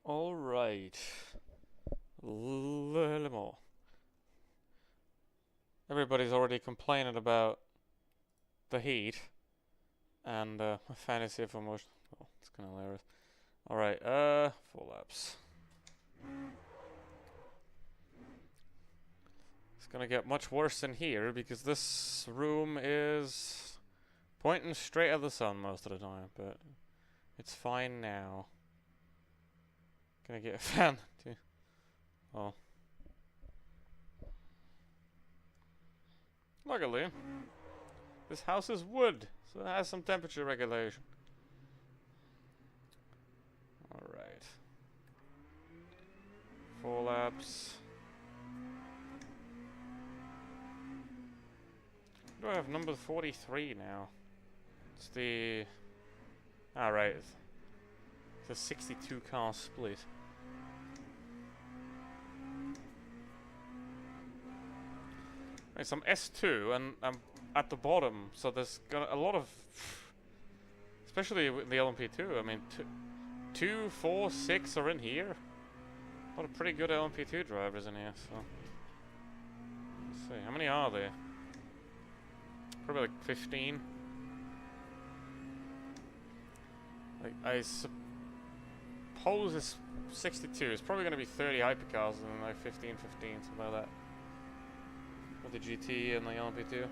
Alright. Little more. Everybody's already complaining about the heat and fantasy information. Oh, it's kind of hilarious. Alright, 4 laps. It's gonna get much worse in here because this room is pointing straight at the sun most of the time, but it's fine now. Gonna get a fan too. Oh. Luckily, this house is wood, so it has some temperature regulation. Alright. 4 laps. Do I have number 43 now? It's the... Alright. It's a 62 car split. It's some S2 and I'm at the bottom, so there's got a lot of... Especially with the LMP2, I mean, 2, 4, 6 are in here. A lot of pretty good LMP2 drivers in here, so... Let's see, how many are there? Probably like 15. Like, I suppose it's 62. It's probably going to be 30 hypercars and like 15, something like that. With the GT and the LMP2.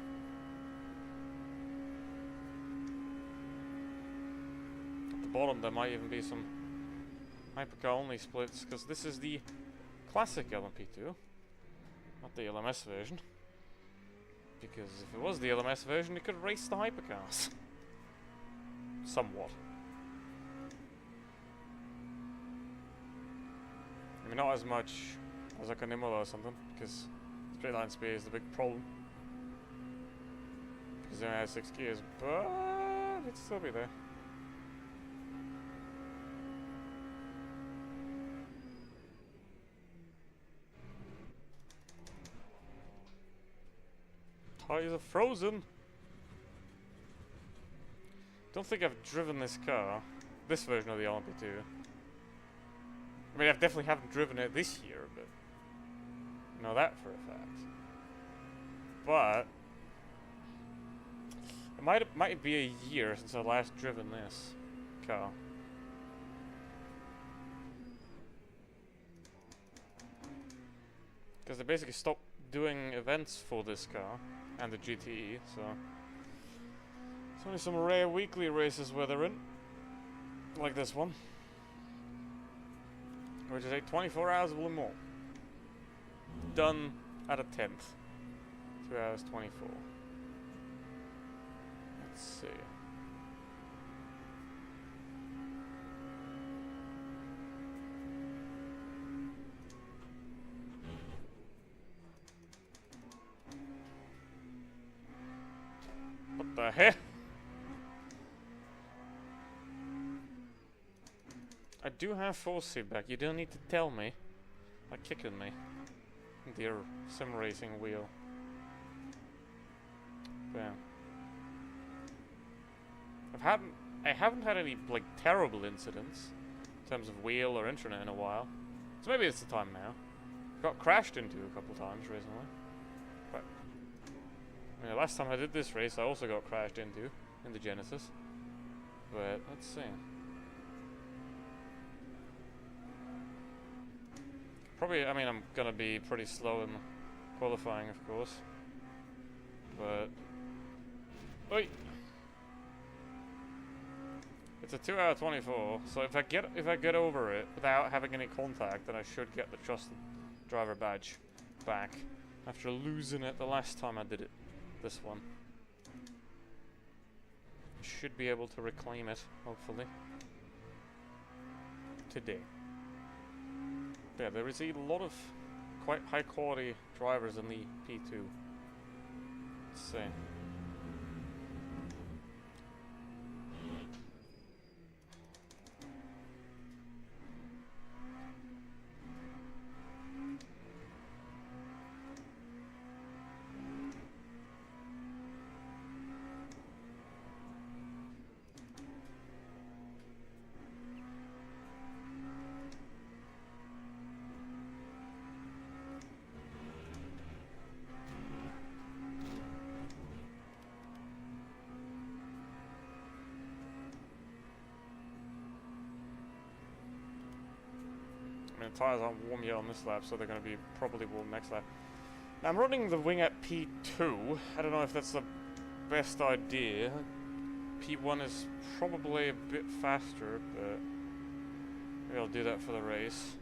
At the bottom there might even be some hypercar only splits, because this is the classic LMP2, not the LMS version. Because if it was the LMS version, it could race the hypercars. Somewhat. I mean, not as much as like an Imola or something, because straight line speed is the big problem. Because it only has 6 gears, but it'd still be there. Tires are frozen. Don't think I've driven this car, this version of the LMP2. I mean, I definitely haven't driven it this year, but I know that for a fact. But it might be a year since I last driven this car. Because they basically stopped doing events for this car and the GTE, so it's only some rare weekly races where they're in, like this one, which is a 24 hours of Le Mans, done at a 10th, 2 hours 24. Let's see. What the heck? I do have force feedback. You don't need to tell me. Like kicking me. Dear sim racing wheel. Bam. I haven't had any like terrible incidents in terms of wheel or internet in a while. So maybe it's the time now. Got crashed into a couple times recently. But I mean, last time I did this race I also got crashed into in the Genesis. But let's see. Probably, I mean, I'm gonna be pretty slow in qualifying, of course. But... Oi! It's a 2 hour 24, so if I get over it without having any contact, then I should get the trusted driver badge back after losing it the last time I did it. This one. Should be able to reclaim it, hopefully. Today. Yeah, there is a lot of quite high quality drivers in the P2. Let's see. the tyres aren't warm yet on this lap, so they're going to be probably warm next lap. Now, I'm running the wing at P2. I don't know if that's the best idea. P1 is probably a bit faster, but maybe I'll do that for the race.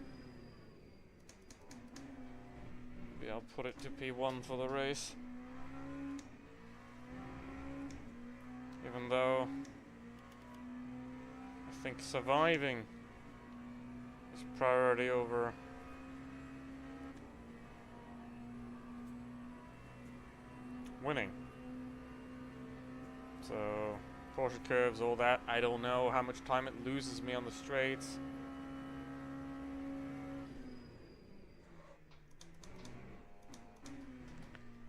Maybe I'll put it to P1 for the race. Even though I think surviving is priority over winning. So Porsche curves, all that. I don't know how much time it loses me on the straights.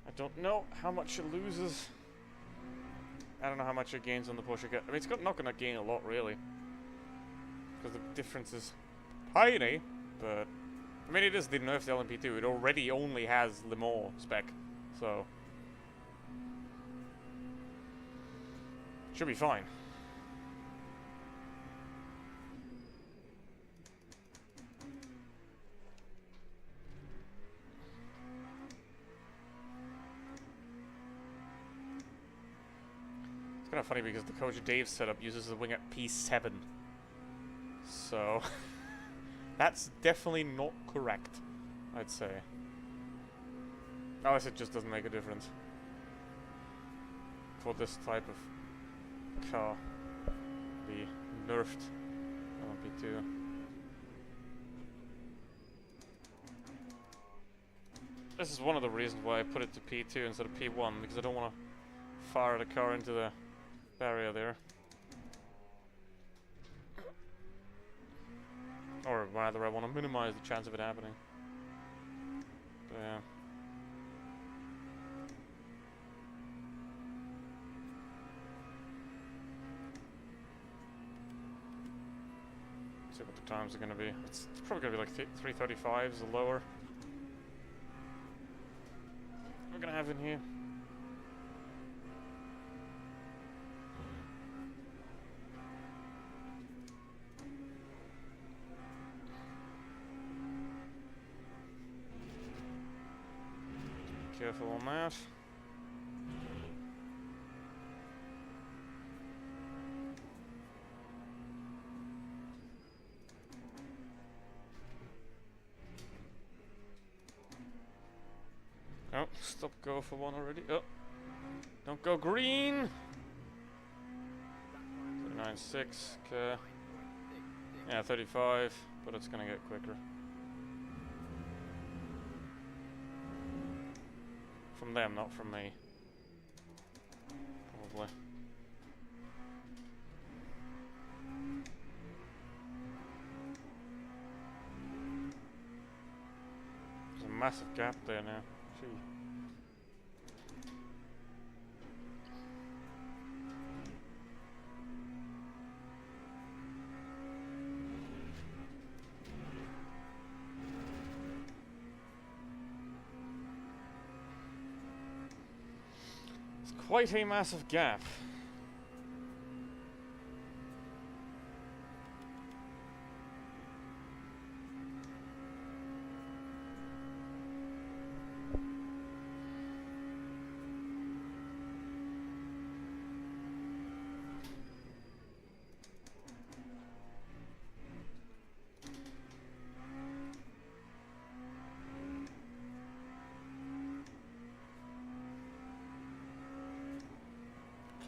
I don't know how much it loses. I don't know how much it gains on the Porsche. I mean, it's not going to gain a lot, really, because the difference is tiny. But I mean, it is the nerfed LMP2. It already only has Le Mans spec, so should be fine. It's kind of funny because the Coach Dave setup uses the wing at P7. So that's definitely not correct, I'd say. Unless it just doesn't make a difference for this type of car, the nerfed LMP2. This is one of the reasons why I put it to P2 instead of P1, because I don't want to fire the car into the barrier there. Or rather, I want to minimize the chance of it happening. But yeah. See what the times are going to be. It's probably going to be like 3:35s or lower. What are we going to have in here? Careful on that. Oh, stop go for one already. Oh, don't go green. 39.6. Okay. Yeah, 35, but it's gonna get quicker. From them, not from me. Probably. There's a massive gap there now. Gee. Quite a massive gap.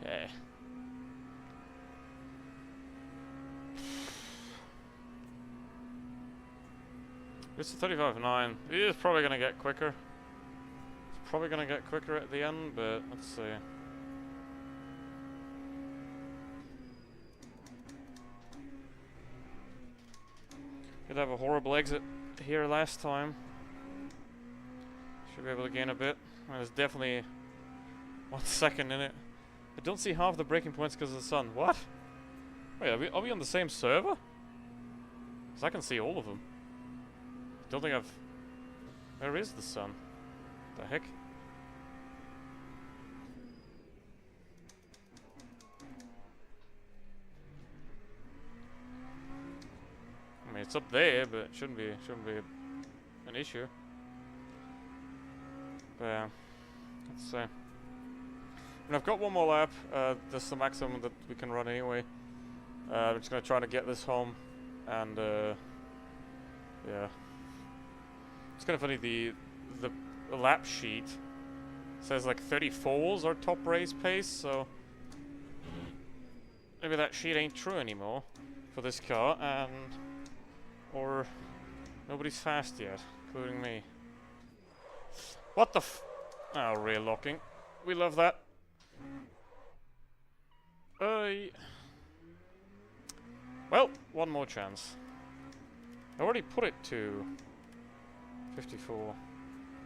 Okay. It's 35.9. It is probably going to get quicker. It's probably going to get quicker at the end, but let's see. Did have a horrible exit here last time. Should be able to gain a bit. There's definitely 1 second in it. I don't see half the breaking points because of the sun. What? Wait, are we on the same server? Because I can see all of them. Don't think I've... Where is the sun? The heck? I mean, It's up there, but it shouldn't be an issue. But yeah, let's see. And I've got one more lap. This is the maximum that we can run anyway. I'm just gonna try to get this home, and yeah. It's kind of funny. The lap sheet says like 34's our top race pace, so maybe that sheet ain't true anymore for this car, and or nobody's fast yet, including me. What the f? Oh, rear locking. We love that. Well, one more chance. I already put it to 54.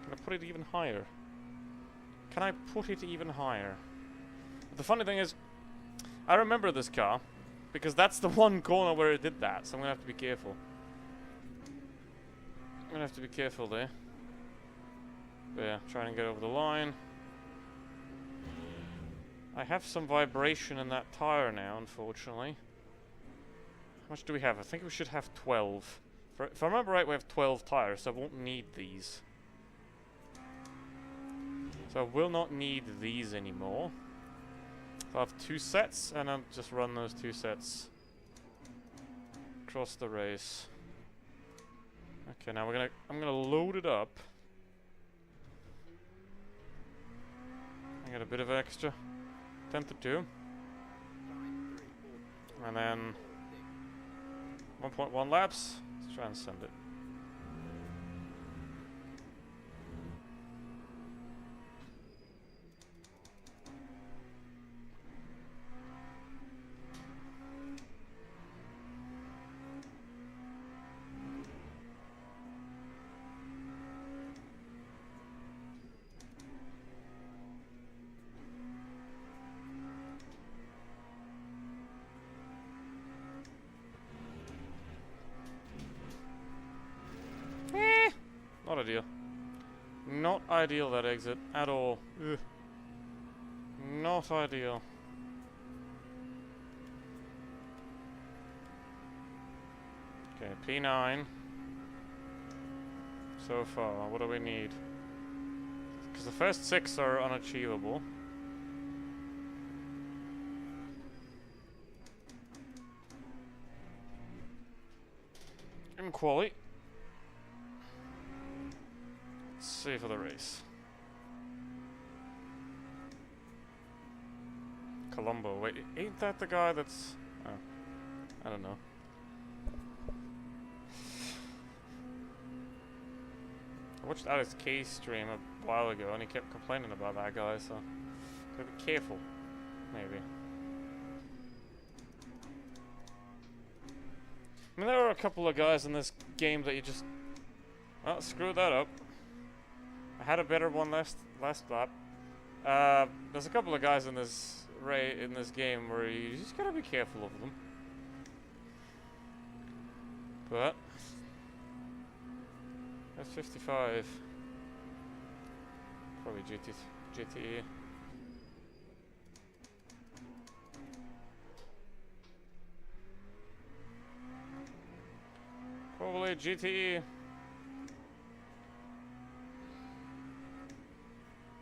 Can I put it even higher? Can I put it even higher? But the funny thing is, I remember this car because that's the one corner where it did that, so I'm gonna have to be careful. I'm gonna have to be careful there. But yeah, trying to get over the line. I have some vibration in that tire now, unfortunately. How much do we have? I think we should have 12. If I remember right, we have 12 tires, so I won't need these. So I will not need these anymore. So I have 2 sets, and I'll just run those 2 sets across the race. Okay, now I'm gonna load it up. I got a bit of extra. 10 to 2. And then 1.1 laps. Let's try and send it. Not ideal. Not ideal, that exit at all. Ugh. Not ideal. Okay, P9. So far, what do we need? Because the first 6 are unachievable. In quali. See for the race. Colombo. Wait, ain't that the guy that's... Oh, I don't know. I watched Alex K's stream a while ago and he kept complaining about that guy, so... Gotta be careful. Maybe. I mean, there are a couple of guys in this game that you just... Well, screw that up. I had a better one last lap. There's a couple of guys in this game where you just gotta be careful of them. But that's 55. Probably GTE. Probably GTE.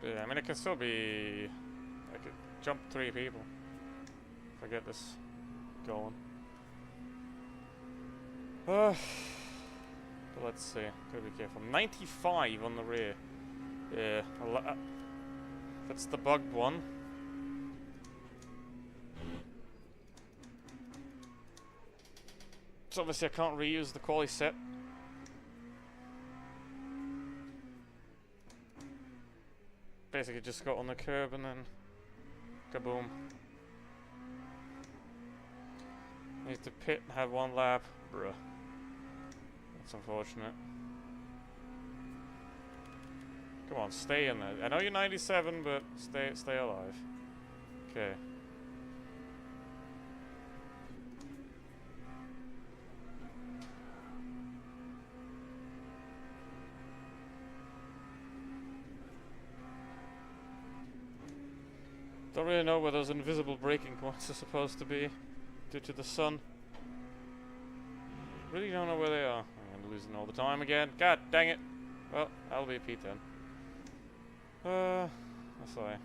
Yeah, I mean, it can still be... I could jump 3 people if I get this going. But let's see. Gotta be careful. 95 on the rear. Yeah, that's the bugged one. So obviously I can't reuse the quali set. Basically just got on the curb and then kaboom. Need to pit and have 1 lap. Bruh. That's unfortunate. Come on, stay in there. I know you're 97, but stay alive. Okay. Don't really know where those invisible braking points are supposed to be due to the sun. really don't know where they are. I'm losing all the time again. God dang it. Well, that'll be a P10. That's why.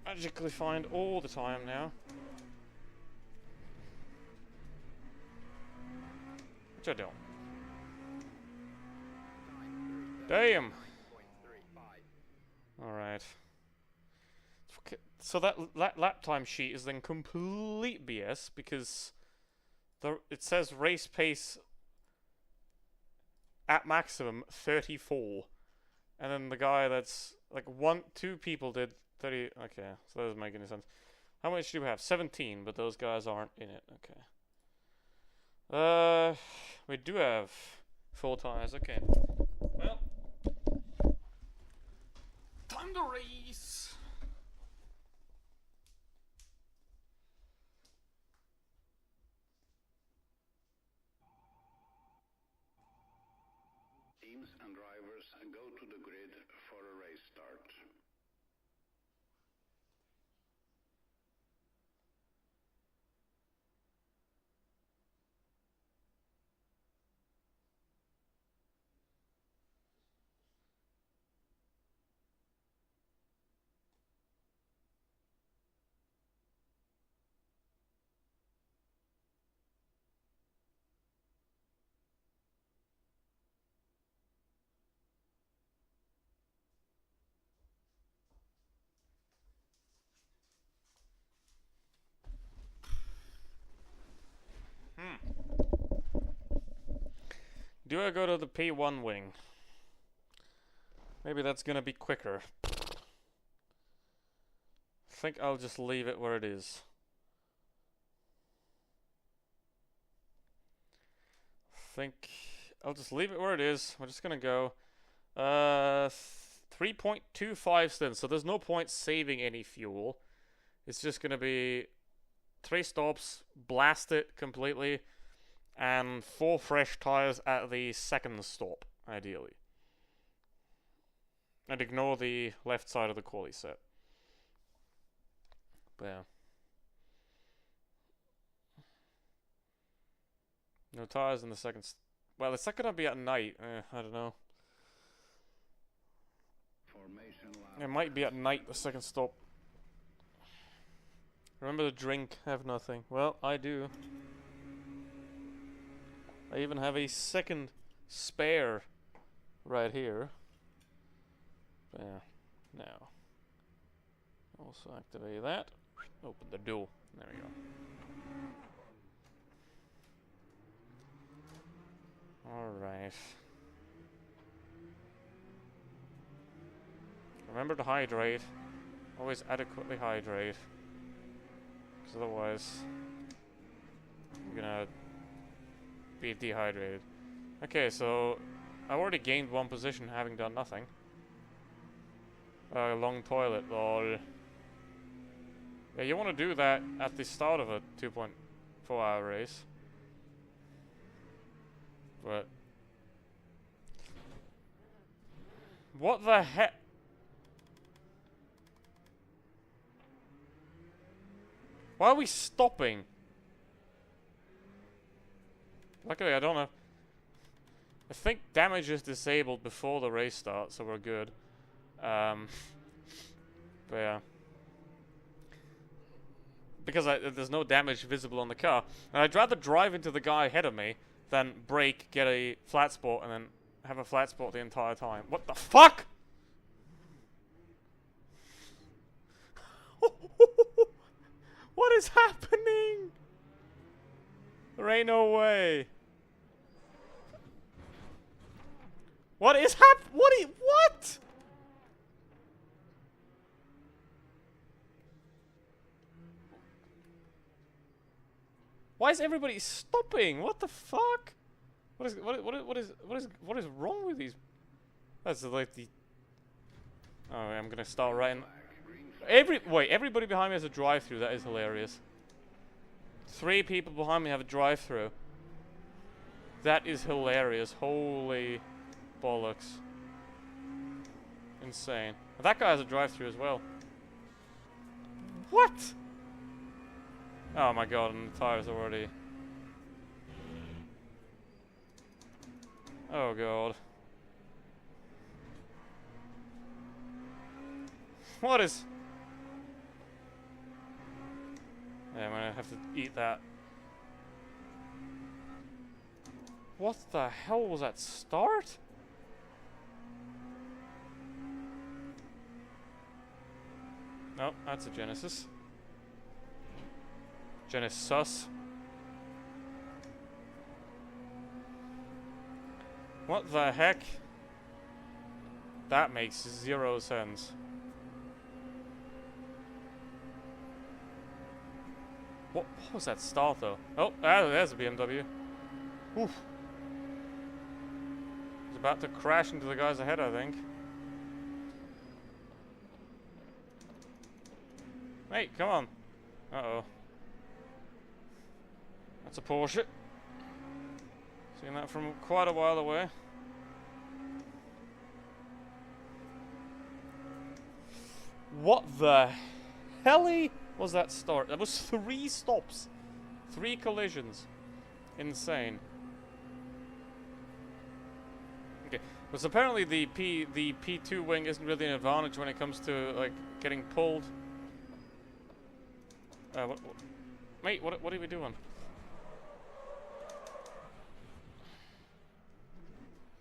Magically find all the time now. Which I don't. Damn! Alright. So that lap time sheet is then complete BS because it says race pace at maximum 34. And then the guy that's like two people did 30. Okay, so that doesn't make any sense. How much do we have? 17, but those guys aren't in it. Okay. We do have 4 tires. Okay. Well, time to race. Teams and drivers go to the grid for a race start. Do I go to the P1 wing? Maybe that's gonna be quicker. I think I'll just leave it where it is. I'll just leave it where it is. We're just gonna go 3.25 stints, so there's no point saving any fuel. It's just gonna be 3 stops, blast it completely, and 4 fresh tires at the second stop, ideally. And ignore the left side of the quali set. But yeah. No tires in the second. Well, it's not gonna be at night. I don't know. It might be at night, the second stop. Remember to drink, have nothing. Well, I do. I even have a second spare right here. But yeah. Now. Also activate that. Open the door. There we go. Alright. Remember to hydrate. Always adequately hydrate. Because otherwise, you're gonna be dehydrated. Okay, so I already gained 1 position having done nothing. Long toilet, lol. Yeah, you want to do that at the start of a 2.4 hour race. But what the heck? Why are we stopping? Luckily, I don't know. I think damage is disabled before the race starts, so we're good. But yeah. Because there's no damage visible on the car. And I'd rather drive into the guy ahead of me than brake, get a flat spot, and then have a flat spot the entire time. What the fuck?! What is happening?! There ain't no way. What is what?! Why is everybody stopping? What the fuck? What is wrong with these? That's like the. Oh, I'm gonna start writing. Everybody behind me has a drive-through. That is hilarious. 3 people behind me have a drive-through. That is hilarious. Holy bollocks! Insane. That guy has a drive-through as well. What? Oh my god, and the tire's already... Oh god. What is... Yeah, I'm gonna have to eat that. What the hell was that start? No, that's a Genesis. Genesis. What the heck? That makes 0 sense. What was that start though? Oh, there's a BMW. Oof. It's about to crash into the guys ahead, I think. Hey, come on. Uh-oh. That's a Porsche. Seen that from quite a while away. What the hell was that start? That was 3 stops. 3 collisions. Insane. Okay. But apparently the P2 wing isn't really an advantage when it comes to like getting pulled. Mate, what are we doing?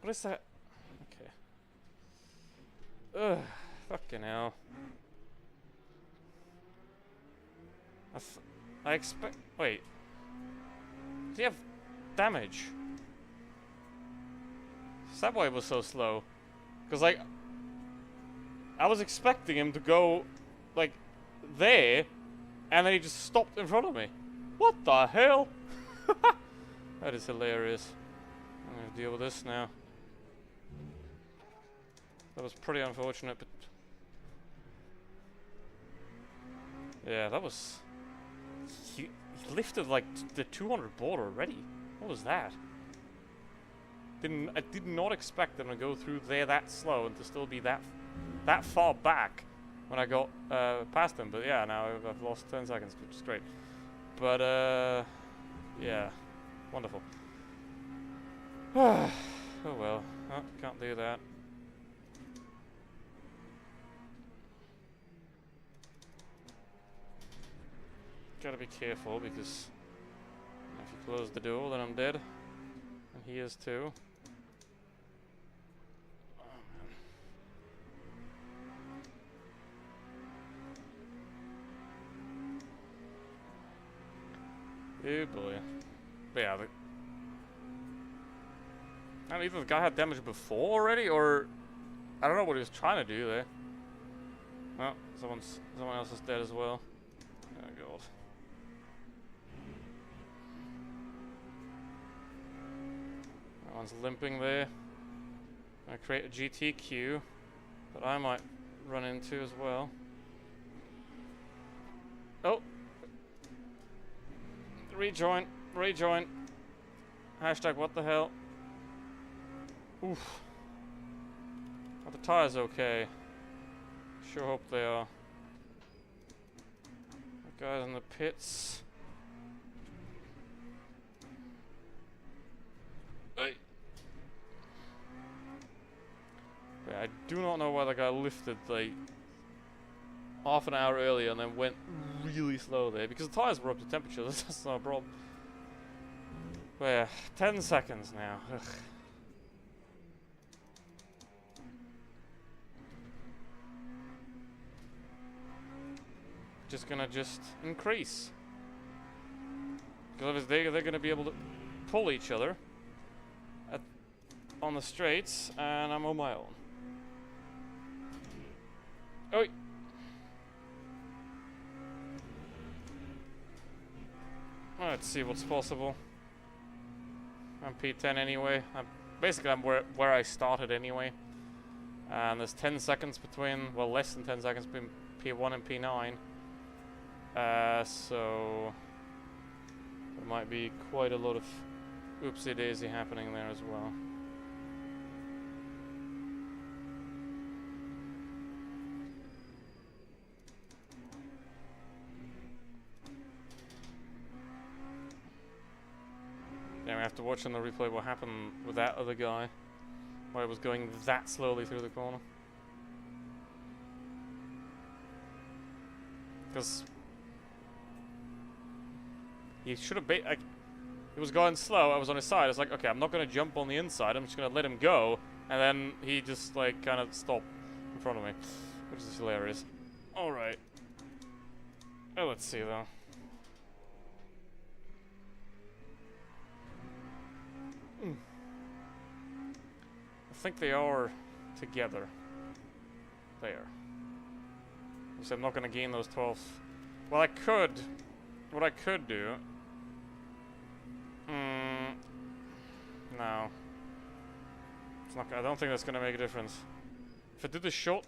What is that? Okay. Ugh, fucking hell. I expect. Wait. Does he have damage? Is that why it was so slow? Because, like, I was expecting him to go, like, there, and then he just stopped in front of me. What the hell? That is hilarious. I'm gonna deal with this now. That was pretty unfortunate, but... Yeah, that was... He lifted, like, the 200 border already. What was that? I did not expect them to go through there that slow and to still be that far back when I got past them. But yeah, now I've lost 10 seconds, which is great. But yeah, wonderful. Oh well, oh, can't do that. Gotta be careful because if you close the door, then I'm dead, and he is too. Oh boy. But yeah, and either the guy had damage before already, or I don't know what he was trying to do there. Oh, someone else is dead as well. Oh god. That one's limping there. I'm gonna create a GTQ that I might run into as well. Oh! Rejoin. Hashtag what the hell. Oof. Are the tires okay? Sure hope they are. The guys in the pits. Hey. Yeah, I do not know why the guy lifted like half an hour earlier and then went really slow there, because the tires were up to temperature. That's not a problem. But yeah, 10 seconds now. Ugh. Just gonna increase, because they're gonna be able to pull each other on the straights, and I'm on my own. Oh. Let's see what's possible. I'm P10 anyway. Basically I'm where I started anyway. And there's 10 seconds between, well, less than 10 seconds between P1 and P9. So there might be quite a lot of oopsie daisy happening there as well. have to watch on the replay what happened with that other guy. Why it was going that slowly through the corner. Because he should have been like, he was going slow, I was on his side. I was like, okay, I'm not gonna jump on the inside, I'm just gonna let him go, and then he just like kind of stopped in front of me. Which is hilarious. Alright. Oh, let's see though. I think they are together. There. So I'm not gonna gain those 12. Well, I could. What I could do. No. It's not. I don't think that's gonna make a difference. If I do the short.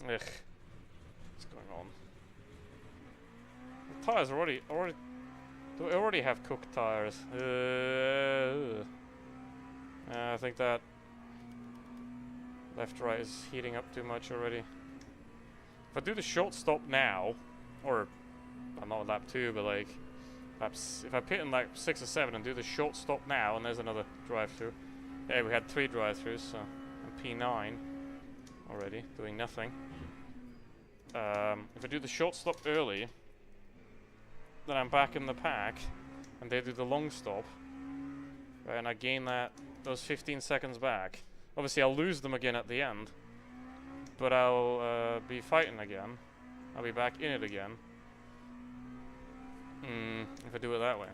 Ugh. What's going on? The tires already. Do I already have cooked tires? I think that left-right is heating up too much already. If I do the short stop now, or I'm not lap 2, but like if I pit in like 6 or 7 and do the short stop now, and there's another drive-through. Yeah, we had 3 drive-throughs, so I'm P9 already, doing nothing. If I do the short stop early, then I'm back in the pack, and they do the long stop, right, and I gain those 15 seconds back. Obviously, I'll lose them again at the end, but I'll be fighting again. I'll be back in it again. If I do it that way.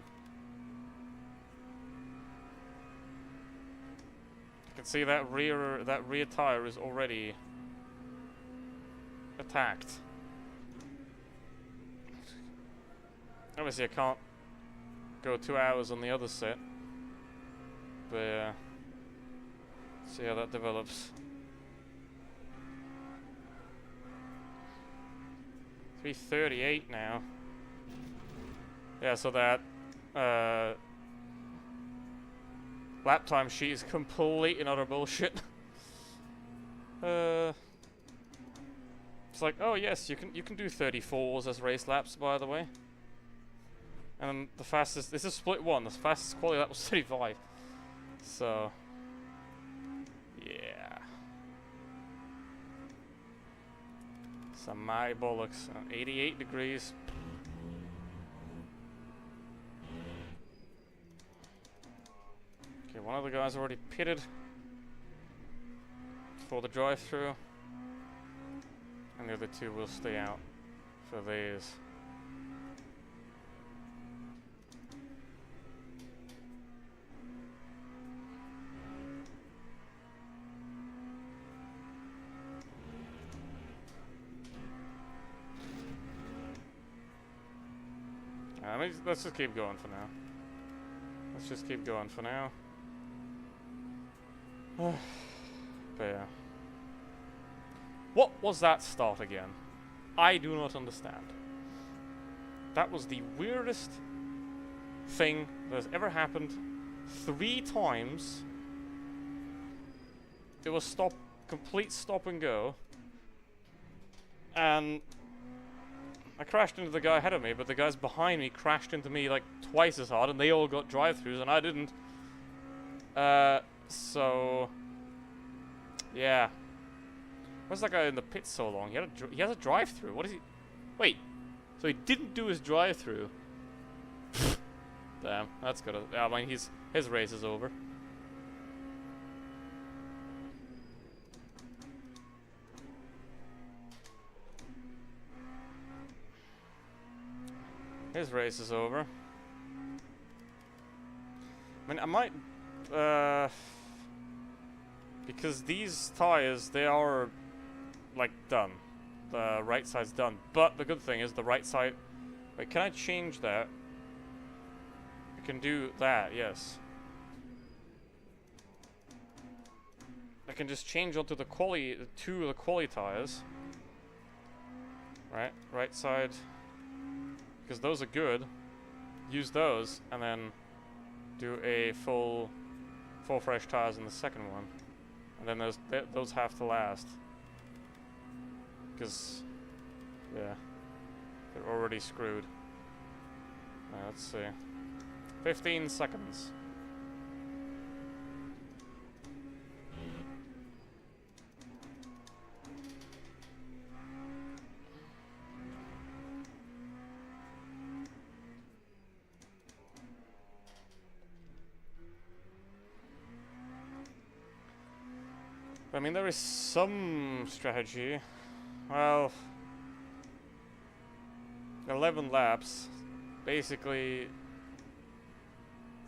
You can see that rear tire is already attacked. Obviously, I can't go 2 hours on the other set, but see how that develops. 3:38 now. Yeah, so that lap time sheet is complete and utter bullshit. It's like, oh yes, you can do 34s as race laps, by the way. And the fastest, this is split 1, the fastest quality lap was 35. So yeah. Some my bollocks. 88 degrees. Okay, one of the guys already pitted for the drive-through, and the other 2 will stay out for these. Let's just keep going for now. Let's just keep going for now. But yeah. What was that start again? I do not understand. That was the weirdest thing that has ever happened. 3 times. It was complete stop and go. And I crashed into the guy ahead of me, but the guys behind me crashed into me like twice as hard, and they all got drive-throughs, and I didn't. So yeah. Why's that guy in the pit so long? He has a drive-through. What is he? Wait. So he didn't do his drive-through. Damn, that's good. I mean, his race is over. His race is over. I mean, I might, because these tires, they are, like, done. The right side's done. But the good thing is the right side... Wait, can I change that? I can do that, yes. I can just change onto the quali... 2 of the quali tires. Right side... Because those are good. Use those, and then do a full fresh tires in the second one. And then those have to last. Because, yeah, they're already screwed. Let's see. 15 seconds. I mean, there is some strategy. Well, 11 laps, basically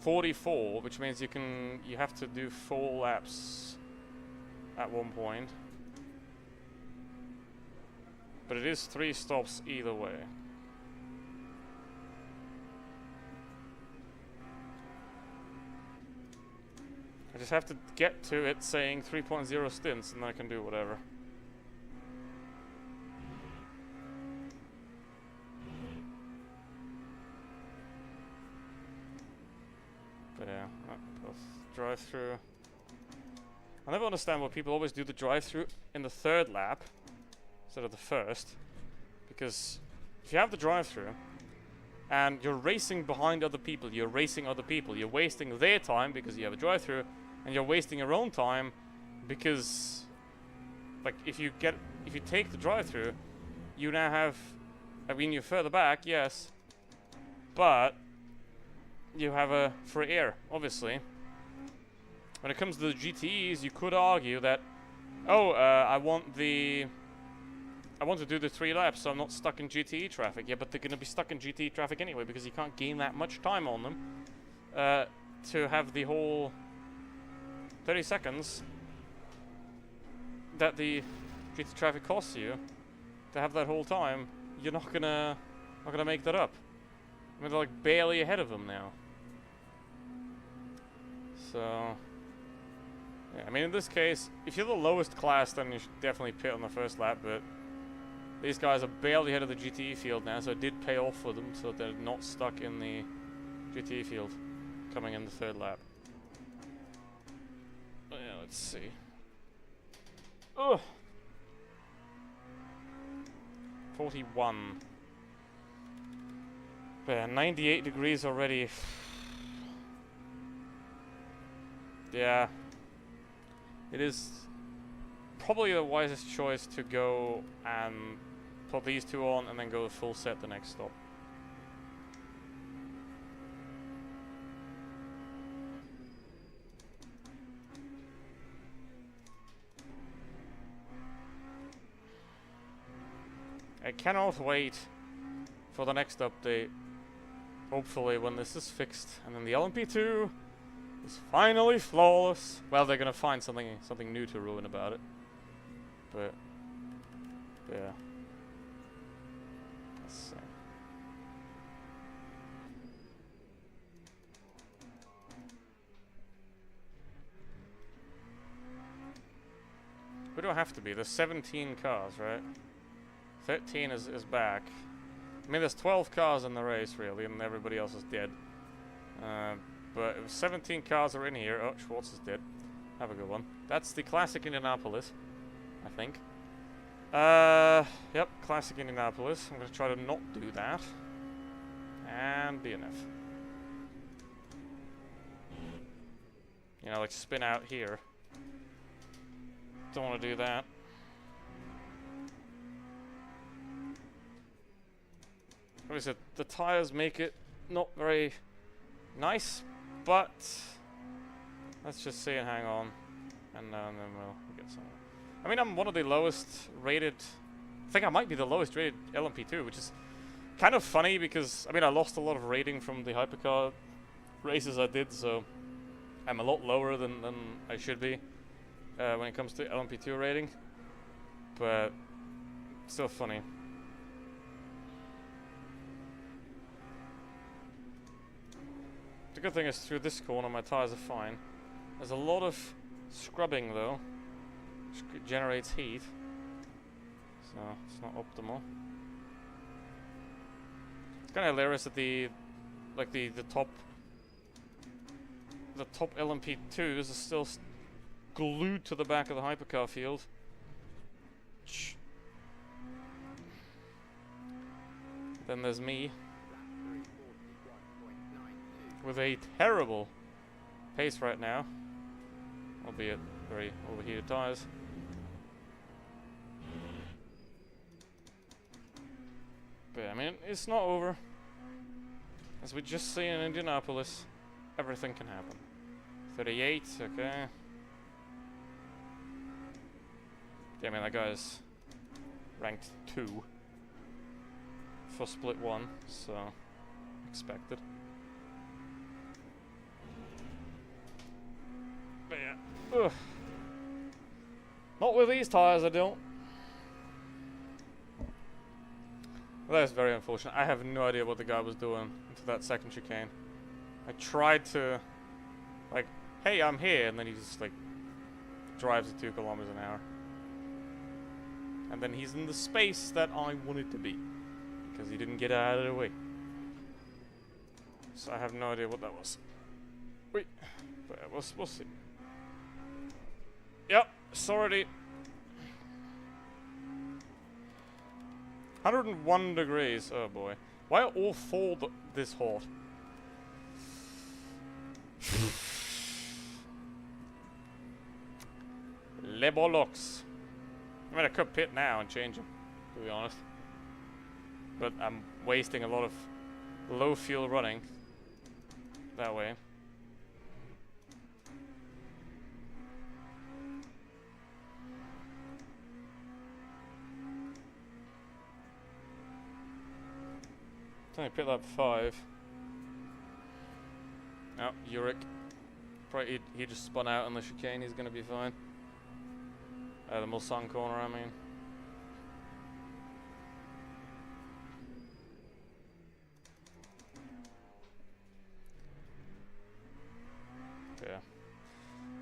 44, which means you have to do 4 laps at one point. But it is 3 stops either way. I just have to get to it saying 3.0 stints and then I can do whatever. But yeah, drive-through. I never understand why people always do the drive-through in the 3rd lap instead of the 1st. Because if you have the drive-through and you're racing behind other people, you're wasting their time because you have a drive-through, and you're wasting your own time because, like, if you take the drive-through, you now have, I mean, you're further back, yes, but you have a free air, obviously. When it comes to the GTEs, you could argue that, oh, I want to do the 3 laps so I'm not stuck in GTE traffic. Yeah, but they're going to be stuck in GTE traffic anyway because you can't gain that much time on them to have the whole 30 seconds that the GTE traffic costs you to have that whole time. You're not gonna make that up. I mean, they're like barely ahead of them now. So yeah, I mean, in this case, if you're the lowest class, then you should definitely pit on the 1st lap, but these guys are barely ahead of the GTE field now, so it did pay off for them, so they're not stuck in the GTE field coming in the 3rd lap. But yeah, let's see. Ugh. 41. But yeah, 98 degrees already. Yeah. It is probably the wisest choice to go and put these 2 on and then go full set the next stop. I cannot wait for the next update. Hopefully when this is fixed and then the LMP2 is finally flawless. Well, they're gonna find something new to ruin about it. But yeah. Let's see. Who do I have to be? There's 17 cars, right? 13 is back. I mean, there's 12 cars in the race, really, and everybody else is dead. But if 17 cars are in here. Oh, Schwartz is dead. Have a good one. That's the classic Indianapolis, I think. Yep, classic Indianapolis. I'm going to try to not do that. And DNF. You know, like spin out here. Don't want to do that. What is it? The tires make it not very nice, but let's just see and hang on, and then we'll get somewhere. I mean, I'm one of the lowest rated. I think I might be the lowest rated LMP2, which is kind of funny because I mean I lost a lot of rating from the hypercar races I did, so I'm a lot lower than I should be when it comes to LMP2 rating, but still funny. The good thing is through this corner my tires are fine. There's a lot of scrubbing though, which generates heat, so it's not optimal. It's kind of hilarious that the top LMP2s are still glued to the back of the hypercar field. Then there's me. with a terrible pace right now, albeit very overheated tires. But I mean, it's not over. As we just see in Indianapolis, everything can happen. 38, okay. Yeah, I mean, that guy's ranked 2 for split 1, so expected. But yeah, ugh. Not with these tires, I don't. Well, that is very unfortunate. I have no idea what the guy was doing into that second chicane. I tried to, like, hey, I'm here, and then he just, like, drives at 2 kilometers an hour. And then he's in the space that I wanted to be, because he didn't get out of the way. So I have no idea what that was. Wait, but we'll see. Yep, sorry. 101 degrees. Oh boy, why are all 4 this hot? Le bollocks. I mean, I could pit now and change him, to be honest. But I'm wasting a lot of low fuel running that way. It's only pit lap 5. Oh, Uric. Probably he just spun out on the chicane, he's gonna be fine. The Mulsanne corner, I mean. Yeah.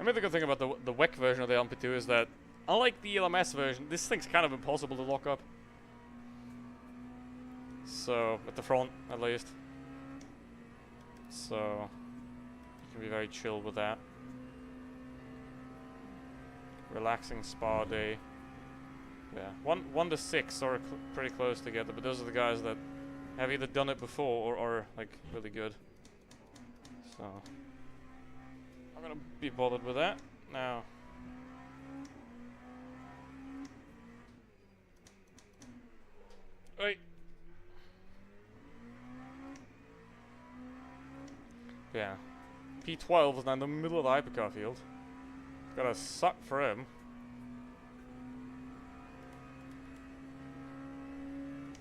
I mean, the good thing about the WEC version of the LMP2 is that, unlike the LMS version, this thing's kind of impossible to lock up. So, at the front, at least. So, you can be very chill with that. Relaxing spa day. Yeah, 1 to 6 are pretty close together, but those are the guys that have either done it before or are like really good. So I'm gonna be bothered with that now. Wait. Yeah. P12 is now in the middle of the hypercar field. Gotta suck for him.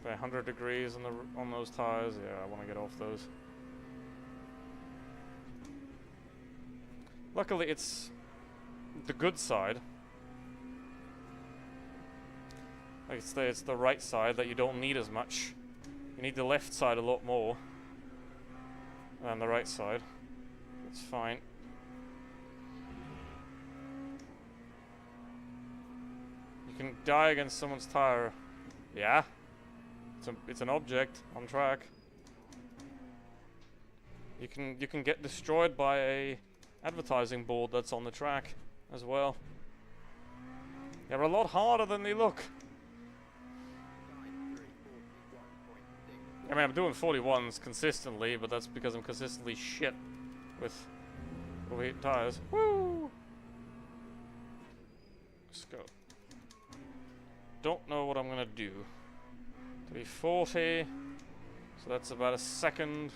By 100 degrees on those tires. Yeah, I want to get off those. Luckily, it's the good side. Like it's the right side that you don't need as much. You need the left side a lot more than the right side. It's fine. You can die against someone's tire. Yeah. It's an object on track. You can get destroyed by a advertising board that's on the track as well. They're a lot harder than they look. I mean, I'm doing 41s consistently, but that's because I'm consistently shit with overheated tires. Woo! Let's go. Don't know what I'm gonna do. 340, so that's about a second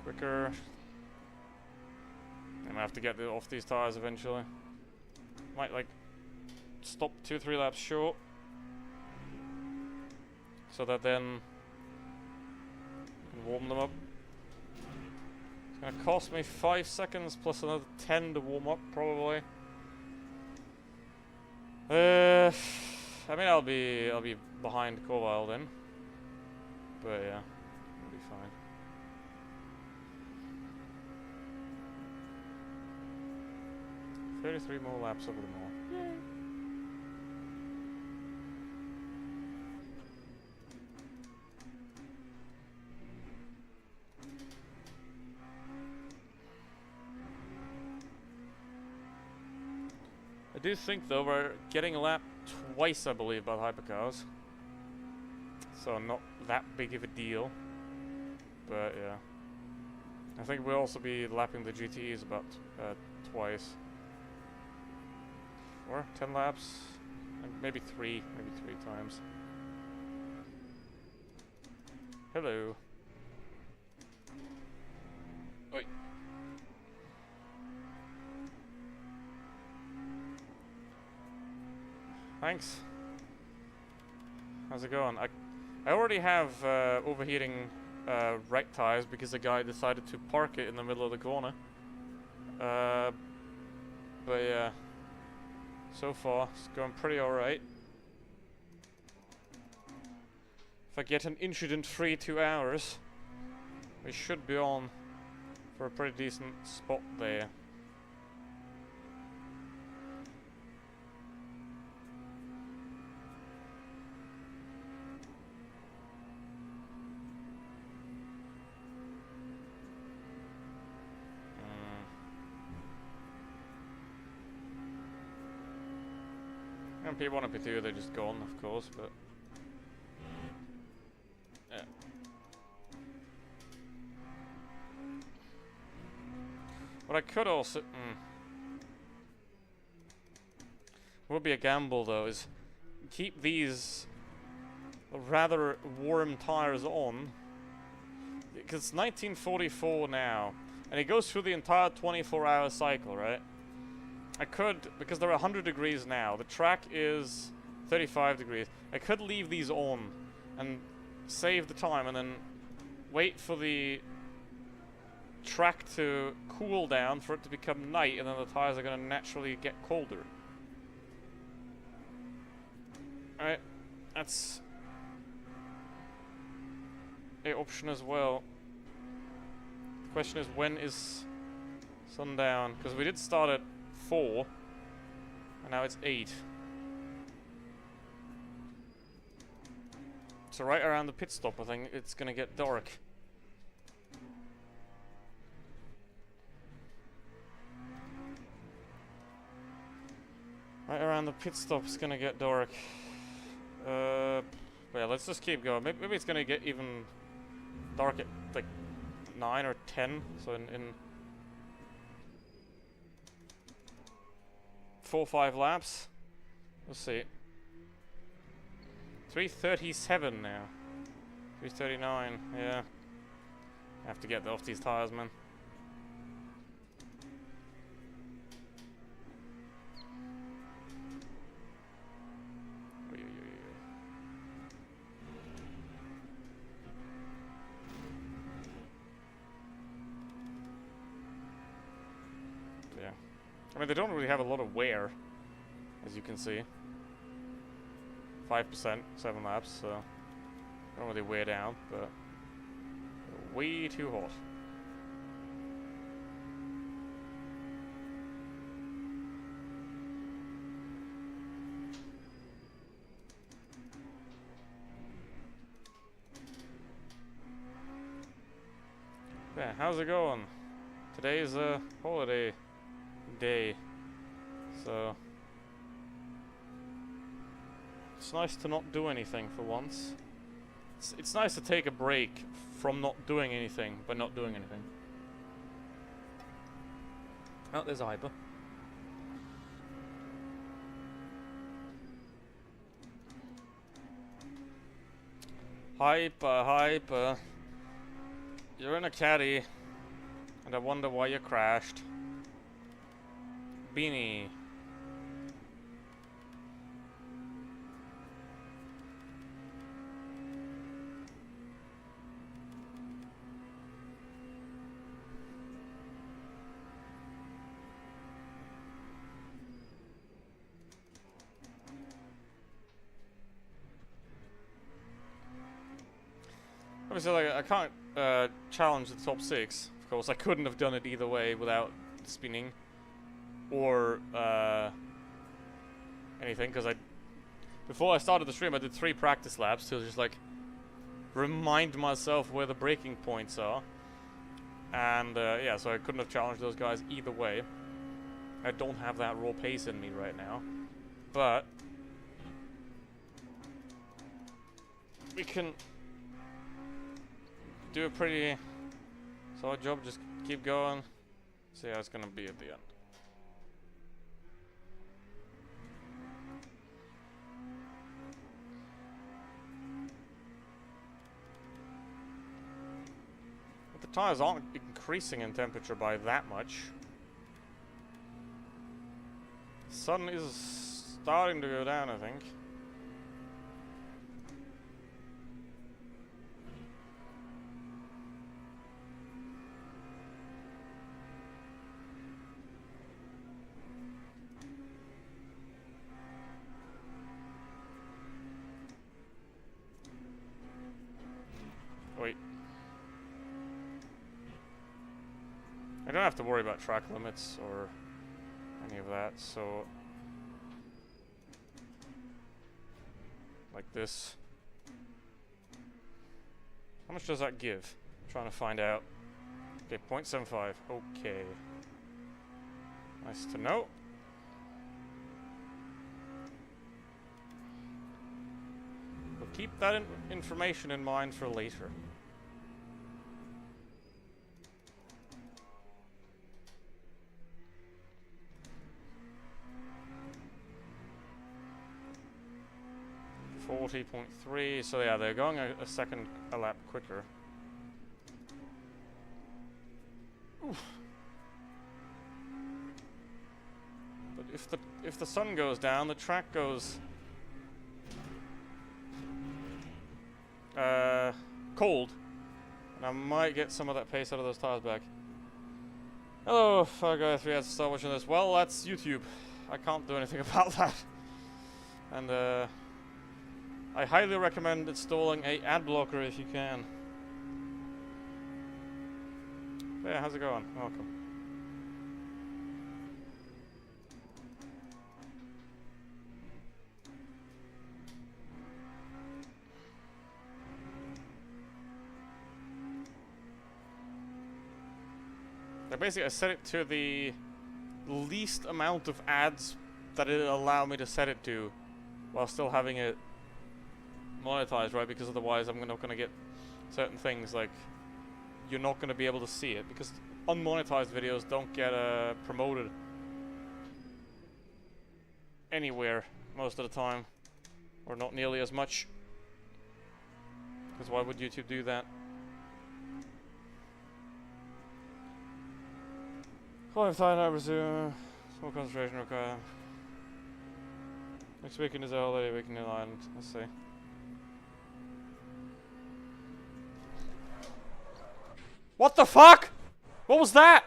quicker. I'm gonna have to get off these tires eventually. Might like stop 2-3 laps short, so that then I can warm them up. It's gonna cost me 5 seconds plus another 10 to warm up probably. I mean, I'll be behind Corval then, but yeah, it'll be fine. $33 more laps over the mall. Yay! I do think though we're getting a lap twice, I believe, by the hypercars. So not that big of a deal. But yeah. I think we'll also be lapping the GTEs about twice. 4, 10 laps, and maybe three times. Hello. Oi. Thanks. How's it going? I already have overheating right tires because the guy decided to park it in the middle of the corner. But yeah, so far it's going pretty alright. If I get an incident-free 2 hours, we should be on for a pretty decent spot there. LMP1 and LMP2, they're just gone, of course, but yeah. What I could also would be a gamble though is keep these rather warm tires on, because it's 1944 now, and it goes through the entire 24-hour cycle, right? I could, because they're 100 degrees now, the track is 35 degrees. I could leave these on and save the time and then wait for the track to cool down for it to become night, and then the tires are going to naturally get colder. Alright, that's an option as well. The question is, when is sundown? Because we did start at 4, and now it's 8. So right around the pit stop, I think it's gonna get dark. Right around the pit stop, it's gonna get dark. Yeah, let's just keep going. Maybe it's gonna get even dark at like 9 or 10. So in 4 or 5 laps. Let's see. 3:37 now. 3:39. Yeah. I have to get off these tires, man. Yeah. I mean, they don't really have a lot of wear, as you can see. 5%, 7 laps, so they don't really wear down, but way too hot. Yeah, how's it going? Today's a holiday day, so it's nice to not do anything for once. It's nice to take a break from not doing anything by not doing anything. Oh, there's a hyper. Hyper. You're in a caddy, and I wonder why you crashed. Beanie. Obviously, like, I can't challenge the top 6. Of course, I couldn't have done it either way without spinning or anything, because before I started the stream, I did 3 practice laps to just like remind myself where the braking points are, and yeah, so I couldn't have challenged those guys either way. I don't have that raw pace in me right now, but we can do a pretty So our job just keep going. See how it's gonna be at the end. But the tires aren't increasing in temperature by that much. The sun is starting to go down, I think. Wait. I don't have to worry about track limits or any of that, so like this. How much does that give? I'm trying to find out. Okay, 0.75. Okay. Nice to know. We'll keep that information in mind for later. .3, so yeah, they're going a second a lap quicker. Oof. But if the sun goes down, the track goes cold, and I might get some of that pace out of those tires back. Hello, Fire Guy 3 has to start watching this. Well, that's YouTube. I can't do anything about that. And I highly recommend installing a ad blocker if you can. But yeah, how's it going? Welcome. Basically, I set it to the least amount of ads that it'll allow me to set it to, while still having it monetized, right? Because otherwise I'm not going to get certain things, like you're not going to be able to see it, because unmonetized videos don't get promoted anywhere most of the time, or not nearly as much, because why would YouTube do that? Quiet time, I resume. Small concentration required. Next weekend is a holiday weekend in Ireland. Let's see. What the fuck? What was that?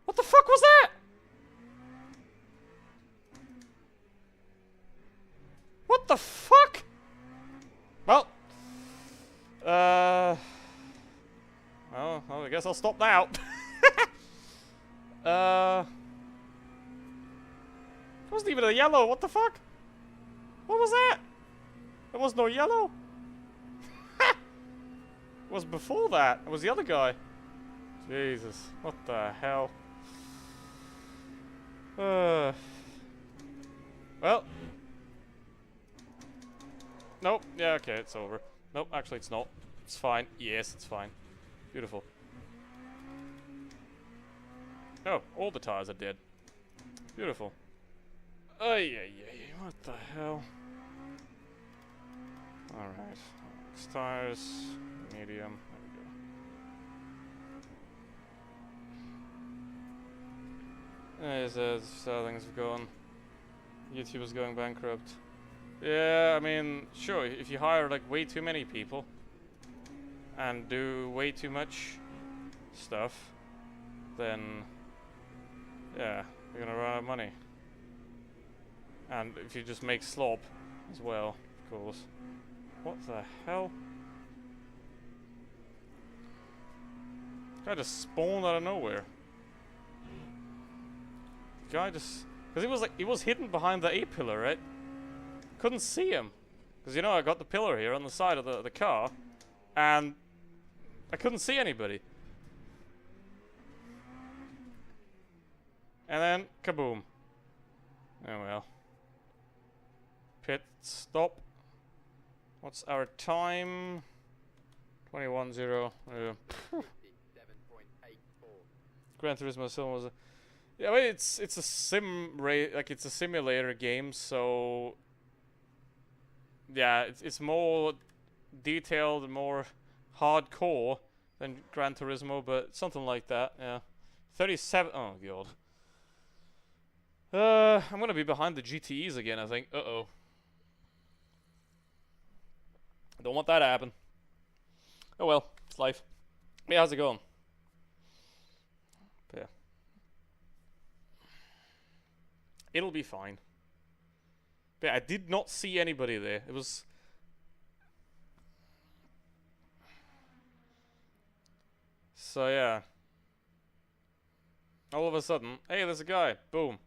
What the fuck was that? What the fuck? Well, well, I guess I'll stop now. It wasn't even a yellow. What the fuck? What was that? There was no yellow. It was before that. It was the other guy. Jesus. What the hell? Well. Nope. Yeah, okay, it's over. Nope, actually it's not. It's fine. Yes, it's fine. Beautiful. Oh, all the tires are dead. Beautiful. Ay, what the hell? Alright. X tires, medium. There we go. There's how things have gone. YouTube is going bankrupt. Yeah, I mean, sure, if you hire like way too many people and do way too much stuff, then yeah, you're gonna run out of money. And if you just make slop as well, of course. What the hell? Guy just spawned out of nowhere. Guy just, because he was hidden behind the A pillar, right? Couldn't see him, because I got the pillar here on the side of the car, and I couldn't see anybody. And then kaboom. Oh well. Pit stop. What's our time? 21-0. Gran Turismo still was. Yeah, I mean, it's a it's a simulator game, so yeah, it's more detailed and more hardcore than Gran Turismo, but something like that. Yeah, 37. Oh god. I'm gonna be behind the GTEs again, I think. Uh-oh. Don't want that to happen. Oh well, it's life. Yeah, how's it going? Yeah. It'll be fine. But I did not see anybody there. It was... So yeah. All of a sudden, hey, there's a guy. Boom.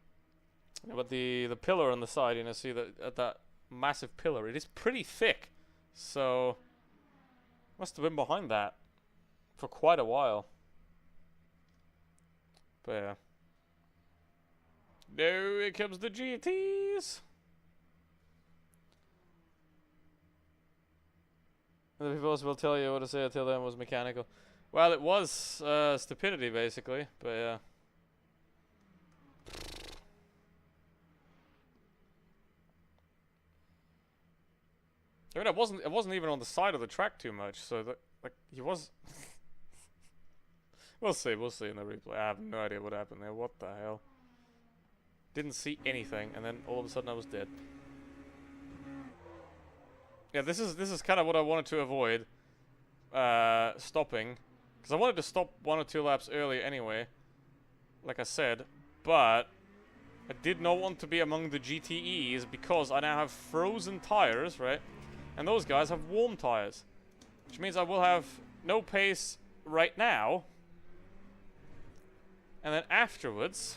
Yeah, but the pillar on the side, you know, see that massive pillar, it is pretty thick. So must have been behind that for quite a while. But yeah. No, here comes the GTs. The people will tell you what to say until then was mechanical. Well, it was stupidity basically, but yeah. I mean, it wasn't even on the side of the track too much, so that, like, he was... We'll see in the replay. I have no idea what happened there. What the hell? Didn't see anything, and then all of a sudden I was dead. Yeah, this is kind of what I wanted to avoid. Stopping. Because I wanted to stop 1 or 2 laps early anyway. Like I said. But I did not want to be among the GTEs because I now have frozen tires, right? And those guys have warm tires. Which means I will have no pace right now. And then afterwards,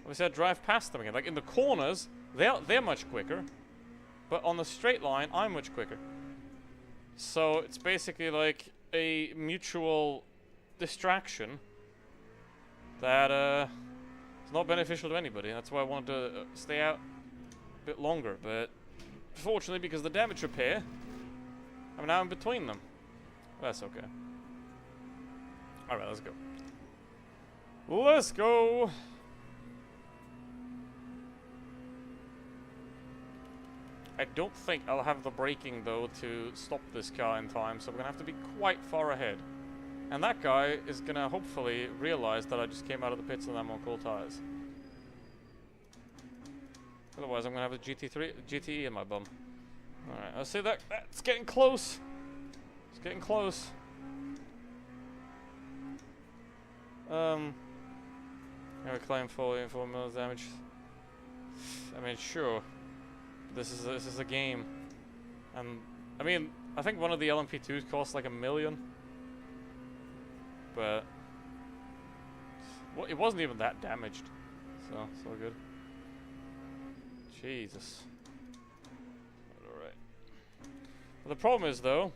obviously I drive past them again. Like in the corners, they're much quicker. But on the straight line, I'm much quicker. So it's basically like a mutual distraction that is not beneficial to anybody. And that's why I wanted to stay out a bit longer. But fortunately, because of the damage repair, I'm now in between them. That's okay. Alright, let's go. Let's go! I don't think I'll have the braking, though, to stop this car in time, so I'm gonna have to be quite far ahead. And that guy is gonna hopefully realize that I just came out of the pits and I'm on cold tires. Otherwise, I'm gonna have a GTE in my bum. Alright, I see that's getting close. It's getting close. I claim 4 mil damage. I mean, sure. This is a game, and I mean, I think one of the LMP2s cost like $1 million, but well, it wasn't even that damaged, so it's all good. Jesus. Alright. Well, the problem is though,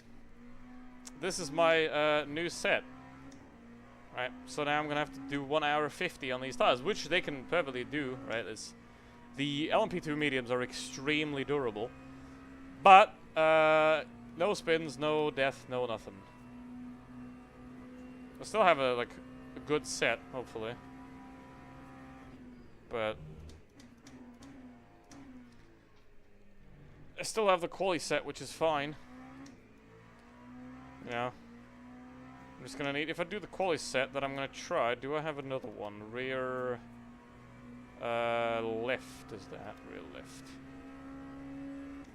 this is my new set. Right, so now I'm gonna have to do 1 hour 50 on these tires, which they can perfectly do, right? The LMP2 mediums are extremely durable, but no spins, no death, no nothing. I still have a good set, hopefully, but I still have the quali set, which is fine. You know. I'm just gonna need, if I do the quali set that I'm gonna try, do I have another one? Rear, left is that? Rear left.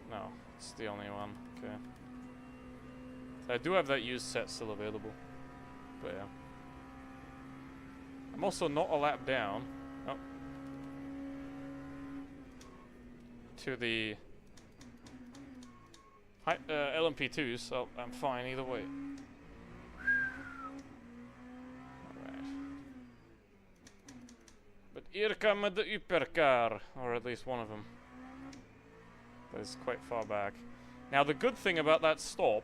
No, it's the only one, okay. So I do have that used set still available, but yeah. I'm also not a lap down, oh, to the LMP2s, so I'm fine either way. But here come the hypercar, or at least one of them. That is quite far back. Now the good thing about that stop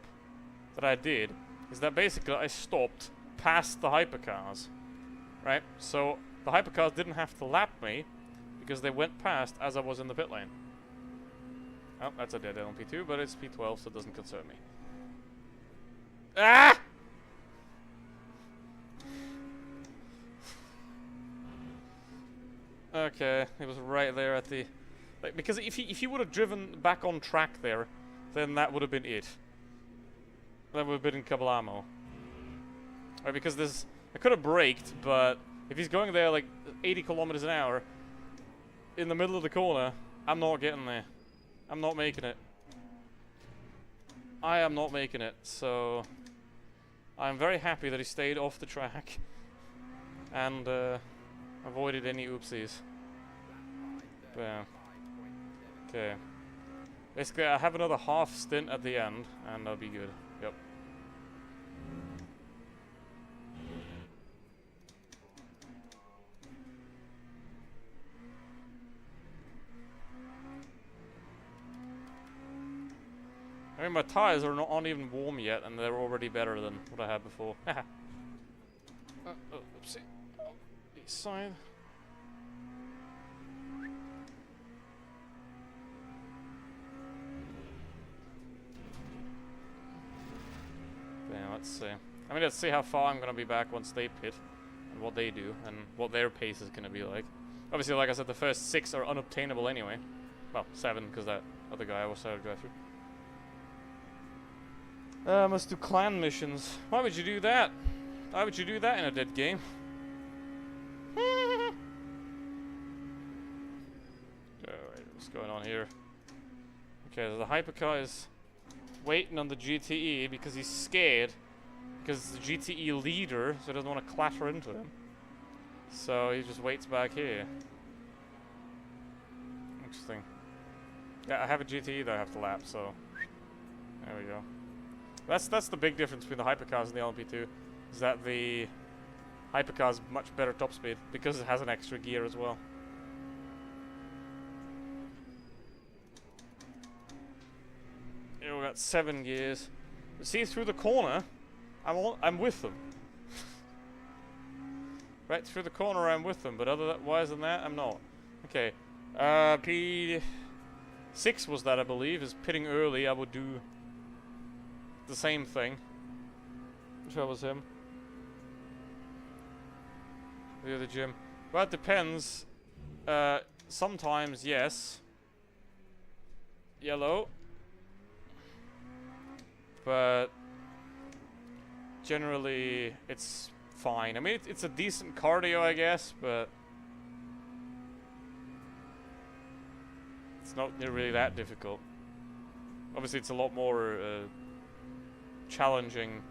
that I did is that basically I stopped past the hypercars, right? So the hypercars didn't have to lap me because they went past as I was in the pit lane. Oh, that's a dead LMP2, but it's P12, so it doesn't concern me. Ah! Okay, he was right there at the... Like, because if he would have driven back on track there, then that would have been it. That would have been Kablamo. Right, because there's... I could have braked, but if he's going there like 80 kilometers an hour in the middle of the corner, I'm not getting there. I'm not making it. I am not making it, so I'm very happy that he stayed off the track and avoided any oopsies. But, yeah. Okay. Basically, I have another half stint at the end, and I'll be good. Yep. I mean, my tires are not even warm yet, and they're already better than what I had before. Oopsie. Oh, east side. Yeah, let's see. I mean, let's see how far I'm gonna be back once they pit, and what they do, and what their pace is gonna be like. Obviously, like I said, the first 6 are unobtainable anyway. Well, 7, because that other guy also had to drive through. Must do clan missions. Why would you do that? Why would you do that in a dead game? Alright, what's going on here? Okay, so the hypercar is waiting on the GTE because he's scared. Because the GTE leader, so he doesn't want to clatter into him. So he just waits back here. Interesting. Yeah, I have a GTE that I have to lap, so there we go. That's the big difference between the hypercars and the LMP2, is that the hypercar's much better top speed because it has an extra gear as well. Here we got 7 gears. See, through the corner, I'm with them. Right through the corner, I'm with them, but otherwise than that, I'm not. Okay, P6 was that, I believe, is pitting early. I would do the same thing. Which one was him? The other gym. Well, it depends. Sometimes, yes. Yellow. But generally, it's fine. I mean, it's a decent cardio, I guess, but it's not really that difficult. Obviously, it's a lot more challenging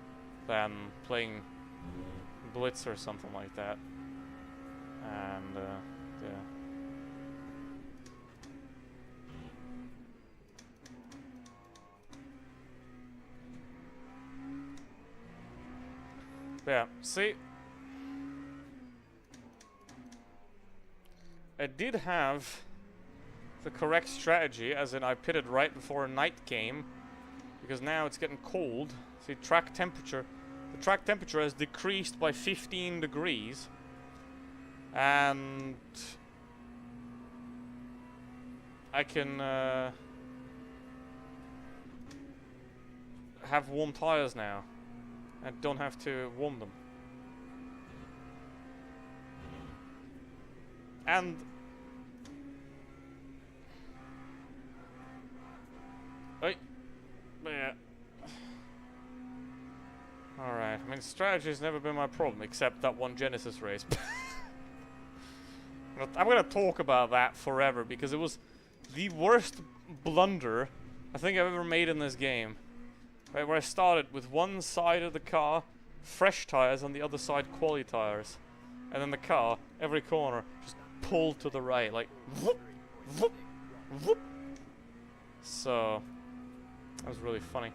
than playing Blitz or something like that. And yeah. Yeah, see, I did have the correct strategy, as in I pitted right before night came, because now it's getting cold. See, the track temperature has decreased by 15 degrees, and I can have warm tires now, and don't have to warm them. And yeah. Alright, I mean, strategy's never been my problem, except that one Genesis race. I'm gonna talk about that forever, because it was the worst blunder I think I've ever made in this game. Right, where I started with one side of the car, fresh tires, on the other side, quality tires. And then the car, every corner, just pulled to the right, like, whoop, whoop, whoop. So that was really funny.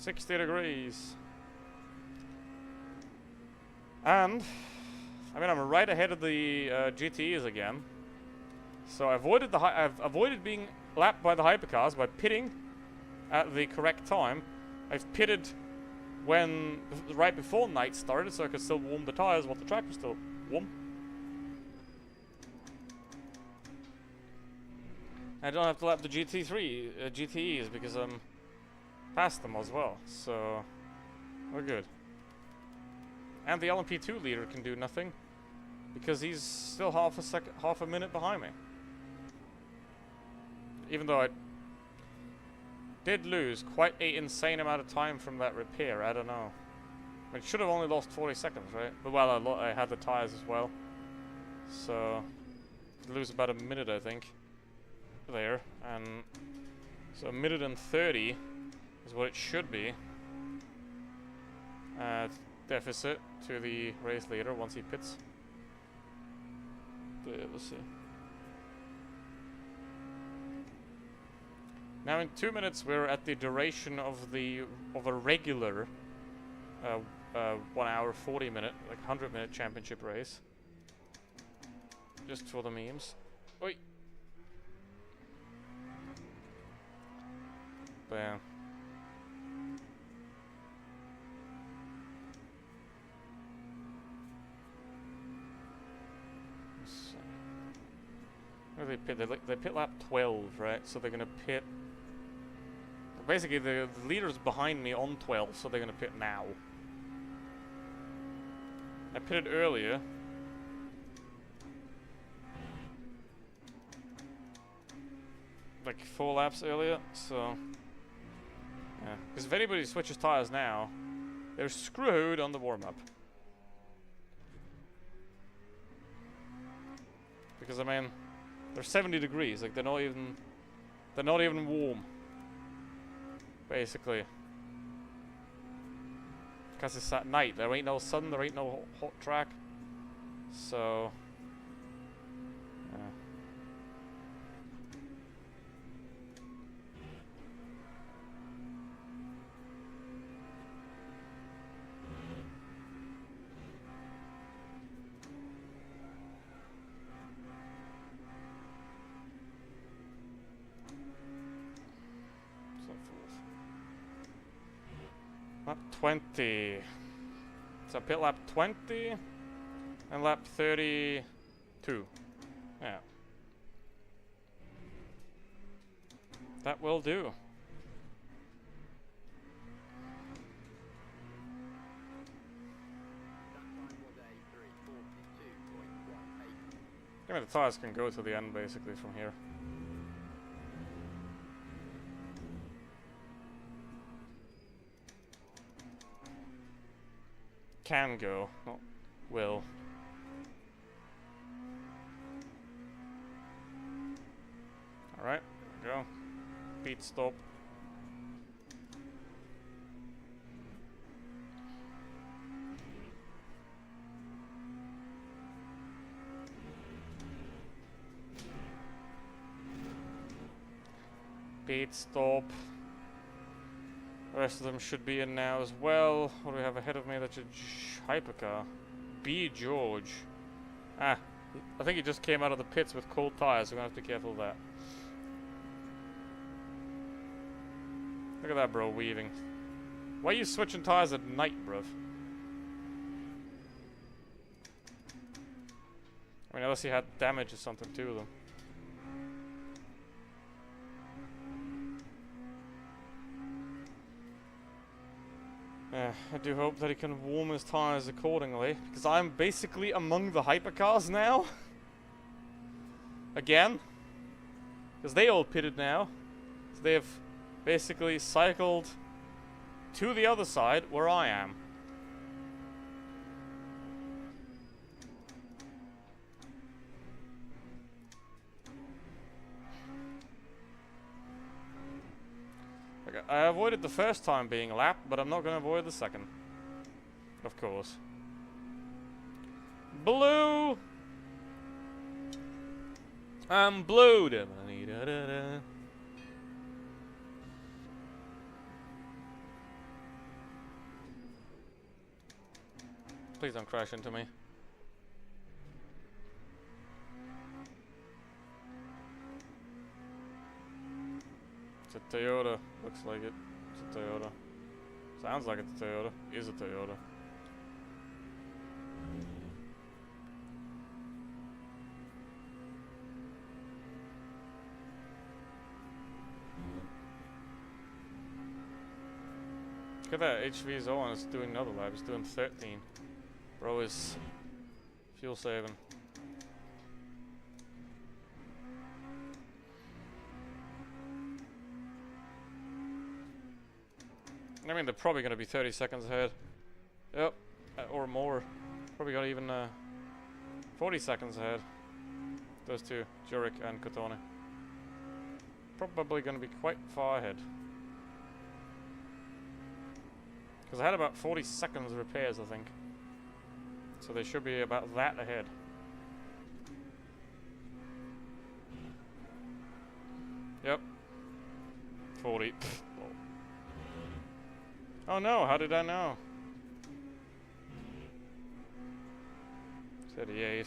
60 degrees. And, I mean, I'm right ahead of the GTEs again. So I've avoided being lapped by the hypercars by pitting at the correct time. I've pitted when right before night started, so I could still warm the tires while the track was still warm. I don't have to lap the GTEs because I'm past them as well, so we're good. And the LMP2 leader can do nothing because he's still half a minute behind me. Even though I did lose quite an insane amount of time from that repair, I don't know. I should have only lost 40 seconds, right? But well, I had the tires as well, so lose about a minute, I think. There, and so 1 minute and 30 is what it should be. Deficit to the race leader once he pits. Let's see. Now in 2 minutes we're at the duration of a regular 1 hour 40 minute, like 100-minute championship race. Just for the memes. Oi. Bam. Where do they pit? They pit lap 12, right? So they're gonna pit. Basically, the leader's behind me on 12, so they're gonna pit now. I pitted earlier. Like 4 laps earlier, so. Yeah. Because if anybody switches tires now, they're screwed on the warm-up. Because I mean, they're 70 degrees, like they're not even warm. Basically. Because it's at night, there ain't no sun, there ain't no hot track. So yeah. Lap 20. So pit lap 20 and lap 32. Yeah. That will do. I mean, the tires can go to the end basically from here. Can go, not will. Alright, there we go. Pit stop. Pit stop. The rest of them should be in now as well. What do we have ahead of me? That's a hypercar. B. George. Ah, I think he just came out of the pits with cold tires, so we're gonna have to be careful of that. Look at that, bro, weaving. Why are you switching tires at night, bruv? I mean, unless he had damage or something to them. I do hope that he can warm his tires accordingly, because I'm basically among the hypercars now. Again. Because they all pitted now. So they have basically cycled to the other side where I am. I avoided the first time being lapped, but I'm not going to avoid the second. Of course. Blue! I'm blue! Please don't crash into me. It's a Toyota. Looks like it. It's a Toyota. Sounds like it's a Toyota. Is a Toyota. Look at that, HV's on, it's doing another lap, it's doing 13. Bro is fuel saving. I mean, they're probably going to be 30 seconds ahead. Yep, or more. Probably got even 40 seconds ahead. Those two, Jurek and Cotone. Probably going to be quite far ahead. Because I had about 40 seconds repairs, I think. So they should be about that ahead. Yep. 40. Oh no, how did I know? 38.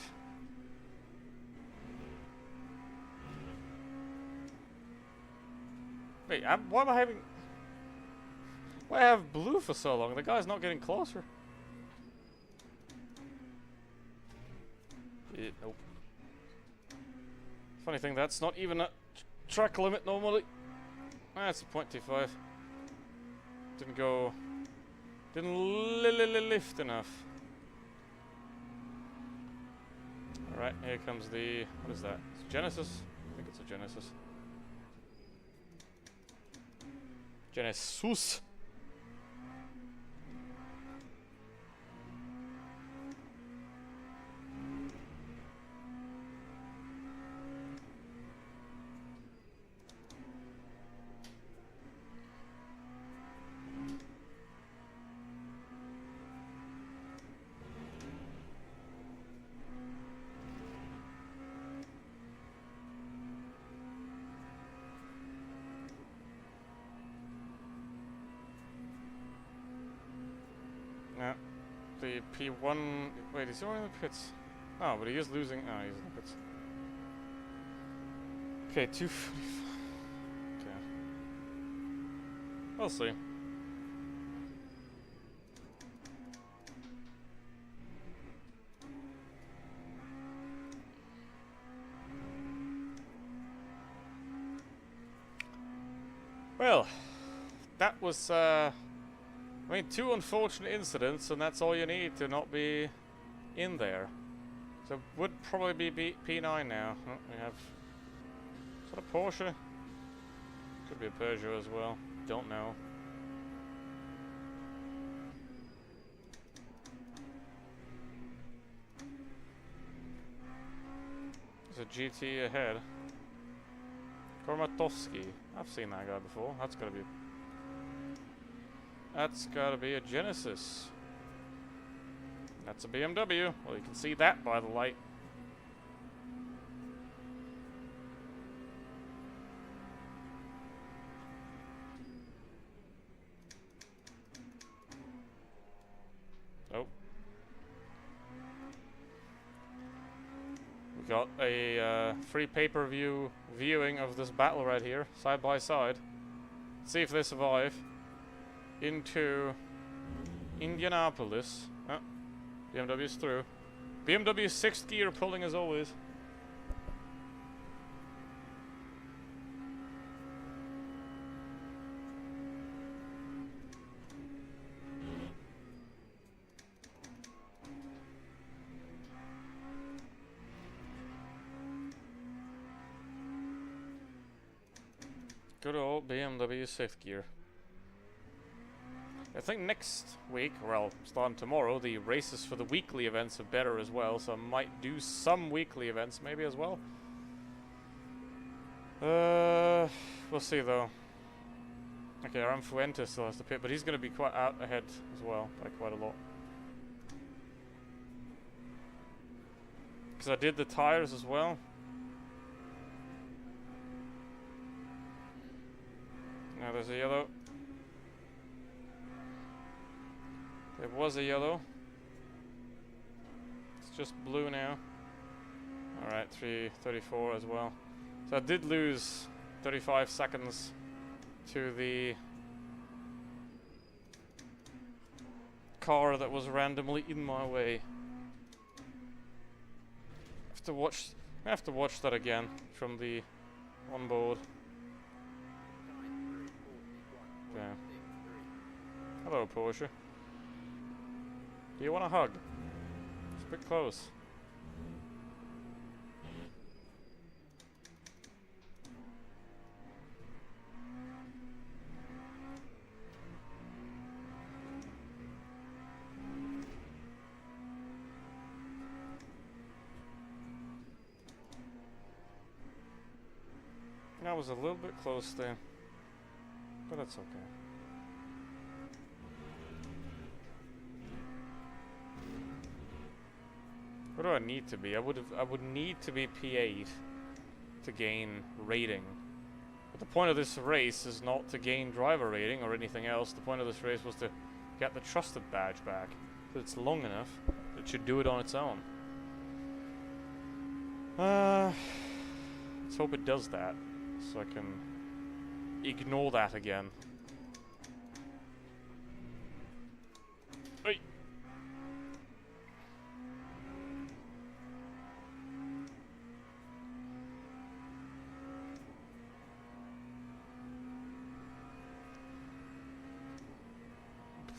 Wait, why am I having... Why have blue for so long? The guy's not getting closer. Nope. Funny thing, that's not even a track limit normally. That's a 0.25. Didn't go... Didn't lift enough. Alright, here comes the... What is that? It's Genesis? I think it's a Genesis. Genesis! Yeah, the P1... Wait, is he in the pits? Oh, but he is losing... Oh, he's in the pits. Okay, 245. Okay. We'll see. Well, that was... I mean, 2 unfortunate incidents, and that's all you need to not be in there. So it would probably be P9 now. Oh, we have... Is that a Porsche? Could be a Peugeot as well. Don't know. There's a GT ahead. Kormatovsky. I've seen that guy before. That's gotta be... That's gotta be a Genesis. That's a BMW. Well, you can see that by the light. Oh. We got a free pay-per-view viewing of this battle right here, side by side. See if they survive. Into Indianapolis. Oh, BMW's through. BMW's 6th gear pulling as always. Good old BMW 6th gear. I think next week, well, starting tomorrow, the races for the weekly events are better as well, so I might do some weekly events maybe as well. We'll see though. Okay, Aram Fuentes still has to pit, but he's going to be quite out ahead as well, by quite a lot. Because I did the tires as well. Now there's a yellow. There was a yellow. just blue now. Alright, 3:34 as well. So I did lose 35 seconds to the car that was randomly in my way. I have to watch that again from the onboard. Yeah. Hello, Porsche. Do you want a hug? It's a bit close. I was a little bit close there, but that's okay. What do I need to be? I would need to be P8 to gain rating. But the point of this race is not to gain driver rating or anything else. The point of this race was to get the trusted badge back. So it's long enough, it should do it on its own. Let's hope it does that, so I can ignore that again. Hey.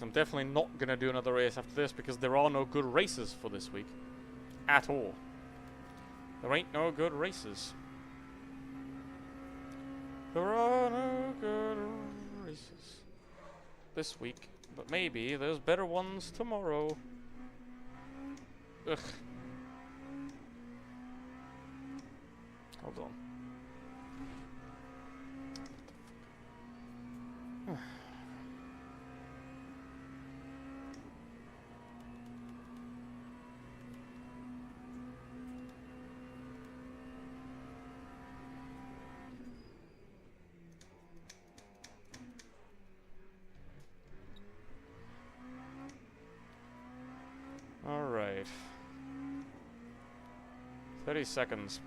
I'm definitely not gonna do another race after this because there are no good races for this week. At all. There ain't no good races. There are no good races this week, but maybe there's better ones tomorrow. Ugh. Hold on. Alright. 30 seconds.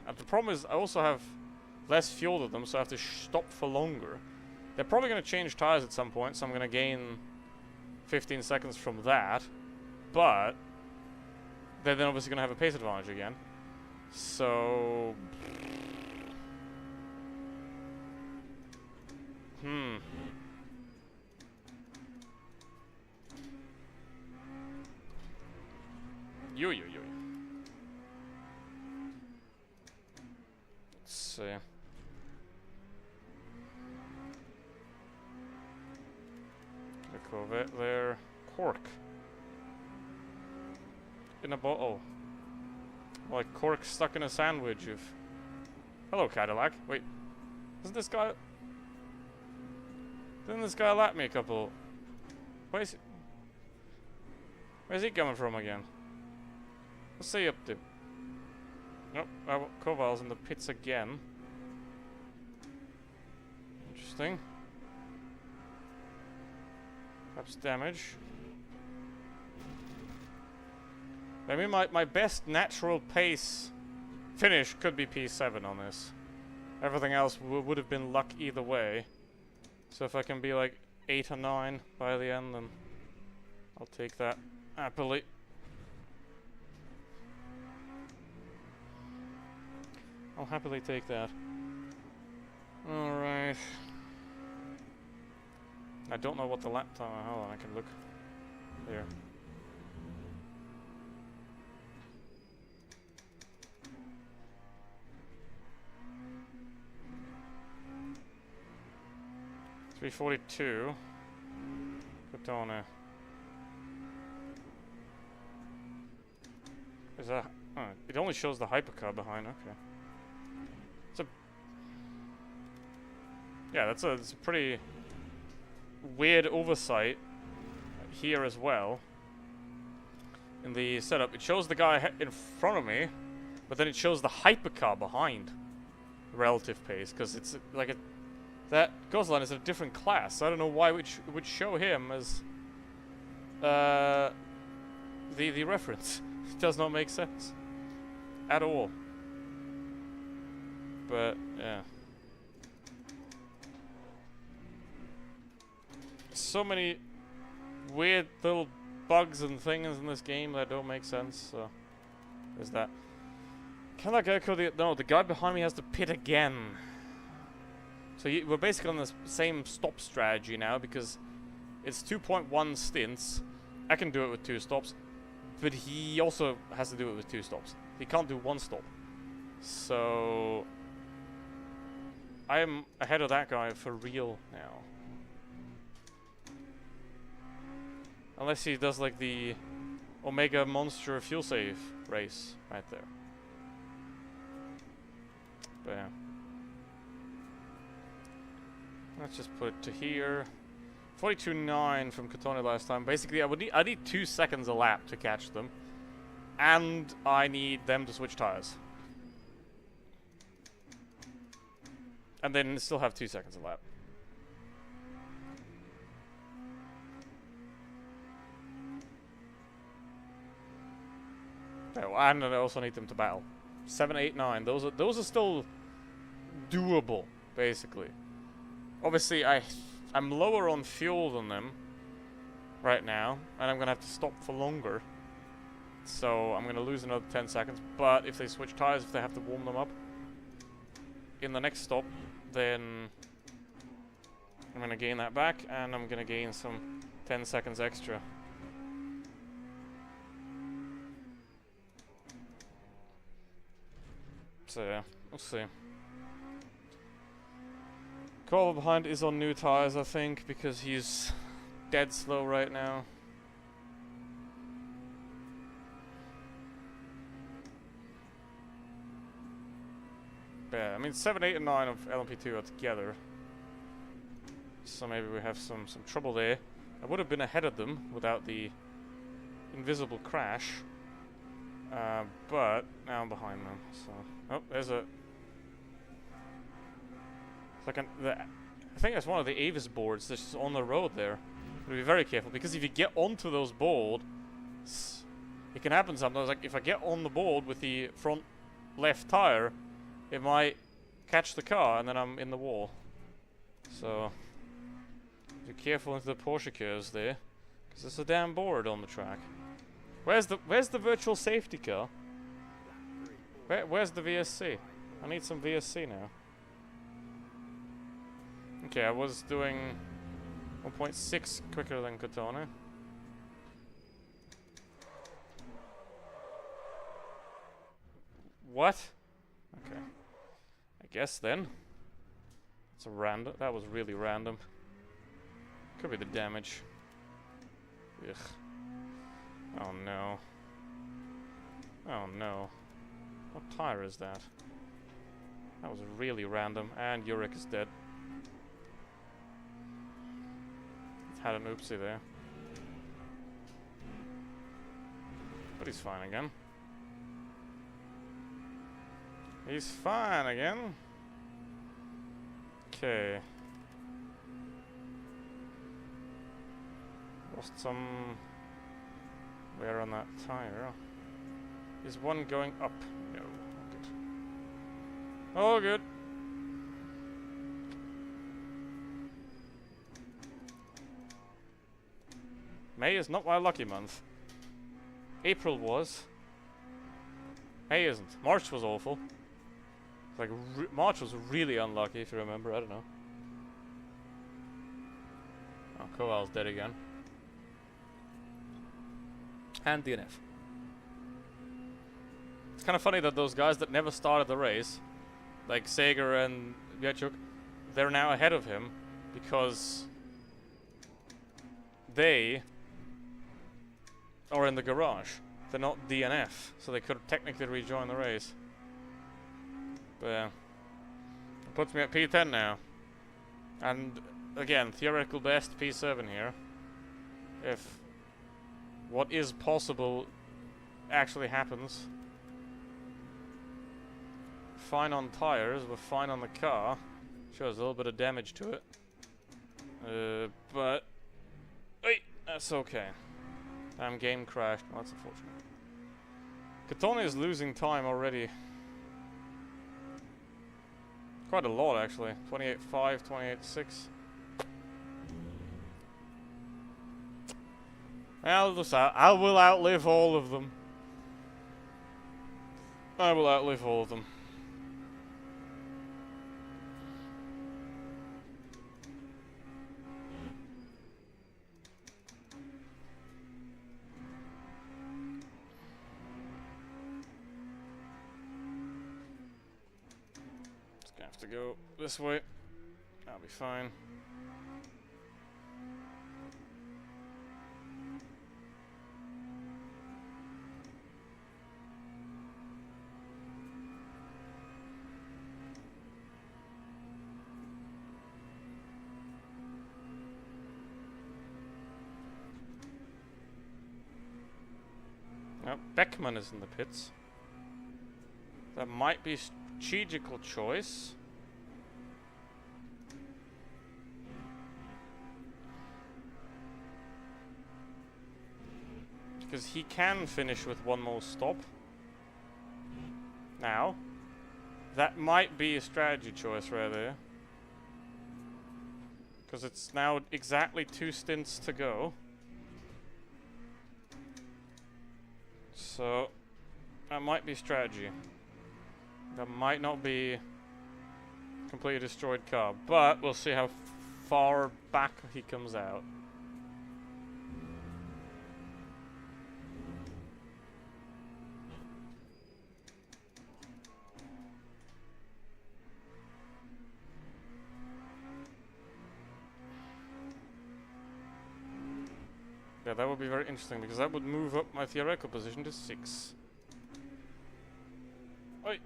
And the problem is I also have less fuel than them, so I have to stop for longer. They're probably going to change tires at some point, so I'm going to gain 15 seconds from that. But they're then obviously going to have a pace advantage again. So... Yo. Let's see. The Corvette there. Cork. In a bottle. Like cork stuck in a sandwich of... Hello, Cadillac. Wait. Didn't this guy lap me a couple... Where's he coming from again? What's he up to? Nope, Koval's in the pits again. Interesting. Perhaps damage. I mean, my best natural pace finish could be P7 on this. Everything else would have been luck either way. So if I can be like 8 or 9 by the end, then I'll take that happily. I'll happily take that. Alright. I don't know what the lap time... Hold on, I can look. Here. .342. Put on a... Is that... Oh, it only shows the hypercar behind, okay. Yeah, it's a pretty weird oversight here as well. In the setup, it shows the guy in front of me, but then it shows the hypercar behind relative pace, because it's like a... That Goslan is a different class, so I don't know why it would show him as the reference. It does not make sense. At all. But, yeah. So many weird little bugs and things in this game that don't make sense, so there's that. Can that guy kill the... No, the guy behind me has to pit again. So we're basically on the same stop strategy now, because it's 2.1 stints. I can do it with 2 stops, but he also has to do it with 2 stops. He can't do 1 stop. So I am ahead of that guy for real now. Unless he does like the Omega Monster fuel save race right there. But yeah. Let's just put it to here. 42.9 from Katone last time. Basically, I need 2 seconds a lap to catch them. And I need them to switch tires. And then still have 2 seconds a lap. Oh, and I also need them to battle. 7, 8, 9. Those are still doable, basically. Obviously, I'm lower on fuel than them right now, and I'm gonna have to stop for longer. So I'm gonna lose another 10 seconds. But if they switch tires, if they have to warm them up in the next stop, then I'm gonna gain that back, and I'm gonna gain some 10 seconds extra. So yeah, we'll see. Carver behind is on new tires, I think, because he's dead slow right now. Yeah, I mean 7, 8, and 9 of LMP2 are together. So maybe we have some trouble there. I would have been ahead of them without the invisible crash. But now I'm behind them, so... Oh, there's a... It's like I think that's one of the Avis boards that's just on the road there. But be very careful, because if you get onto those boards, it can happen sometimes. Like, if I get on the board with the front left tire, it might catch the car, and then I'm in the wall. So... be careful into the Porsche curves there, because there's a damn board on the track. Where's the virtual safety car? Where's the VSC? I need some VSC now. Okay, I was doing 1.6 quicker than Katone. What? Okay. I guess then. It's a random. That was really random. Could be the damage. Ugh. Oh no. Oh no. What tire is that? That was really random, and Yurik is dead. Had an oopsie there. But he's fine again. He's fine again. Okay. Lost some wear on that tire. Is one going up? No. Good. All good. May is not my lucky month. April was. May isn't. March was awful. Like March was really unlucky, if you remember. I don't know. Oh, Kowal's dead again. And DNF. It's kind of funny that those guys that never started the race, like Sager and Biachuk, they're now ahead of him because they are in the garage. They're not DNF, so they could technically rejoin the race. But yeah, it puts me at P10 now. And again, theoretical best P7 here. If what is possible actually happens. Fine on tires, we're fine on the car. Sure, there's a little bit of damage to it. But... wait, that's okay. Damn game crashed. Well, that's unfortunate. Katone is losing time already. Quite a lot, actually. 28.5, 28.6. I will outlive all of them. I will outlive all of them. Just gonna have to go this way. That'll be fine. Now, Beckman is in the pits. That might be a strategical choice. Because he can finish with one more stop. Now, that might be a strategy choice right there. Because it's now exactly 2 stints to go. So, that might be strategy. That might not be completely destroyed car, but we'll see how far back he comes out. Yeah, that would be very interesting because that would move up my theoretical position to 6. Oi!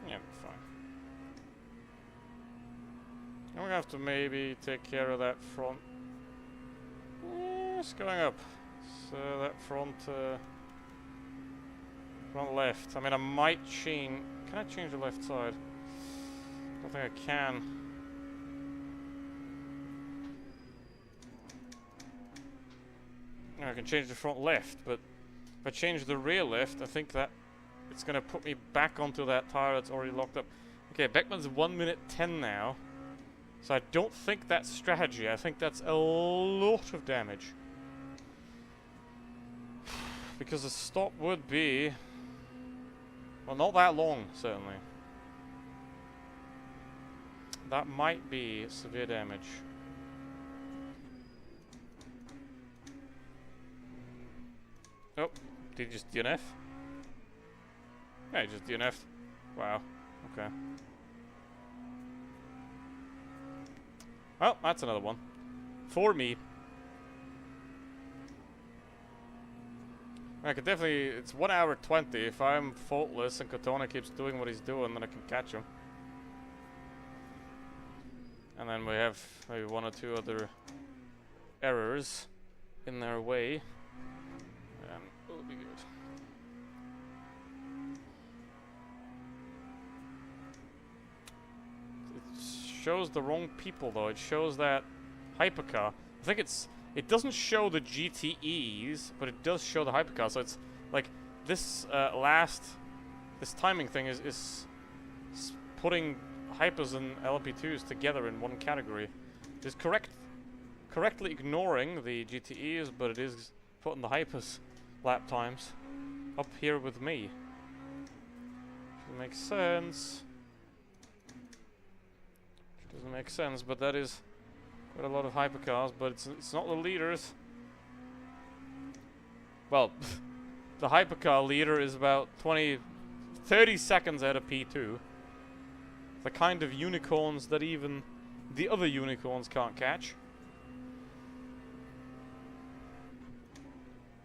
Yeah, fine. And we have to maybe take care of that front. It's going up. So that front left. I mean, I might change. Can I change the left side? I don't think I can. No, I can change the front left, but if I change the rear left, I think that it's going to put me back onto that tire that's already locked up. Okay, Beckman's 1 minute 10 now. So I don't think that's strategy. I think that's a lot of damage. Because the stop would be... well, not that long, certainly. That might be severe damage. Oh, did he just DNF? Yeah, he just DNF'd. Wow, okay. Well, that's another one. For me. I could definitely... it's 1 hour 20. If I'm faultless and Katona keeps doing what he's doing, then I can catch him. And then we have maybe 1 or 2 other errors in their way. And it'll be good. It shows the wrong people though. It shows that hypercar. I think it doesn't show the GTEs, but it does show the hypercar. So it's like this this timing thing is putting hypers and LMP2s together in one category. It's correctly ignoring the GTEs, but it is putting the hypers lap times up here with me. Doesn't make sense. Doesn't make sense, but that is quite a lot of hypercars, but it's not the leaders. Well, the hypercar leader is about 30 seconds ahead of P2. The kind of unicorns that even the other unicorns can't catch.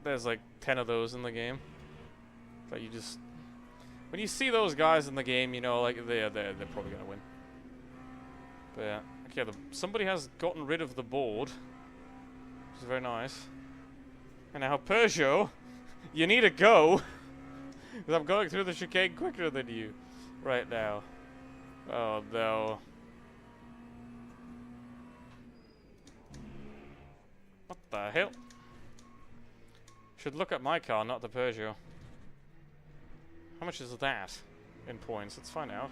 There's like 10 of those in the game. But you just... when you see those guys in the game, you know, like, they're probably gonna win. But yeah. Okay, somebody has gotten rid of the board. Which is very nice. And now, Peugeot, you need to go. Because I'm going through the chicane quicker than you right now. Oh no. What the hell? Should look at my car, not the Peugeot. How much is that in points? Let's find out.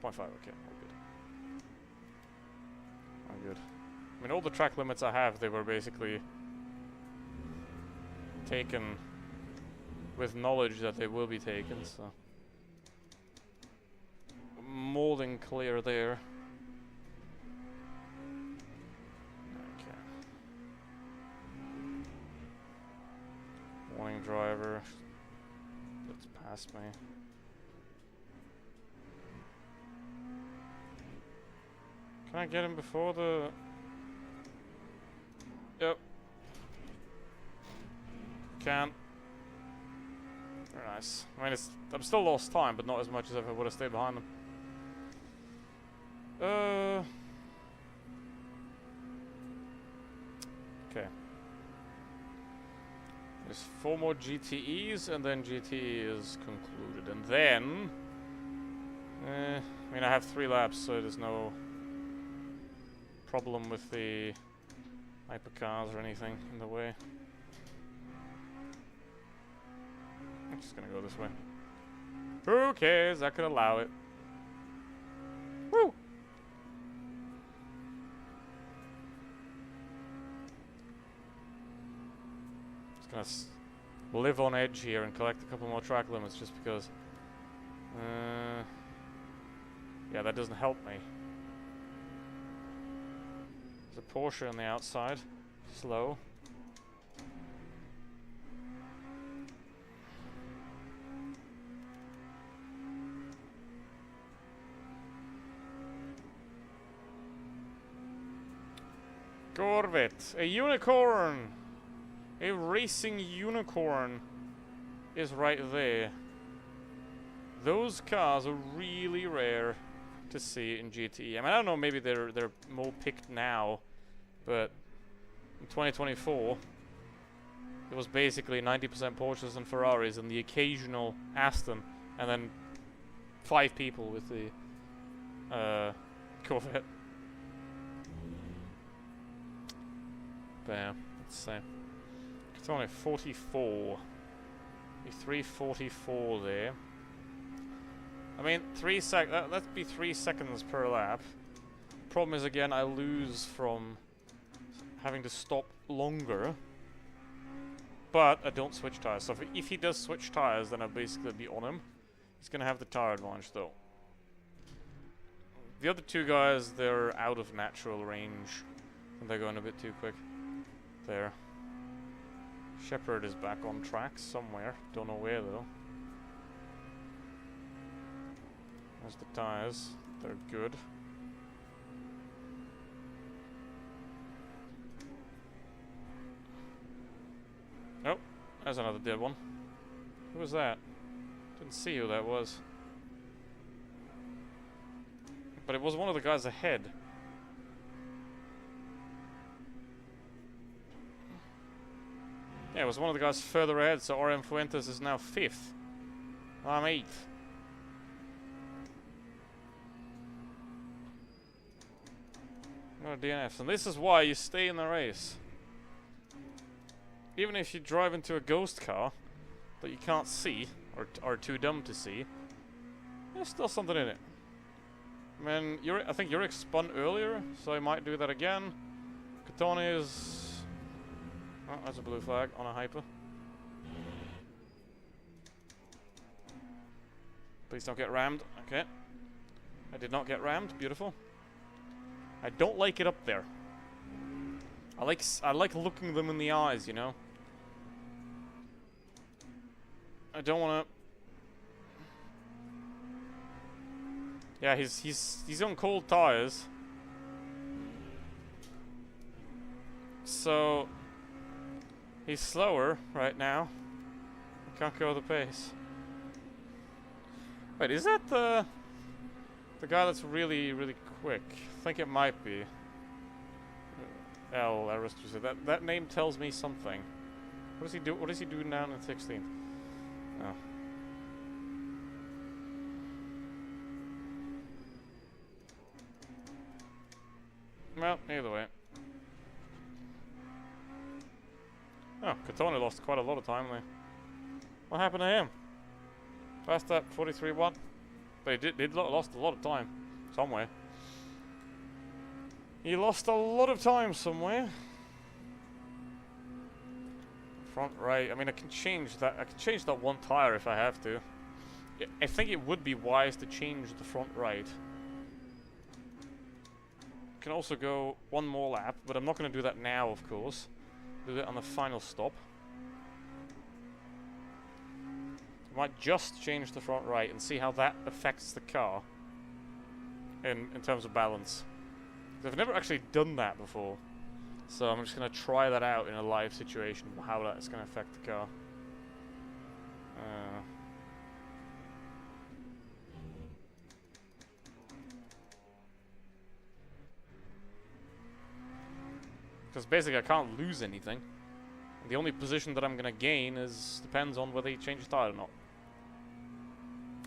0.5, okay, all good. All good. I mean, all the track limits I have, they were basically taken with knowledge that they will be taken, so more than clear there. Okay. Warning driver. That's past me. Can I get him before the... Yep. Can. Very nice. I mean, I'm still lost time, but not as much as if I would have stayed behind them. Okay. There's 4 more GTEs, and then GTE is concluded. And then... I mean, I have 3 laps, so there's no problem with the hypercars or anything in the way. I'm just gonna go this way. Who cares? I could allow it. Woo! Just gonna live on edge here and collect a couple more track limits just because. Yeah, that doesn't help me. There's a Porsche on the outside. Slow. Corvette, a unicorn, a racing unicorn is right there. Those cars are really rare to see in GTE. I mean, I don't know, maybe they're more picked now, but in 2024, it was basically 90% Porsches and Ferraris and the occasional Aston, and then 5 people with the Corvette. Bam. Let's see. It's only 44. Be 344 there. I mean, that'd be 3 seconds per lap. Problem is, again, I lose from having to stop longer. But I don't switch tires. So if he does switch tires, then I'll basically be on him. He's gonna have the tire advantage, though. The other 2 guys, they're out of natural range. And they're going a bit too quick. There. Shepard is back on track somewhere. Don't know where though. There's the tires. They're good. Oh, there's another dead one. Who was that? Didn't see who that was. But it was one of the guys ahead. Yeah, it was one of the guys further ahead, so RM Fuentes is now 5th. I'm 8th. No DNFs, and this is why you stay in the race. Even if you drive into a ghost car that you can't see, or are too dumb to see, there's still something in it. I mean, I think Yurik spun earlier, so I might do that again. Katoni is... Oh, that's a blue flag on a hyper. Please don't get rammed. Okay. I did not get rammed. Beautiful. I don't like it up there. I like looking them in the eyes, you know. I don't want to. Yeah, he's on cold tires. So he's slower right now. I can't go the pace. Wait, is that the guy that's really, really quick? I think it might be. Aristotle. That name tells me something. What does he do? What does he do now in 16th? Oh. Well, either way. Oh, Katona lost quite a lot of time there. What happened to him? Fast that 43-1. But he lost a lot of time somewhere. He lost a lot of time somewhere. Front right. I mean, I can change that. I can change that one tire if I have to. I think it would be wise to change the front right. Can also go one more lap, but I'm not going to do that now, of course. Do that on the final stop. I might just change the front right and see how that affects the car in terms of balance. I've never actually done that before, so I'm just going to try that out in a live situation, how that's going to affect the car. Because basically I can't lose anything. The only position that I'm going to gain depends on whether he changes tire or not.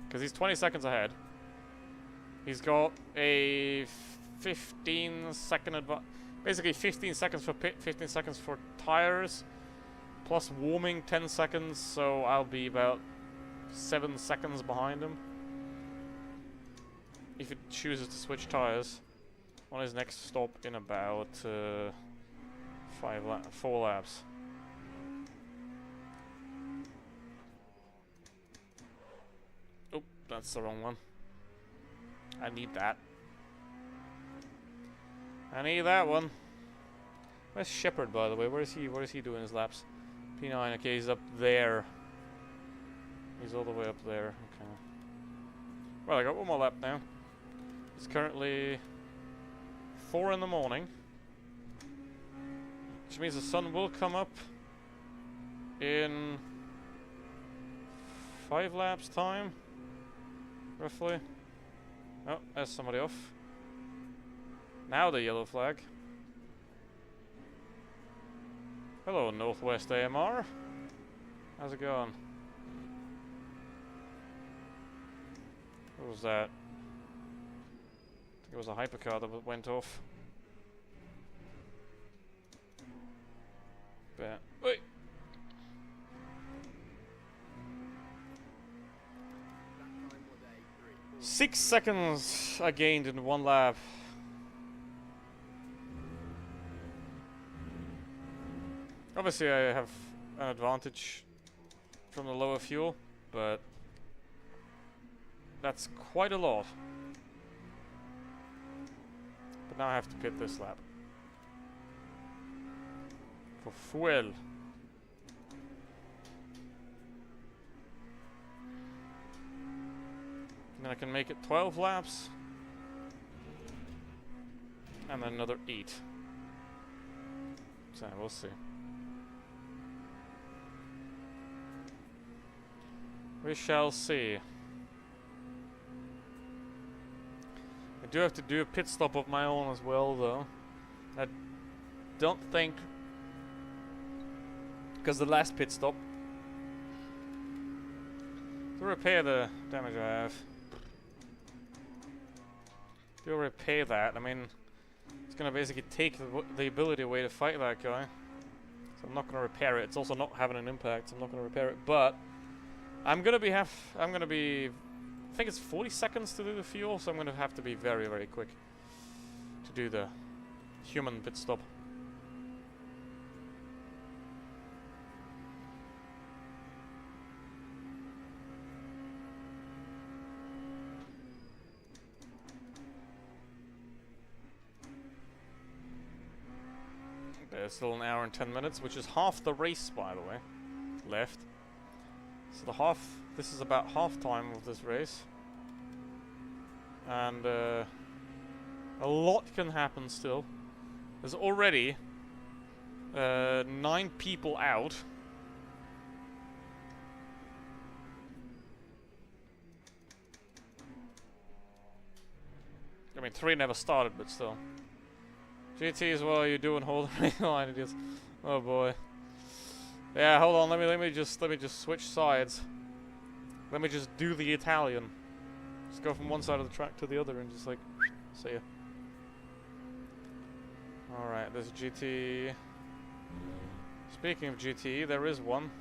Because he's 20 seconds ahead. He's got a 15-second advance. Basically 15 seconds for pit, 15 seconds for tires. Plus warming 10 seconds, so I'll be about 7 seconds behind him. If he chooses to switch tires on his next stop in about 4 laps. Oh, that's the wrong one. I need that. I need that one. Where's Shepard, by the way? Where is he doing his laps? P9, okay, he's up there. He's all the way up there. Okay. Well, I got one more lap now. It's currently 4 in the morning. Which means the sun will come up in 5 laps time, roughly. Oh, there's somebody off. Now the yellow flag. Hello, Northwest AMR. How's it going? What was that? I think it was a hypercar that went off. Bet. Wait. Six seconds I gained in 1 lap. Obviously I have an advantage from the lower fuel, but that's quite a lot. But now I have to pit this lap. For fuel. And then I can make it 12 laps. And then another 8. So we'll see. We shall see. I do have to do a pit stop of my own as well, though. I don't think, because the last pit stop, to repair the damage I have. To repair that, I mean, it's gonna basically take the ability away to fight that guy. So I'm not gonna repair it. It's also not having an impact, so I'm not gonna repair it. But I think it's 40 seconds to do the fuel, so I'm gonna have to be very, very quick to do the human pit stop. There's still an hour and 10 minutes, which is half the race, by the way, left. So this is about half time of this race. And a lot can happen still. There's already 9 people out. I mean, 3 never started, but still. GTs, what are you doing holding me line? It is. Oh boy. Yeah, hold on. Let me just switch sides. Let me just do the Italian. Just go from one side of the track to the other and just like see ya. Alright, there's GT. Speaking of GT, there is one.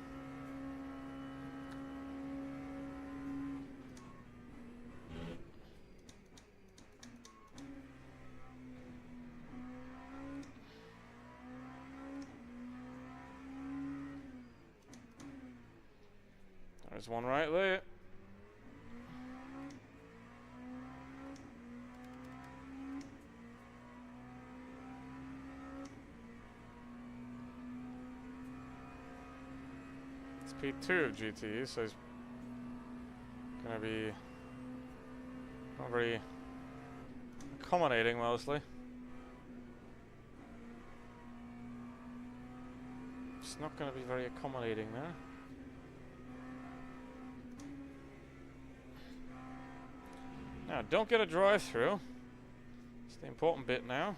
There's one right there. It's P2 of GT, so he's gonna be not very accommodating mostly. It's not gonna be very accommodating there. Now, don't get a drive-through. It's the important bit now.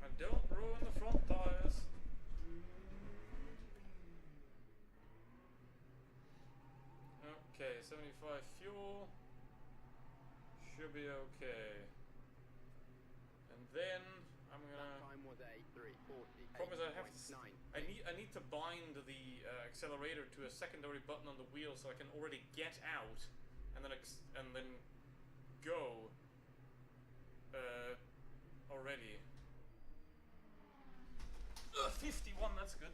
And don't ruin the front tires. Okay, 75 fuel. Should be okay. And then I'm gonna. Time was 3:40. Problem is I have to. I need to bind the accelerator to a secondary button on the wheel so I can already get out, and then go. Already. 51. That's good.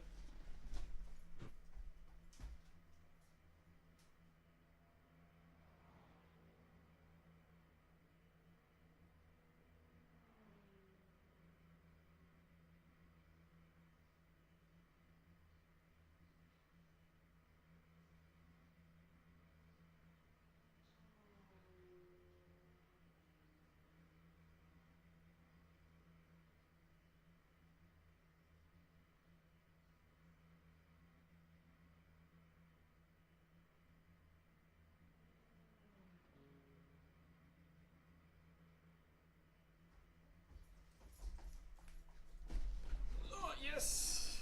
Yes!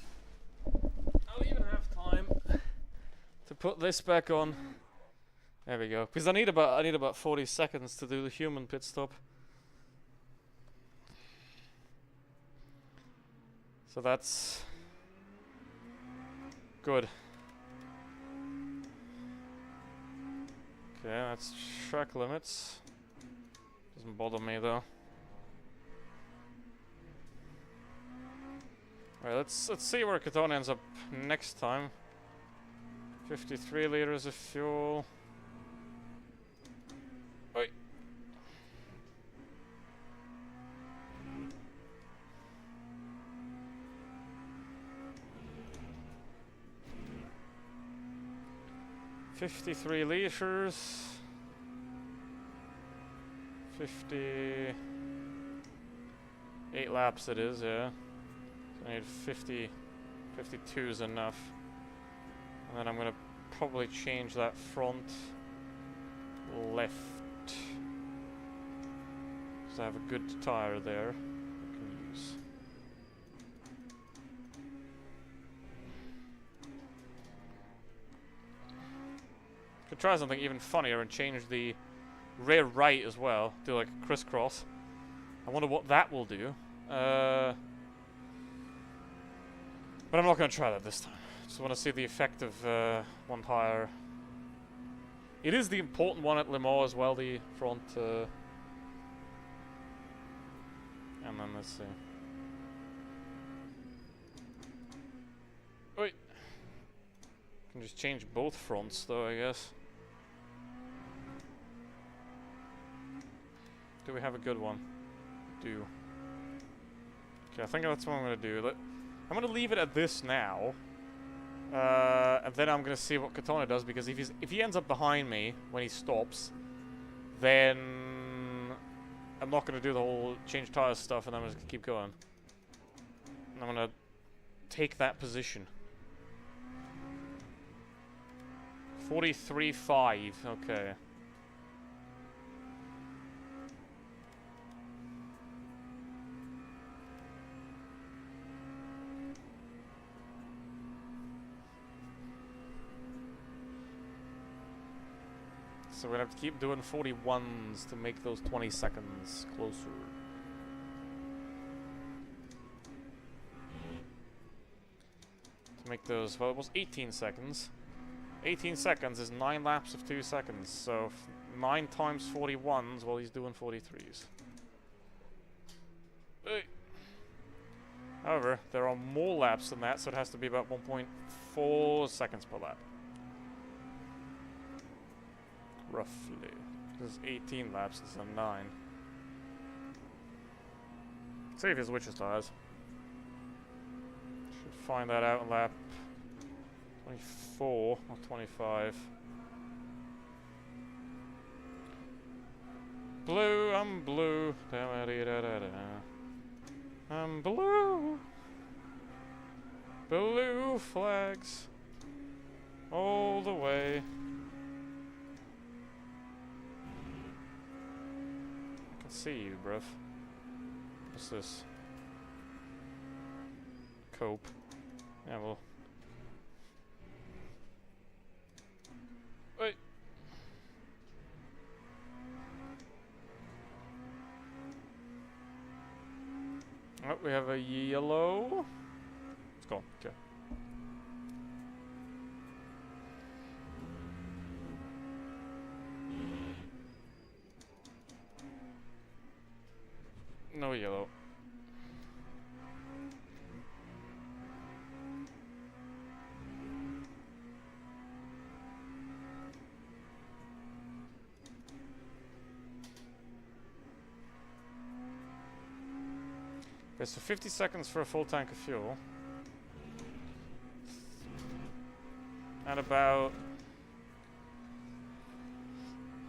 I'll even have time to put this back on. There we go. Because I need about 40 seconds to do the human pit stop. So that's good. Okay, that's track limits. Doesn't bother me though. Alright, let's see where Catone ends up next time. 53 liters of fuel. Oi. $53 liters. 58 laps it is, yeah. I need 52 is enough. And then I'm gonna probably change that front left. Because I have a good tire there I can use. Could try something even funnier and change the rear right as well. Do like a crisscross. I wonder what that will do. But I'm not going to try that this time. Just want to see the effect of one tire. It is the important one at Le Mans as well, the front. And then let's see. Wait. Can just change both fronts though, I guess. Do we have a good one? Do. Okay, I think that's what I'm going to do. I'm going to leave it at this now. And then I'm going to see what Catone does, because if he ends up behind me when he stops, then I'm not going to do the whole change tires stuff, and I'm just going to keep going. And I'm going to take that position. 43.5, okay. So we're gonna have to keep doing 41s to make those 20 seconds closer. To make those, well, it was 18 seconds. 18 seconds is 9 laps of 2 seconds, so 9 times 41s, well, he's doing 43s. However, there are more laps than that, so it has to be about 1.4 seconds per lap. Roughly. This is 18 laps instead of 9. Save his Witcher stars. Should find that out in lap 24 or 25. Blue, I'm blue. I'm blue. Blue flags. All the way. I can see you, bruv. What's this? Cope. Yeah, well. Wait. Oh, we have a yellow. It's gone. Okay. No yellow. Okay, so 50 seconds for a full tank of fuel. And about...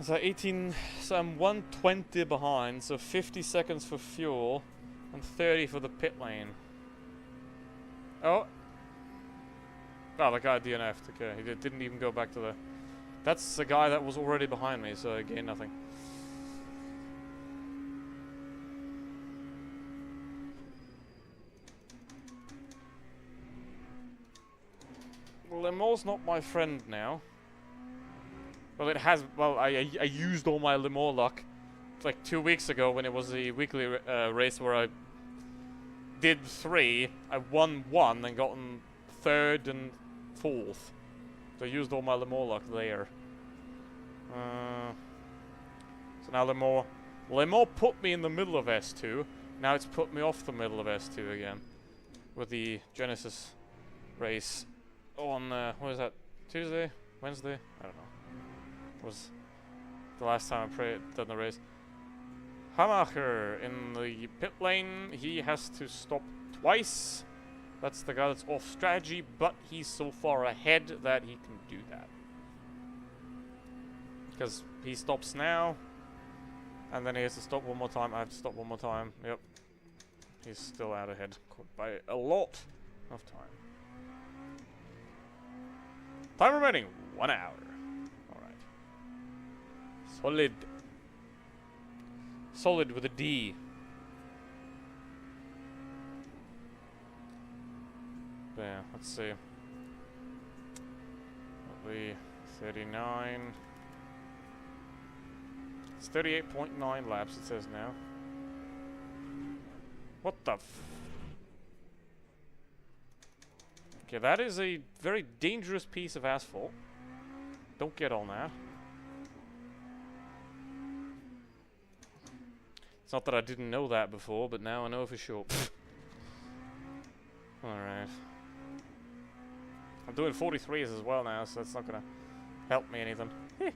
So 18... So I'm 120 behind, so 50 seconds for fuel and 30 for the pit lane. Oh! Oh, the guy DNF'd. Okay, he didn't even go back to the... That's the guy that was already behind me, so I gained nothing. Le Mans not my friend now. Well, it has. Well, I used all my Le Mans luck like 2 weeks ago when it was the weekly race where I did 3. I won 1 and gotten 3rd and 4th. So I used all my Le Mans luck there. So now Le Mans put me in the middle of S2. Now it's put me off the middle of S2 again with the Genesis race. On what is that? Tuesday? Wednesday? I don't know. Was the last time I done the race. Hamacher in the pit lane. He has to stop twice. That's the guy that's off strategy, but he's so far ahead that he can do that. Because he stops now, and then he has to stop one more time. I have to stop one more time. Yep. He's still out ahead by a lot of time. Time remaining, 1 hour. Alright. Solid. Solid with a D. Yeah, let's see. That'll be 39. It's 38.9 laps, it says now. What the f... Okay, that is a very dangerous piece of asphalt. Don't get on that. It's not that I didn't know that before, but now I know for sure. Alright. I'm doing 43s as well now, so that's not gonna help me anything. It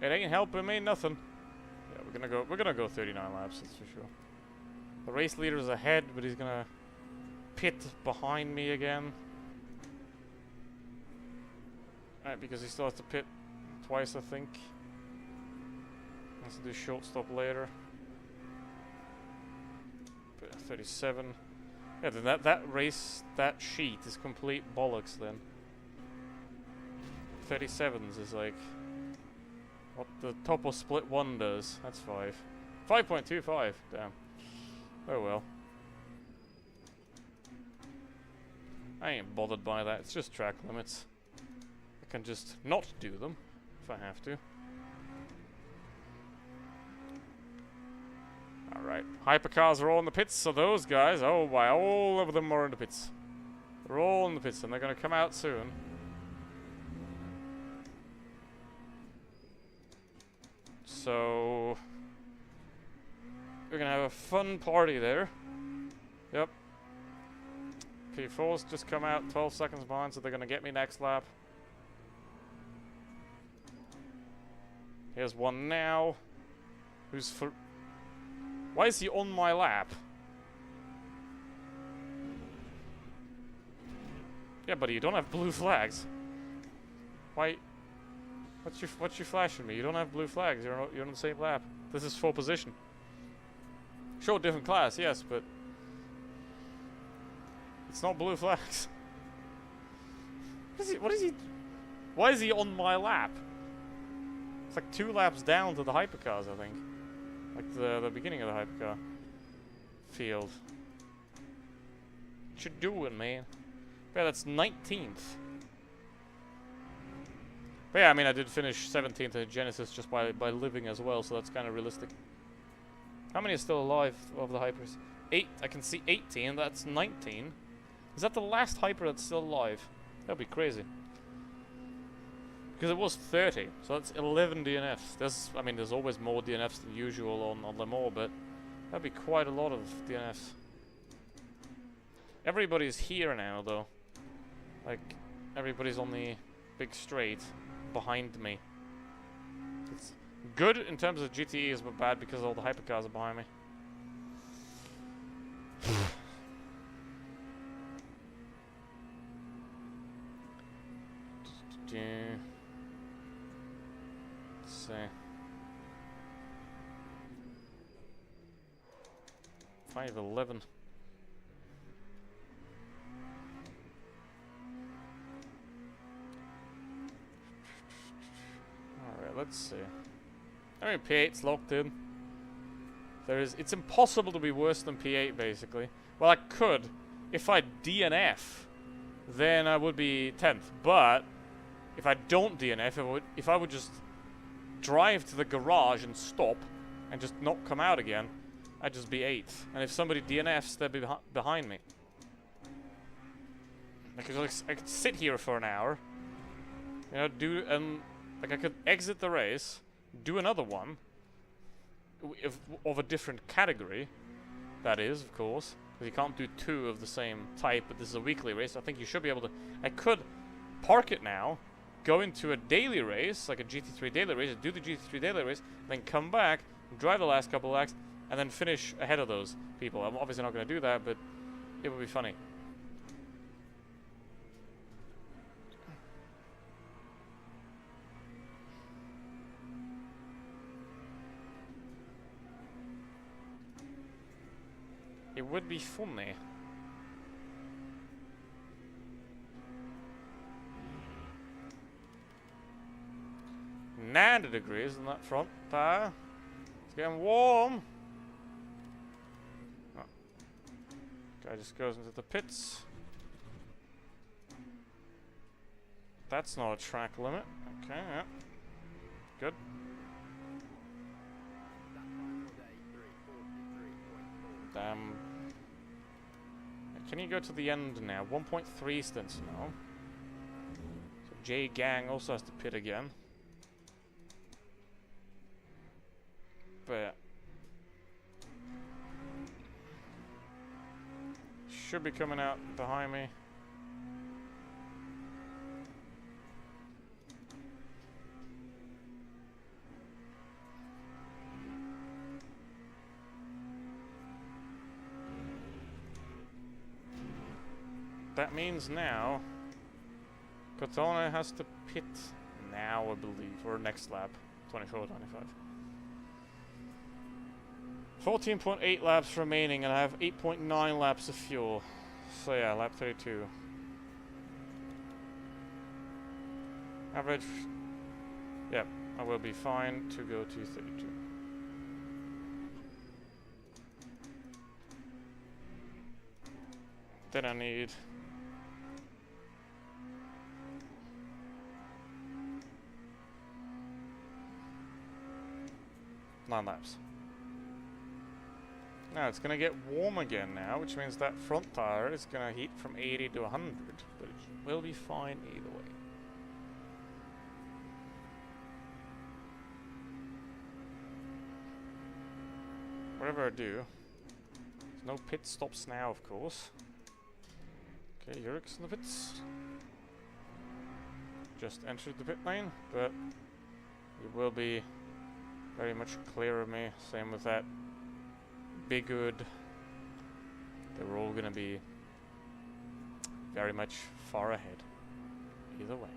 ain't helping me nothing. Yeah, we're gonna go 39 laps, that's for sure. The race leader's ahead, but he's gonna pit behind me again. Right, because he still has to pit twice, I think. Has to do short stop later. 37. Yeah, then that race, that sheet is complete bollocks then. 37s is like what the top of split 1 does. That's 5. 5.25, damn. Oh well. I ain't bothered by that, it's just track limits. I can just not do them if I have to. Alright, hypercars are all in the pits, so those guys, oh my, all of them are in the pits. They're all in the pits, and they're gonna come out soon. So... we're gonna have a fun party there. Yep. P4's just come out 12 seconds behind, so they're gonna get me next lap. Here's one now. Who's for... why is he on my lap? Yeah, buddy, you don't have blue flags. Why? What's you flashing me? You don't have blue flags. You're on the same lap. This is full position. Sure, different class, yes, but it's not blue flags. What is he? Why is he on my lap? It's like 2 laps down to the hypercars, I think. Like the beginning of the hypercar field. What you doing, man? Yeah, that's 19th. But yeah, I mean, I did finish 17th in Genesis just by living as well, so that's kind of realistic. How many are still alive of the hypers? 8. I can see 18. That's 19. Is that the last hyper that's still alive? That'd be crazy. Because it was 30, so that's 11 DNFs. I mean, there's always more DNFs than usual on Le Mans, but that'd be quite a lot of DNFs. Everybody's here now, though. Like, everybody's on the big straight behind me. It's good in terms of GTEs, but bad because all the hypercars are behind me. Let's see. 5:11. Alright, let's see. I mean, P8's locked in. It's impossible to be worse than P8, basically. Well, I could. If I DNF, then I would be 10th. But if I don't DNF, if I would just drive to the garage and stop and just not come out again, I'd just be 8th. And if somebody DNFs, they'd be behind me. I could sit here for an hour, you know, like I could exit the race, do another one of a different category. That is, of course, because you can't do 2 of the same type. But this is a weekly race. I think you should be able to. I could park it now, go into a daily race, like a GT3 daily race, do the GT3 daily race, then come back, drive the last couple laps, and then finish ahead of those people. I'm obviously not going to do that, but it would be funny. It would be funny. 90 degrees in that front tire. It's getting warm. Oh. Guy just goes into the pits. That's not a track limit. Okay, yeah. Good. Can you go to the end now? 1.3 stints now. So J Gang also has to pit again. But should be coming out behind me. That means now Cotone has to pit now, I believe, or next lap, 24, 25. 14.8 laps remaining, and I have 8.9 laps of fuel. So yeah, lap 32. Average, yep, I will be fine to go to 32. Then I need 9 laps. Now it's going to get warm again now, which means that front tire is going to heat from 80 to 100, but it will be fine either way. Whatever I do, there's no pit stops now, of course. Okay, Yurik's in the pits. Just entered the pit lane, but it will be very much clear of me. Same with that Big Good. They're all gonna be very much far ahead. Either way.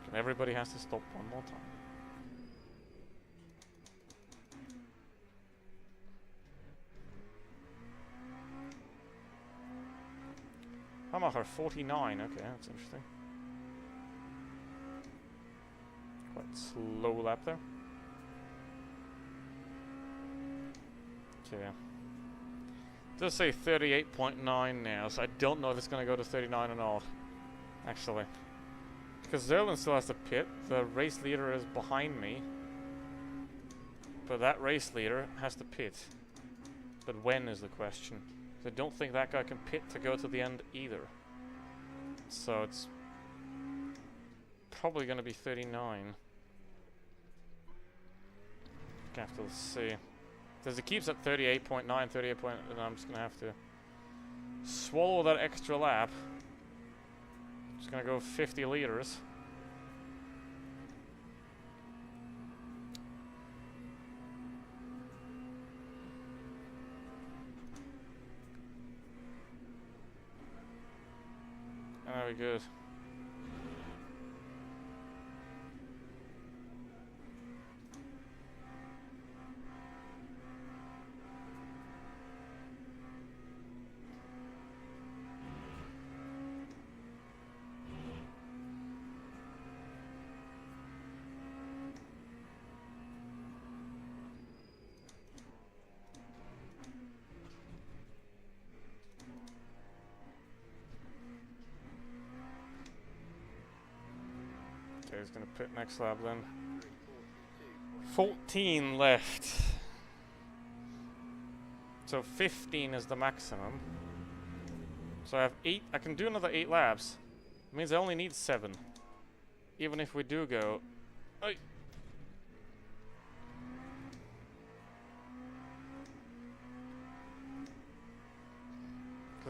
And everybody has to stop one more time. Hamacher 49, okay, that's interesting. Quite slow lap there. Okay. It does say 38.9 now, so I don't know if it's going to go to 39 or not, actually. Because Zerlin still has to pit, the race leader is behind me. But that race leader has to pit. But when is the question? I don't think that guy can pit to go to the end either. So it's probably going to be 39. Have to see. Because it keeps at 38.9, 38 point, and I'm just going to have to swallow that extra lap. Just going to go 50 liters. Very good. Okay, he's gonna pit next lap then. 14 left. So 15 is the maximum. So I have 8. I can do another 8 laps. It means I only need 7. Even if we do go. Because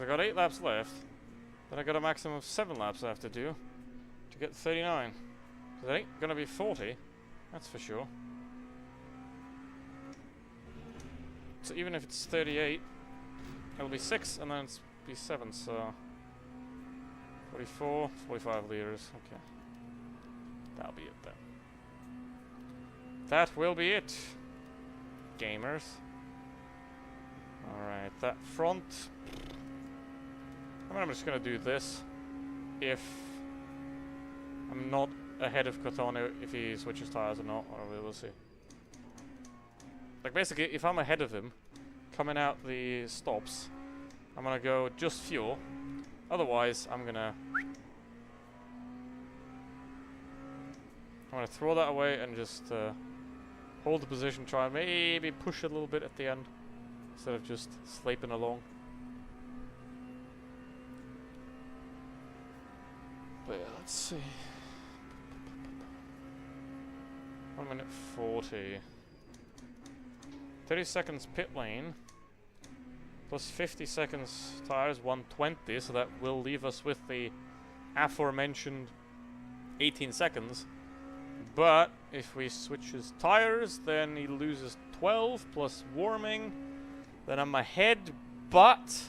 I got 8 laps left. Then I got a maximum of 7 laps I have to do to get 39. So that ain't gonna be 40, that's for sure. So even if it's 38, it'll be 6 and then it's be 7, so 44, 45 liters, okay. That'll be it then. That will be it, gamers. Alright, that front. I'm just gonna do this if I'm not ahead of Cotone, if he switches tires or not, or we will see. Like basically, if I'm ahead of him, coming out the stops, I'm gonna go just fuel. Otherwise, I'm gonna throw that away and just hold the position, try and maybe push it a little bit at the end, instead of just slaping along. But yeah, let's see. 1 minute 40. 30 seconds pit lane. Plus 50 seconds tires, 120. So that will leave us with the aforementioned 18 seconds. But if we switch his tires, then he loses 12 plus warming. Then I'm ahead, but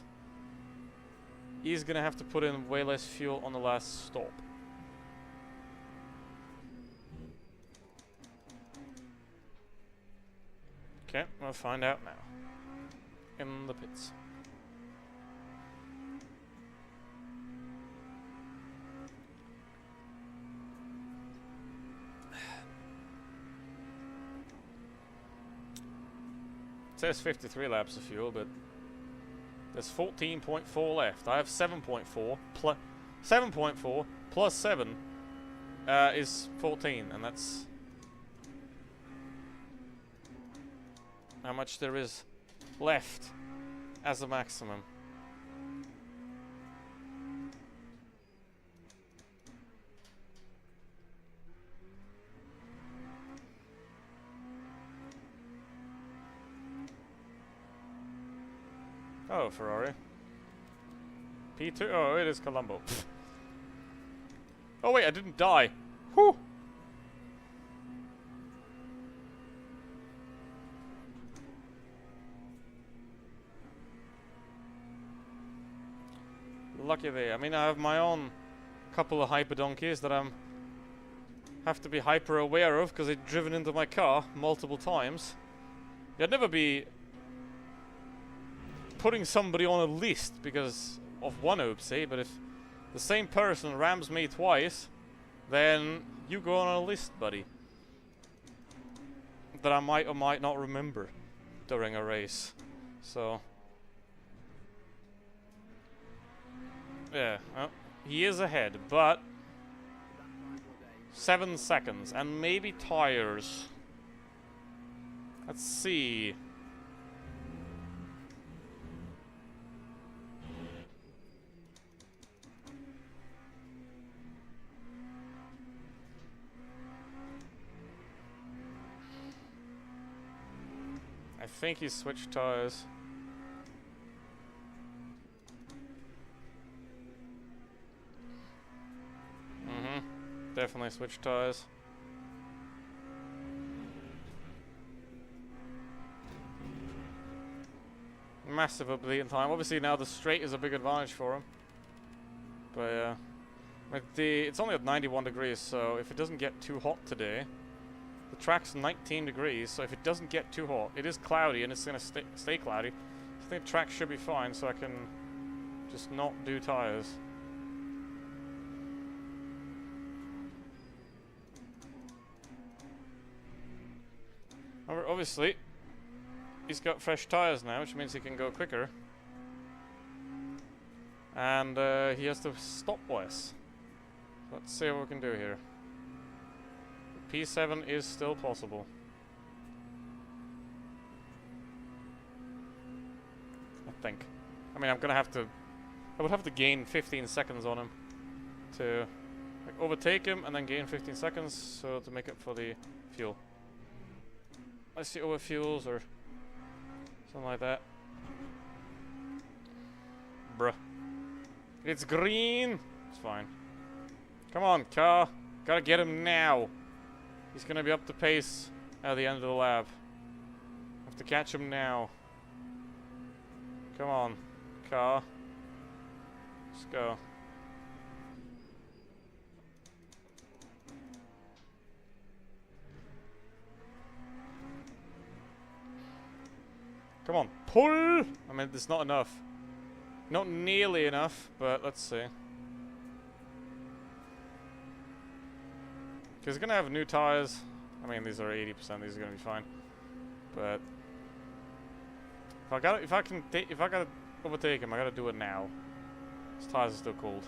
he's going to have to put in way less fuel on the last stop. Okay, we'll find out now. In the pits. It says 53 laps of fuel, but there's 14.4 left. I have 7.4 plus 7.4 plus 7 is 14, and that's how much there is left as a maximum. Oh, Ferrari. P2? Oh, it is Colombo. Oh wait, I didn't die. Whew! Lucky there. I mean, I have my own couple of hyper donkeys that I'm have to be hyper aware of because they've driven into my car multiple times. I'd never be putting somebody on a list because of one oopsie, but if the same person rams me twice, then you go on a list, buddy. That I might or might not remember during a race. So yeah, he is ahead, but 7 seconds, and maybe tires. Let's see. I think he switched tires. Definitely switch tires. Massive upbeat in time. Obviously now the straight is a big advantage for him. But yeah. It's only at 91 degrees, so if it doesn't get too hot today, the track's 19 degrees, so if it doesn't get too hot, it is cloudy and it's gonna stay cloudy. I think the track should be fine, so I can just not do tires. Obviously, he's got fresh tires now, which means he can go quicker. And he has to stop less. Let's see what we can do here. P7 is still possible. I think. I mean, I would have to gain 15 seconds on him to like, overtake him and then gain 15 seconds so to make up for the fuel. I see over fuels or something like that. Bruh. It's green! It's fine. Come on, car. Gotta get him now. He's gonna be up to pace at the end of the lap. Have to catch him now. Come on, car. Let's go. Come on, pull! I mean, it's not enough. Not nearly enough, but let's see. Because he's gonna have new tires. I mean, these are 80%. These are gonna be fine. But if I gotta overtake him, I gotta do it now. His tires are still cold.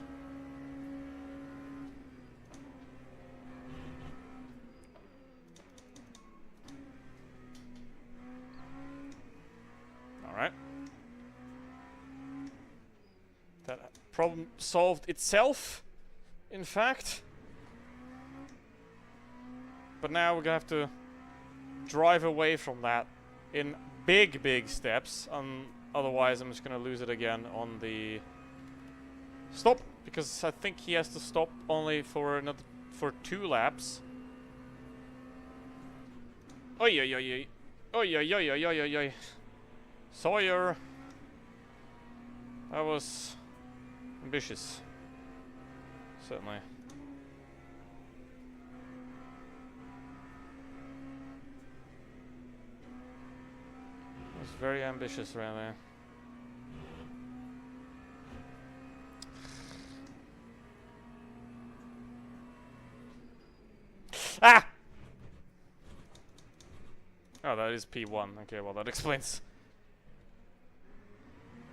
Alright. That problem solved itself, in fact. But now we're gonna have to drive away from that in big, big steps. Otherwise, I'm just gonna lose it again on the stop, because I think he has to stop only for 2 laps. Oi, oi, oi, oi, oi, oi, oi, oi, oi, oi. Sawyer. That was ambitious. Certainly. It was very ambitious around there. Ah! Oh, that is P1. Okay, well that explains.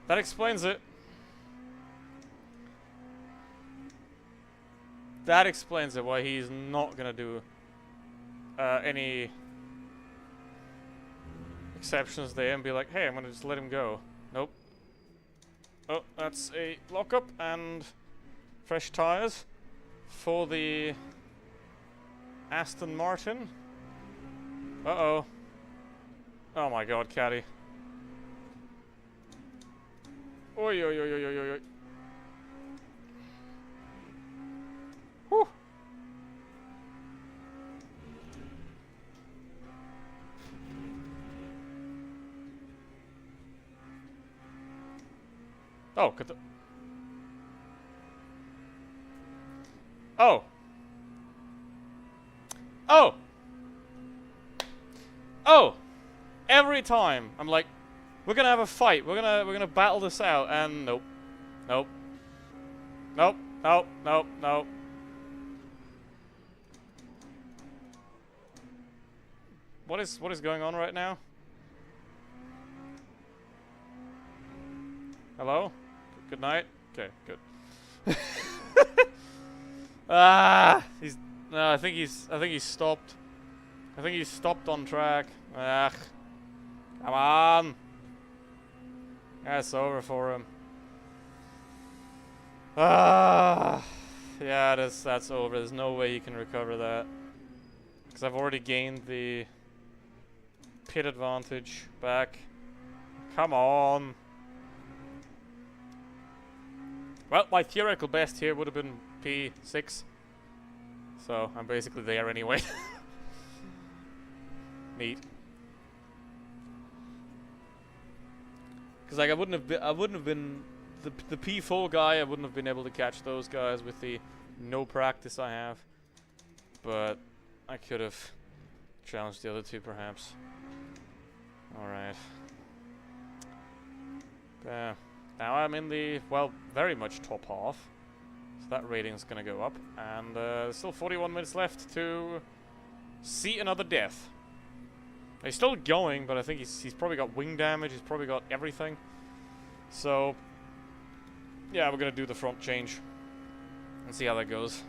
That explains it. That explains it, why he's not gonna do any exceptions there and be like, hey, I'm gonna just let him go. Nope. Oh, that's a lockup and fresh tires for the Aston Martin. Uh-oh. Oh my god, caddy. Oi, oi, oi, oi, oi, oi, oi. Whew. Oh, could the... Oh. Oh. Oh. Every time I'm like, we're gonna have a fight. We're gonna battle this out, and nope, nope, nope, nope, nope, nope. What is going on right now? Hello? Good night? Okay, good. Ah, he's no, I think he's stopped. I think he's stopped on track. Ugh. Come on. That's over for him. Ah. Yeah, that's over. There's no way you can recover that. Because I've already gained the pit advantage back. Come on. Well, my theoretical best here would have been P6. So, I'm basically there anyway. Neat. Because like I wouldn't have been the P4 guy. I wouldn't have been able to catch those guys with the no practice I have. But I could have challenged the other two perhaps. All right. Now I'm in the, well, very much top half. So that rating's gonna go up. And there's still 41 minutes left to see another death. He's still going, but I think he's probably got wing damage. He's probably got everything. So, yeah, we're gonna do the front change and see how that goes.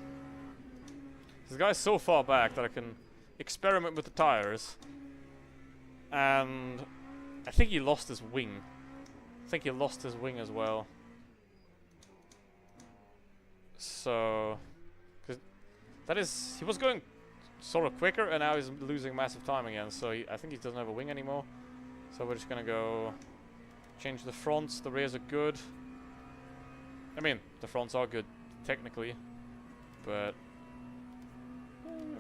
This guy's so far back that I can experiment with the tires. And I think he lost his wing. I think he lost his wing as well. So, 'cause that is, he was going sort of quicker, and now he's losing massive time again. So I think he doesn't have a wing anymore. So we're just gonna go change the fronts. The rears are good. I mean, the fronts are good technically, but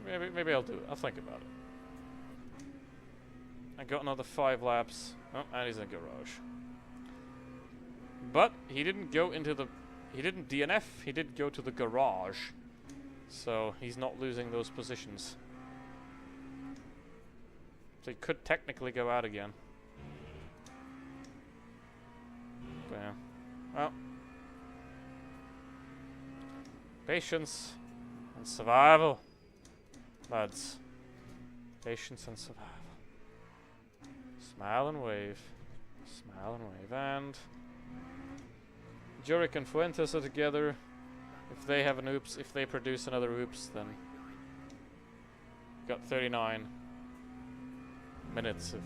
maybe I'll do it. I'll think about it. I got another 5 laps. Oh, and he's in a garage. But he didn't go into the... He didn't DNF. He did go to the garage. So he's not losing those positions. So he could technically go out again. But yeah. Well. Patience and survival. Lads. Patience and survival. Smile and wave. Smile and wave. And Jurek and Fuentes are together. If they have an oops, if they produce another oops, then got 39 minutes of...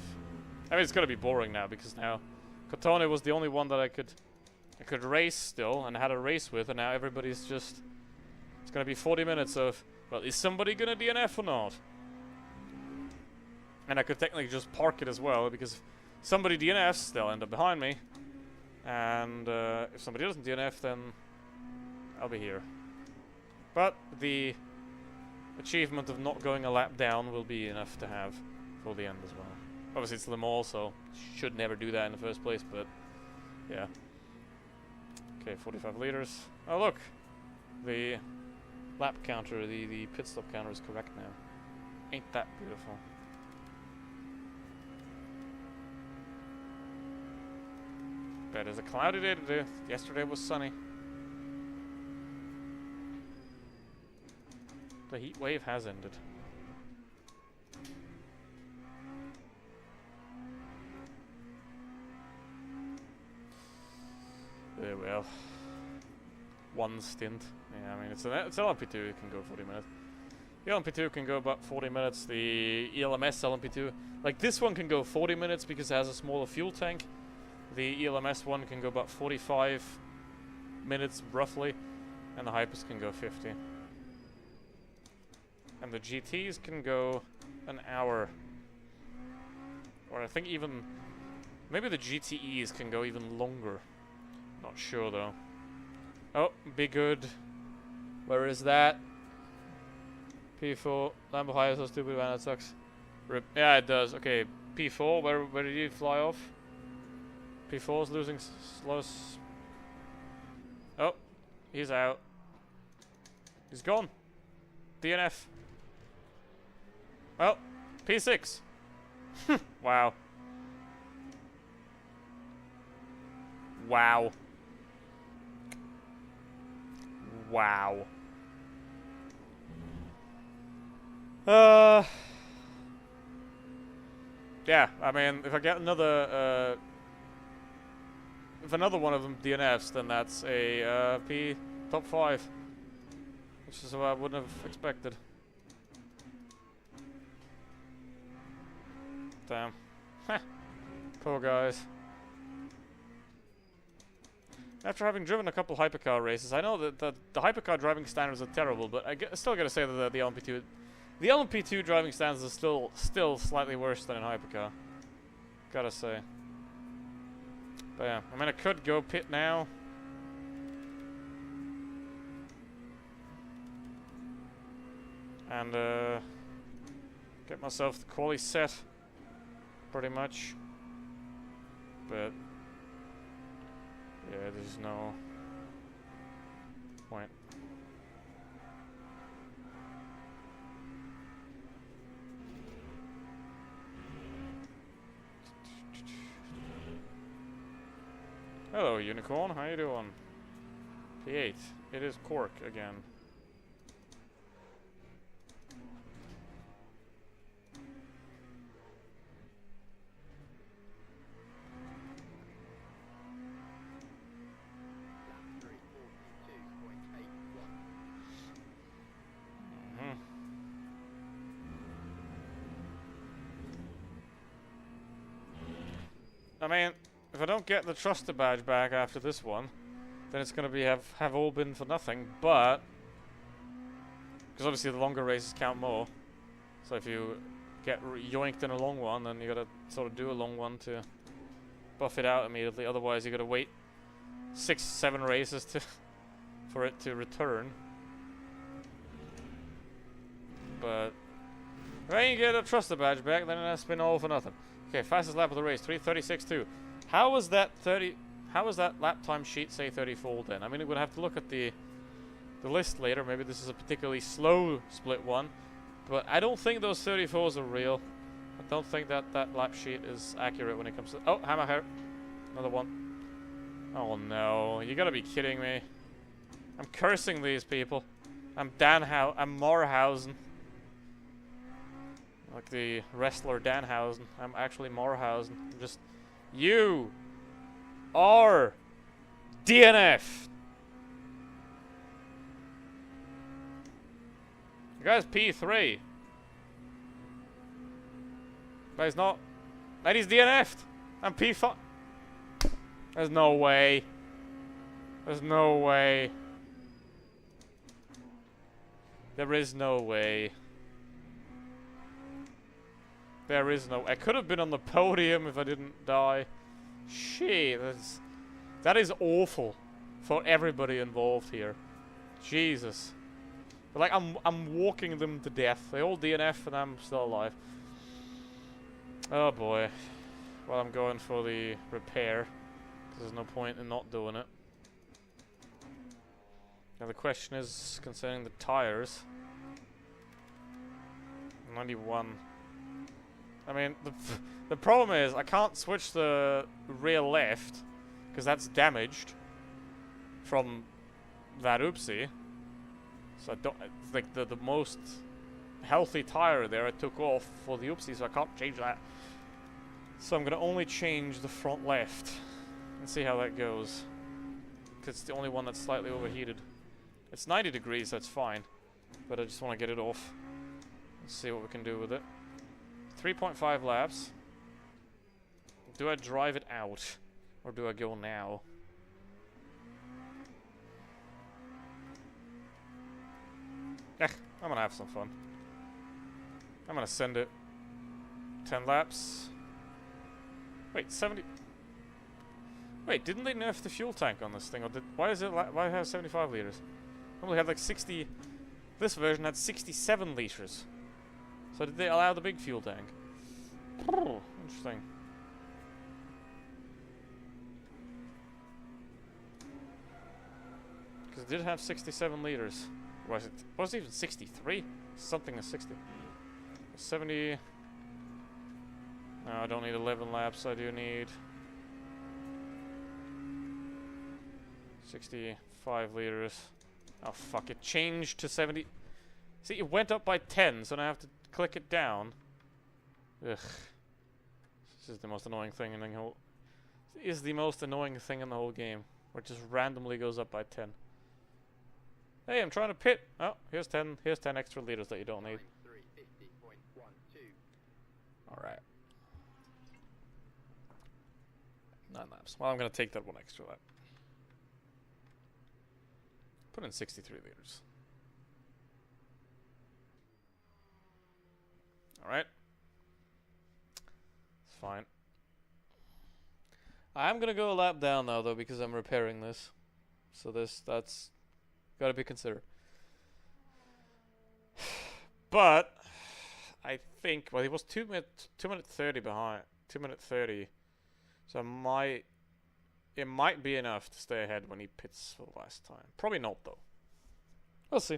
I mean, it's gonna be boring now, because now Cotone was the only one that I could race still, and had a race with, and now everybody's just... It's gonna be 40 minutes of, well, is somebody gonna DNF or not? And I could technically just park it as well, because if somebody DNFs, they'll end up behind me. And if somebody doesn't DNF, then I'll be here. But the achievement of not going a lap down will be enough to have for the end as well. Obviously it's Le Mans, so should never do that in the first place, but yeah. Okay, 45 liters. Oh look! The lap counter, the pit stop counter is correct now. Ain't that beautiful. But it's a cloudy day today. Yesterday was sunny. The heat wave has ended. Well, one stint. Yeah, I mean it's LMP2. It can go 40 minutes. The LMP2 can go about 40 minutes. The ELMS LMP2, like this one, can go 40 minutes because it has a smaller fuel tank. The ELMS one can go about 45 minutes roughly, and the Hypers can go 50. And the GTs can go an hour. Or I think even, maybe the GTEs can go even longer. Not sure though. Oh, be good. Where is that? P4. Lambo high is so stupid, man, that sucks. Rip. Yeah, it does. Okay, P4, where did you fly off? P4's losing slows. Oh, he's out. He's gone. DNF. Well, P6. Wow. Wow. Wow. Yeah, I mean, if I get another, if another one of them DNFs, then that's a, P top 5. Which is what I wouldn't have expected. Damn. Poor guys. After having driven a couple hypercar races, I know that the hypercar driving standards are terrible, but I still gotta say that the LMP2, the LMP2 driving standards are still slightly worse than in hypercar. Gotta say. But yeah, I mean, I could go pit now. And get myself the quali set, pretty much. But yeah, there's no point. Hello, Unicorn. How you doing? P8. It is Cork again. I mean, if I don't get the Truster badge back after this one, then it's gonna be have all been for nothing. But because obviously the longer races count more, so if you get yoinked in a long one, then you gotta sort of do a long one to buff it out immediately. Otherwise, you gotta wait 6-7 races to for it to return. But if I ain't get a Truster badge back, then it's been all for nothing. Okay, fastest lap of the race, 3:36.2. How was that lap time sheet say 34 then? I mean, we're gonna have to look at the list later. Maybe this is a particularly slow split one, but I don't think those 34s are real. I don't think that lap sheet is accurate when it comes to. Oh, hammer, another one. Oh no, you gotta be kidding me! I'm cursing these people. I'm Morhausen. Like the wrestler Danhausen. I'm actually Morhausen. I'm just... You are DNF. You guys P3. But he's not... And he's DNF'd. I'm P5. There's no way. There's no way. There is no way. There is no... I could have been on the podium if I didn't die. Shit, that is awful for everybody involved here. Jesus. But like, I'm walking them to death. They all DNF and I'm still alive. Oh boy. Well, I'm going for the repair. Because there's no point in not doing it. Now the question is concerning the tires. 91. I mean, the problem is I can't switch the rear left because that's damaged from that oopsie. So I don't, it's like the most healthy tire there I took off for the oopsie, so I can't change that. So I'm gonna only change the front left and see how that goes. Cause it's the only one that's slightly overheated. It's 90 degrees, that's fine, but I just want to get it off. Let's see what we can do with it. 3.5 laps. Do I drive it out? Or do I go now? Eh, I'm gonna have some fun. I'm gonna send it 10 laps. Wait, 70... Wait, didn't they nerf the fuel tank on this thing? Or did... Why is it... Why have 75 liters? Normally had like 60... This version had 67 liters. So did they allow the big fuel tank? Oh, interesting. Because it did have 67 liters. Was it even 63? Something is 60. 70. No, I don't need 11 laps. I do need 65 liters. Oh fuck! It changed to 70. See, it went up by 10, so now I have to click it down. Ugh. This is the most annoying thing in the whole. Is the most annoying thing in the whole game, where it just randomly goes up by 10. Hey, I'm trying to pit. Oh, here's 10. Here's 10 extra liters that you don't need. 350.12. All right. 9 laps. Well, I'm gonna take that one extra lap. Put in 63 liters. All right. It's fine. I'm gonna go a lap down now, though, because I'm repairing this. So that's gotta be considered. But I think, well, he was 2 minute 30 behind. 2 minute 30. So it might be enough to stay ahead when he pits for the last time. Probably not, though. We'll see.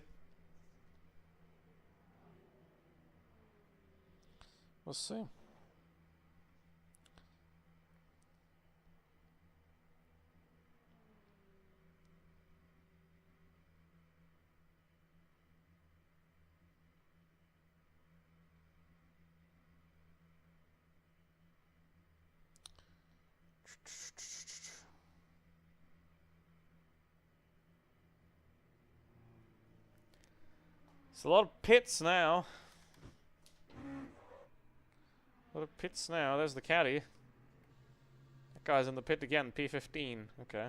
We'll see. It's a lot of pits now. A lot of pits now. There's the caddy. That guy's in the pit again. P15. Okay.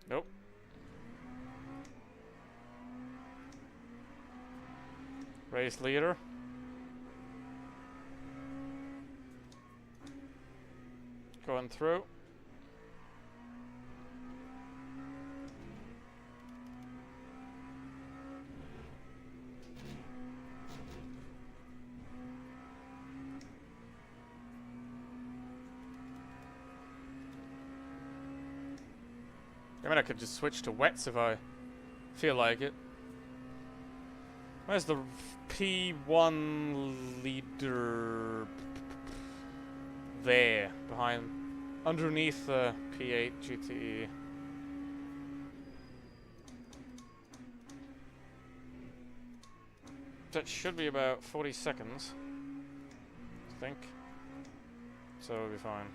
Nope. Race leader. Going through. I mean, I could just switch to wets if I feel like it. Where's the P1 leader? There, behind, underneath the P8 GTE. That should be about 40 seconds, I think. So we'll be fine.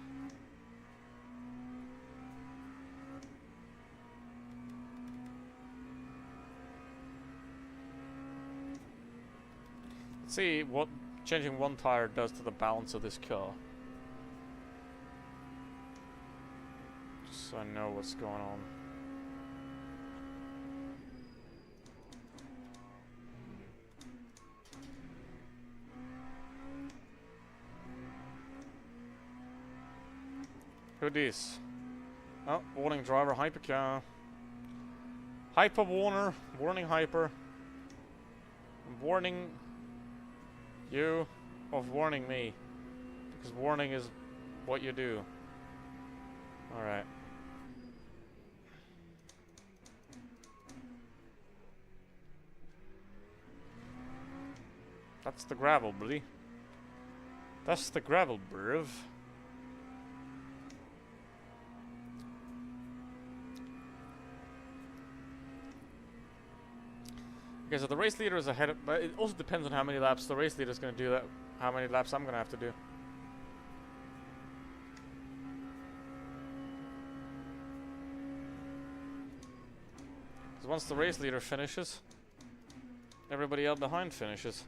Let's see what changing one tire does to the balance of this car. Just so I know what's going on. Who this? Oh, warning driver, hypercar. Hyper warner, warning hyper. Warning you of warning me. Because warning is what you do. Alright. That's the gravel, buddy. That's the gravel, bruv. Okay, so the race leader is ahead of, but it also depends on how many laps the race leader is going to do that, how many laps I'm going to have to do. Because once the race leader finishes, everybody out behind finishes.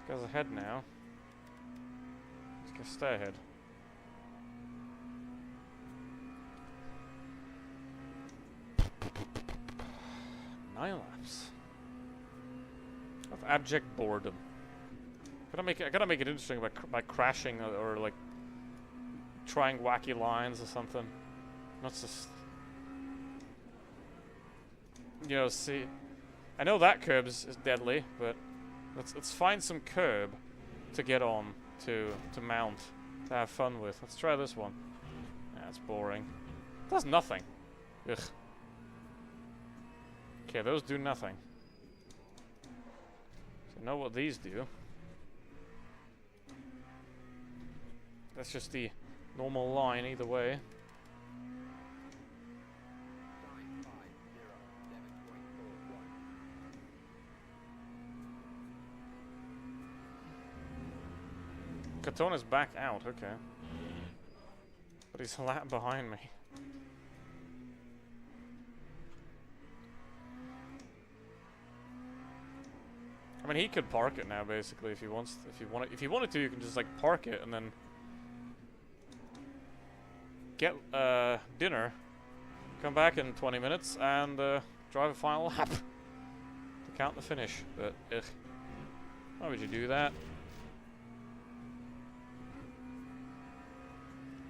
This guy's ahead now. He's gonna stay ahead. Nine laps of abject boredom. I gotta make it interesting by crashing or like trying wacky lines or something. Not just, you know. See, I know that curb is deadly, but let's find some curb to get on to mount to have fun with. Let's try this one. That's boring. Does nothing. Ugh. Okay, those do nothing. So know what these do. That's just the normal line either way. 950, 7.41. Katona's back out, okay. But he's a lap behind me. I mean, he could park it now, basically, if he wants. If he wanted to, you can just like park it and then get dinner, come back in 20 minutes, and drive a final lap to count the finish. But ugh, why would you do that?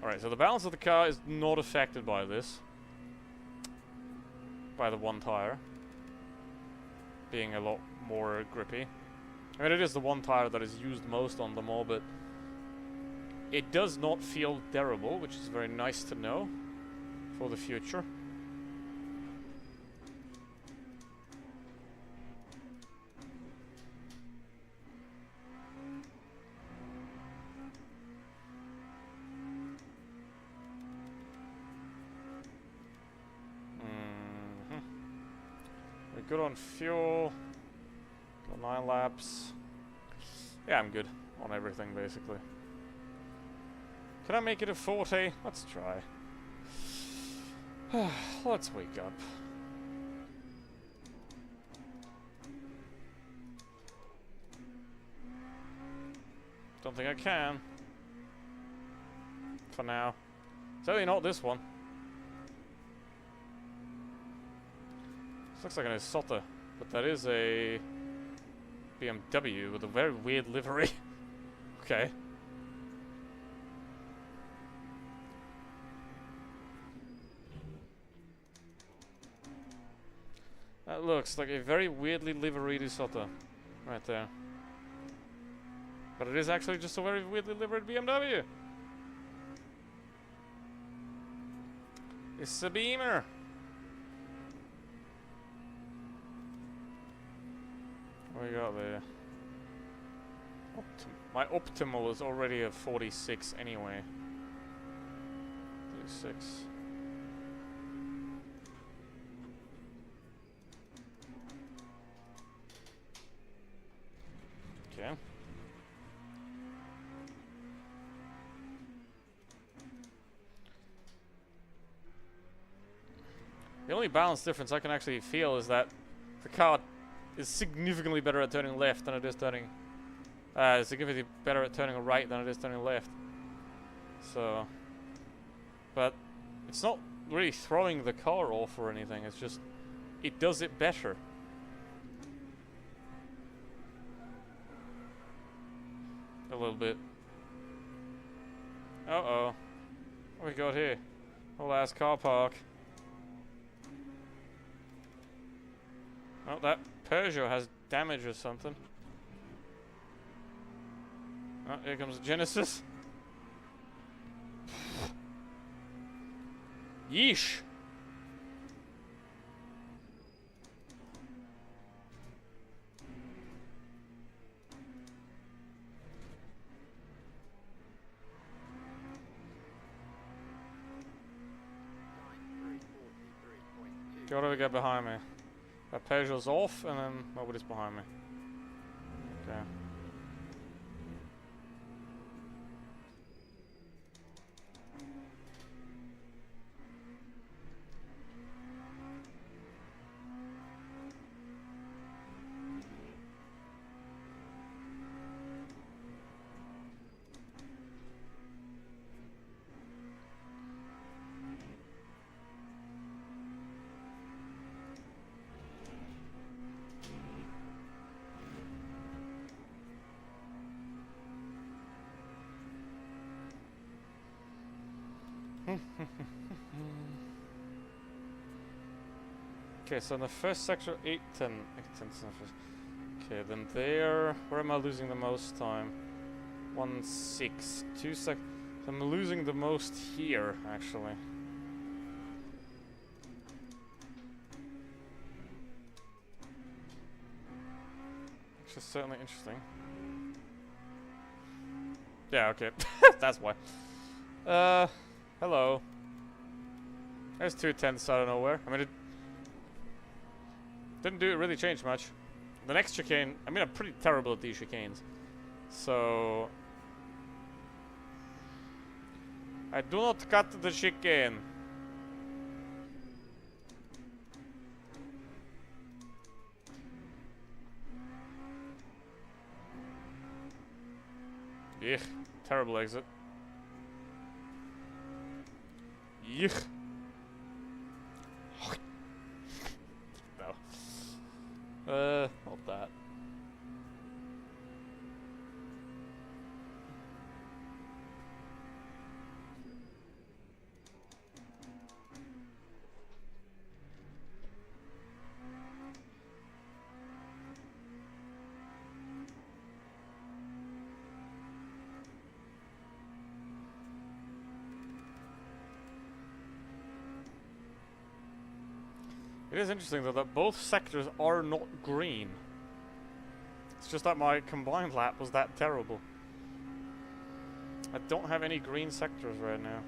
Alright, so the balance of the car is not affected by this. By the one tire being a lot more grippy. I mean, it is the one tire that is used most on them all, but it does not feel terrible, which is very nice to know for the future. Good on fuel. Got 9 laps. Yeah, I'm good on everything, basically. Can I make it a 40? Let's try. Let's wake up. Don't think I can. For now. Certainly not this one. Looks like an Isotta, but that is a BMW with a very weird livery. Okay. That looks like a very weirdly liveried Isotta right there. But it is actually just a very weirdly liveried BMW. It's a Beamer. What we got there? My optimal is already a 46 anyway. 36. Okay. The only balance difference I can actually feel is that the car is significantly better at turning left than it is turning significantly better at turning right than it is turning left. So, but it's not really throwing the car off or anything, it's just it does it better. A little bit. Uh-oh. What we got here? Whole ass car park. Oh, that Peugeot has damage or something. Oh, here comes the Genesis. Yeesh. What do we got behind me? That Peugeot's off, and then nobody's behind me. Okay. Okay, so in the first sector, 810. Okay, then there. Where am I losing the most time? 1-6. 2 sec. So I'm losing the most here, actually. Which is certainly interesting. Yeah, okay. That's why. Hello. There's 210s out of nowhere. I mean, it didn't really change much. The next chicane, I mean, I'm pretty terrible at these chicanes. So I do not cut the chicane. Yuck. Terrible exit. Yuck. No. Not that. It is interesting though that both sectors are not green. It's just that my combined lap was that terrible. I don't have any green sectors right now.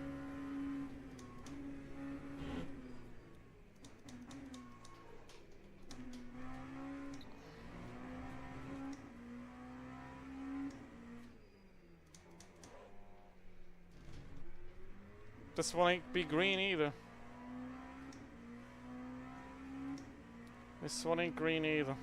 This one ain't be green either. This one ain't green either.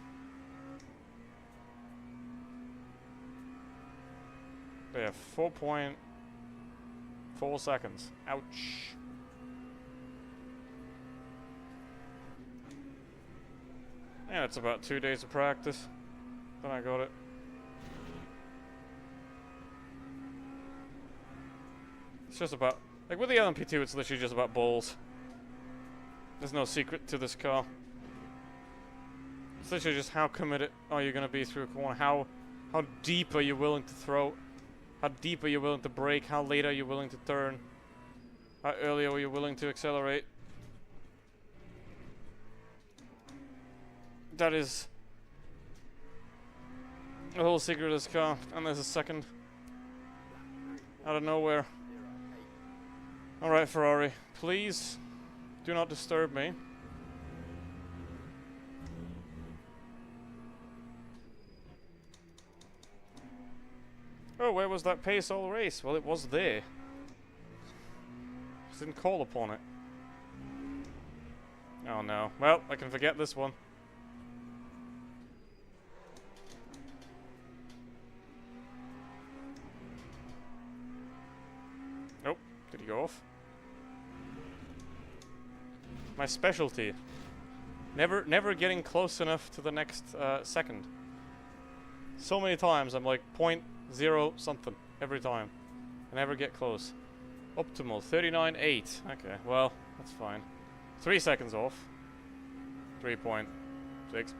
They have 4.4 seconds. Ouch. Yeah, it's about 2 days of practice. Then I got it. It's just about, like with the LMP2, it's literally just about balls. There's no secret to this car. It's literally just how committed are you going to be through a corner? How deep are you willing to throw? How deep are you willing to brake? How late are you willing to turn? How early are you willing to accelerate? That is the whole secret of this car. And there's a second out of nowhere. Alright, Ferrari, please do not disturb me. Oh, where was that pace all race? Well, it was there. Just didn't call upon it. Oh no. Well, I can forget this one. Nope. Did he go off? My specialty. Never getting close enough to the next second. So many times I'm like 0 something every time. I never get close. Optimal 39.8. Okay, well, that's fine. 3 seconds off. 3.6.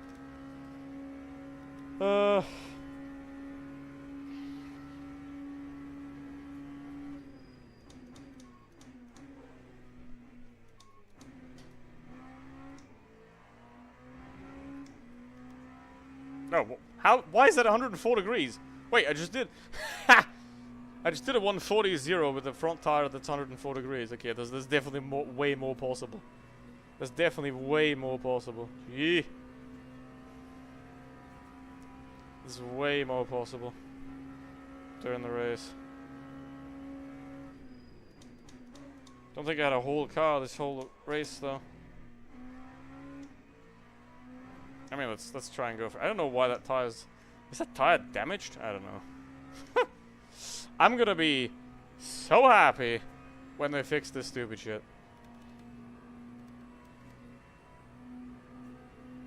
No, how? Why is that 104 degrees? Wait, I just did. I just did a 140-0 with the front tire that's 104 degrees. Okay, there's definitely way more possible. There's definitely way more possible. Yee. There's way more possible during the race. Don't think I had a whole car this whole race though. I mean, let's try and go for. I don't know why that tire's. Is that tire damaged? I don't know. I'm gonna be so happy when they fix this stupid shit.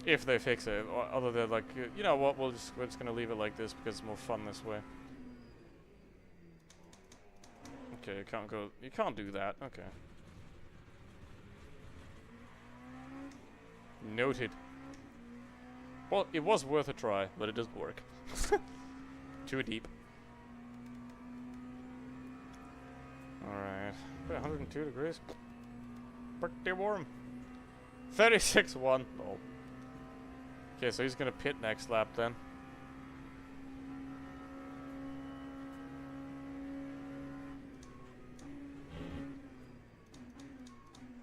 If they fix it, or other than like, you know what? We're just gonna leave it like this because it's more fun this way. Okay, you can't go. You can't do that. Okay. Noted. Well, it was worth a try, but it doesn't work. Too deep. Alright. 102 degrees. Pretty warm. 36-1. Oh. Okay, so he's gonna pit next lap then.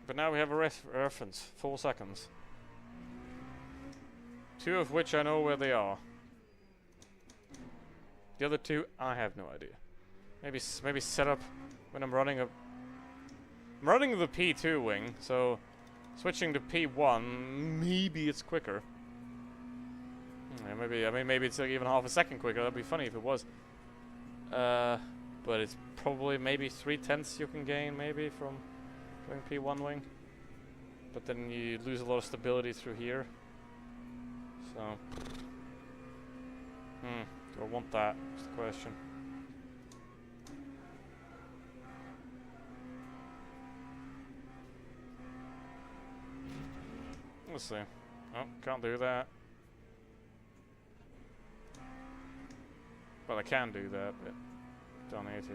But now we have a reference. 4 seconds. 2 of which I know where they are. The other 2, I have no idea. Maybe set up when I'm running I'm running the P2 wing, so switching to P1, maybe it's quicker. Yeah, maybe it's like even half a second quicker. That'd be funny if it was. But it's probably maybe 3/10 you can gain maybe from doing P1 wing. But then you lose a lot of stability through here. So, do I want that? Is the question. Let's see. Oh, can't do that. Well, I can do that, but don't need to.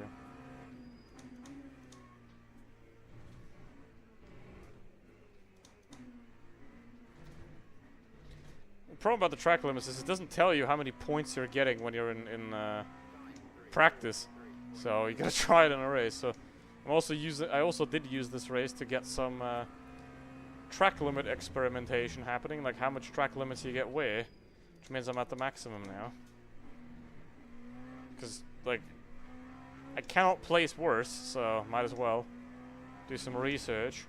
The problem about the track limits is it doesn't tell you how many points you're getting when you're in practice. So you gotta try it in a race. So I also did use this race to get some track limit experimentation happening, like how much track limits you get where, which means I'm at the maximum now. Because, like, I cannot place worse, so might as well do some research.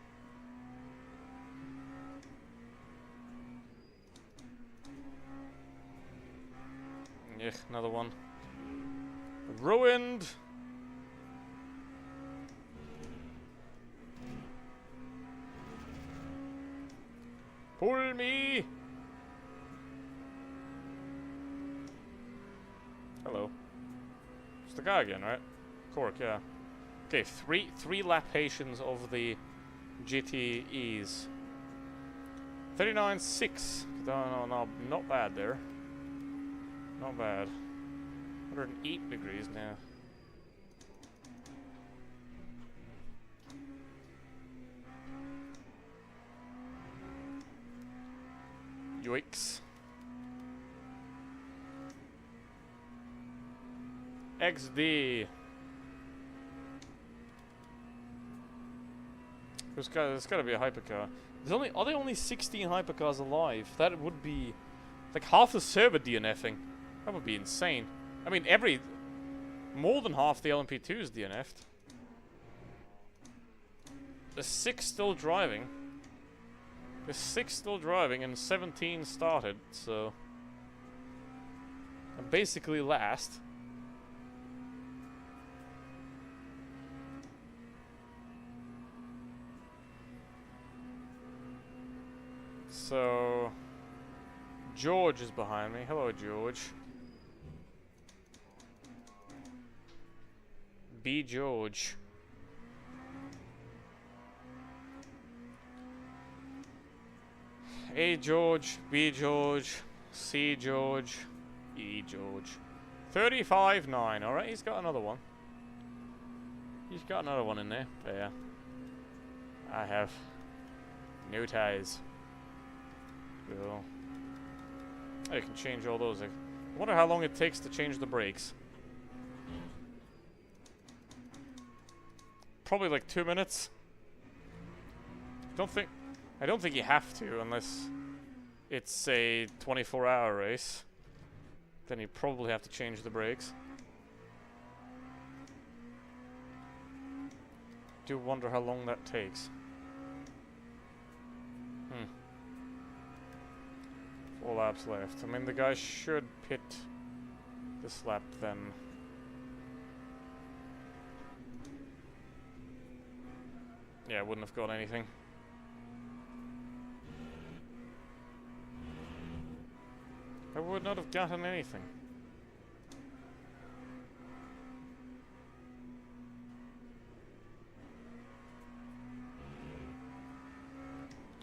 Yeah, another one. Ruined! Pull me! Hello. It's the guy again, right? Cork, yeah. Okay, three lapations of the GTEs. 39.6. No, not bad there. Not bad. 108 degrees now. Yikes. XD. There's gotta be a hypercar. Are there only 16 hypercars alive? That would be like half the server DNFing. That would be insane. I mean, more than half the LMP2 is DNF'd. There's 6 still driving. There's 6 still driving and 17 started, so I'm basically last. So George is behind me. Hello, George. B. George. A. George, B. George, C. George, E. George. 35.9. Alright, he's got another one. He's got another one in there. Yeah. I have no ties. Cool. I can change all those. I wonder how long it takes to change the brakes. Probably like 2 minutes. Don't think I don't think you have to unless it's a 24-hour race. Then you probably have to change the brakes. Do wonder how long that takes. 4 laps left. I mean, the guy should pit this lap then. Yeah, I wouldn't have got anything. I would not have gotten anything.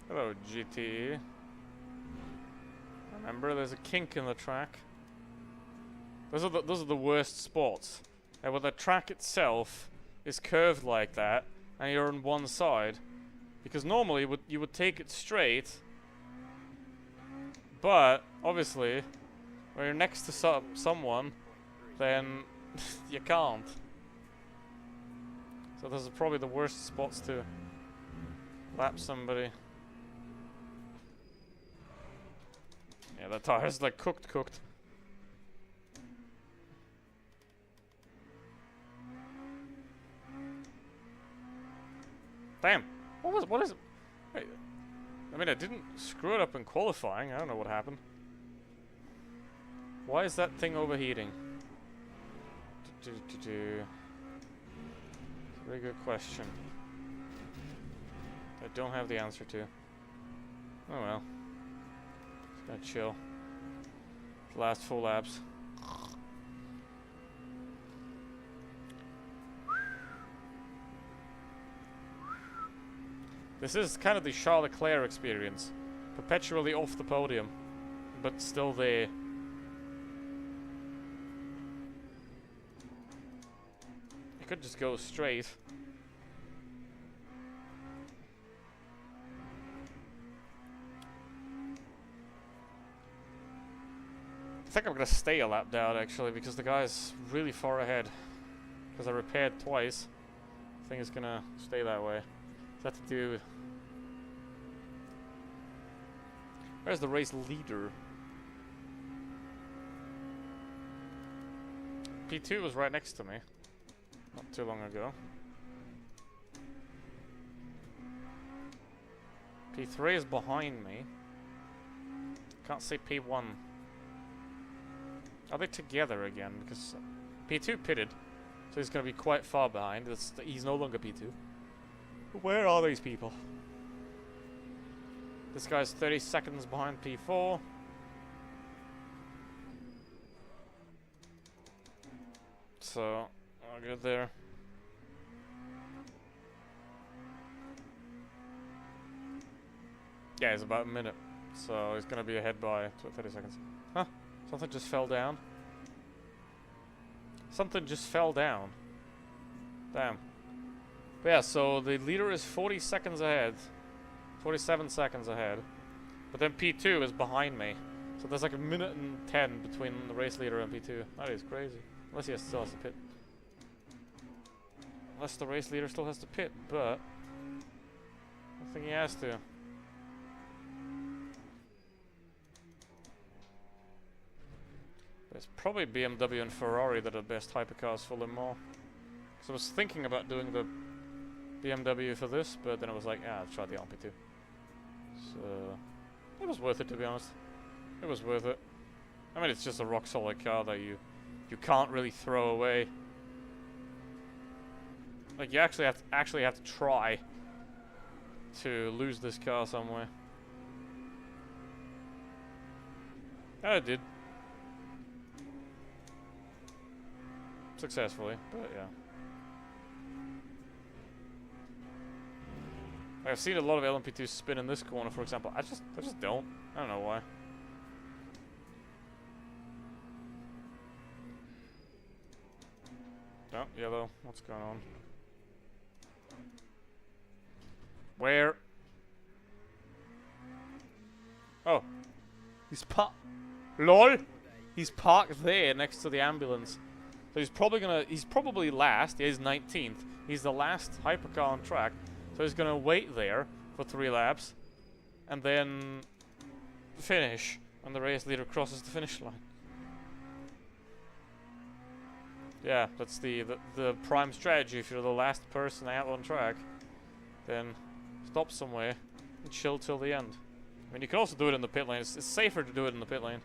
Hello, GT. Remember, there's a kink in the track. Those are the worst spots. And when the track itself is curved like that, and you're on one side, because normally you would take it straight, but obviously when you're next to someone, then you can't. So those are probably the worst spots to lap somebody. Yeah, that tire's like cooked. Damn. What is it? Wait. I mean, I didn't screw it up in qualifying. I don't know what happened. Why is that thing overheating? It's a very good question. I don't have the answer to. Oh well. Just gonna chill. The last 4 laps. This is kind of the Charles Leclerc experience. Perpetually off the podium, but still there. You could just go straight. I think I'm gonna stay a lap down actually, because the guy's really far ahead. Because I repaired twice. I think it's gonna stay that way. Does that have to do with... Where's the race leader? P2 was right next to me not too long ago. P3 is behind me. Can't see P1. Are they together again? Because P2 pitted, so he's going to be quite far behind. He's no longer P2. Where are these people? This guy's 30 seconds behind P4. So, I'll get there. Yeah, it's about a minute. So, he's gonna be ahead by 30 seconds. Huh? Something just fell down. Something just fell down. Damn. But yeah, so the leader is 40 seconds ahead. 47 seconds ahead. But then P2 is behind me. So there's like a minute and 10 between the race leader and P2. That is crazy. Unless he still has to pit. Unless the race leader still has to pit, but I think he has to. It's probably BMW and Ferrari that are the best hypercars for Le Mans. So I was thinking about doing the BMW for this, but then I was like, I'll try the LMP2. So it was worth it, to be honest. It was worth it. I mean, it's just a rock solid car that you can't really throw away. Like, you actually have to try to lose this car somewhere. I did. Successfully, but yeah. I've seen a lot of LMP2 spin in this corner, for example. I just don't. I don't know why. Oh, yellow. What's going on? Where? Oh. He's LOL! He's parked there next to the ambulance. So he's probably last. He's 19th. He's the last hypercar on track. So he's gonna wait there for 3 laps and then finish when the race leader crosses the finish line. Yeah, that's the prime strategy. If you're the last person out on track, then stop somewhere and chill till the end. I mean, you can also do it in the pit lane. It's safer to do it in the pit lane.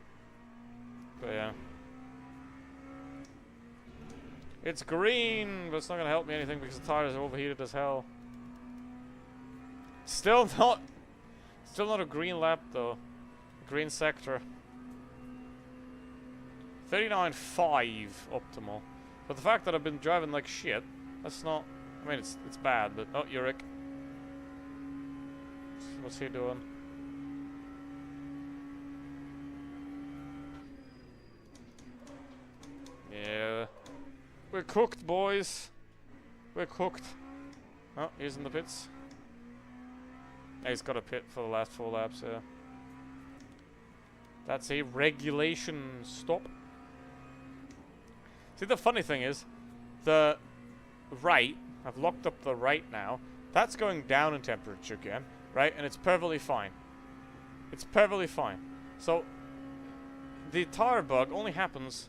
But yeah. It's green, but it's not going to help me anything because the tires are overheated as hell. Still not a green lap though. Green sector. 39.5 optimal. But the fact that I've been driving like shit, that's not... I mean, it's bad, but... Oh, Yurik. What's he doing? Yeah. We're cooked, boys. We're cooked. Oh, he's in the pits. Yeah, he's got a pit for the last 4 laps, yeah. That's a regulation stop. See, the funny thing is, the right, I've locked up the right now, that's going down in temperature again, right? And it's perfectly fine. It's perfectly fine. So, the tire bug only happens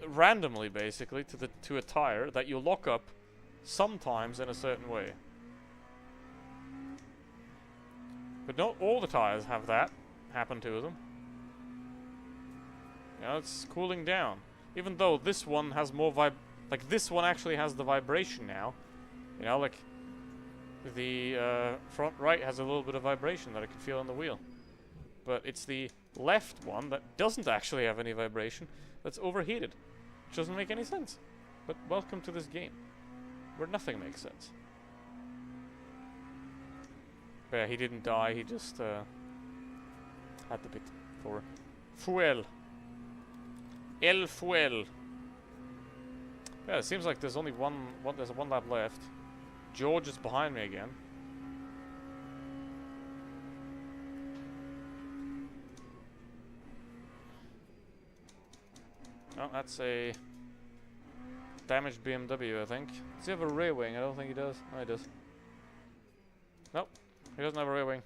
randomly, basically, to a tire that you lock up sometimes in a certain way. But not all the tires have that happen to them. You know, it's cooling down. Even though this one has more like this one actually has the vibration now. You know, like the front right has a little bit of vibration that I can feel on the wheel. But it's the left one that doesn't actually have any vibration that's overheated. Which doesn't make any sense. But welcome to this game, where nothing makes sense. But yeah, he didn't die, he just had the bit for fuel. El fuel. Yeah, it seems like there's only there's one lap left. George is behind me again. Oh, that's a damaged BMW, I think. Does he have a rear wing? I don't think he does. Oh, he does. Nope, he doesn't have a rear wing.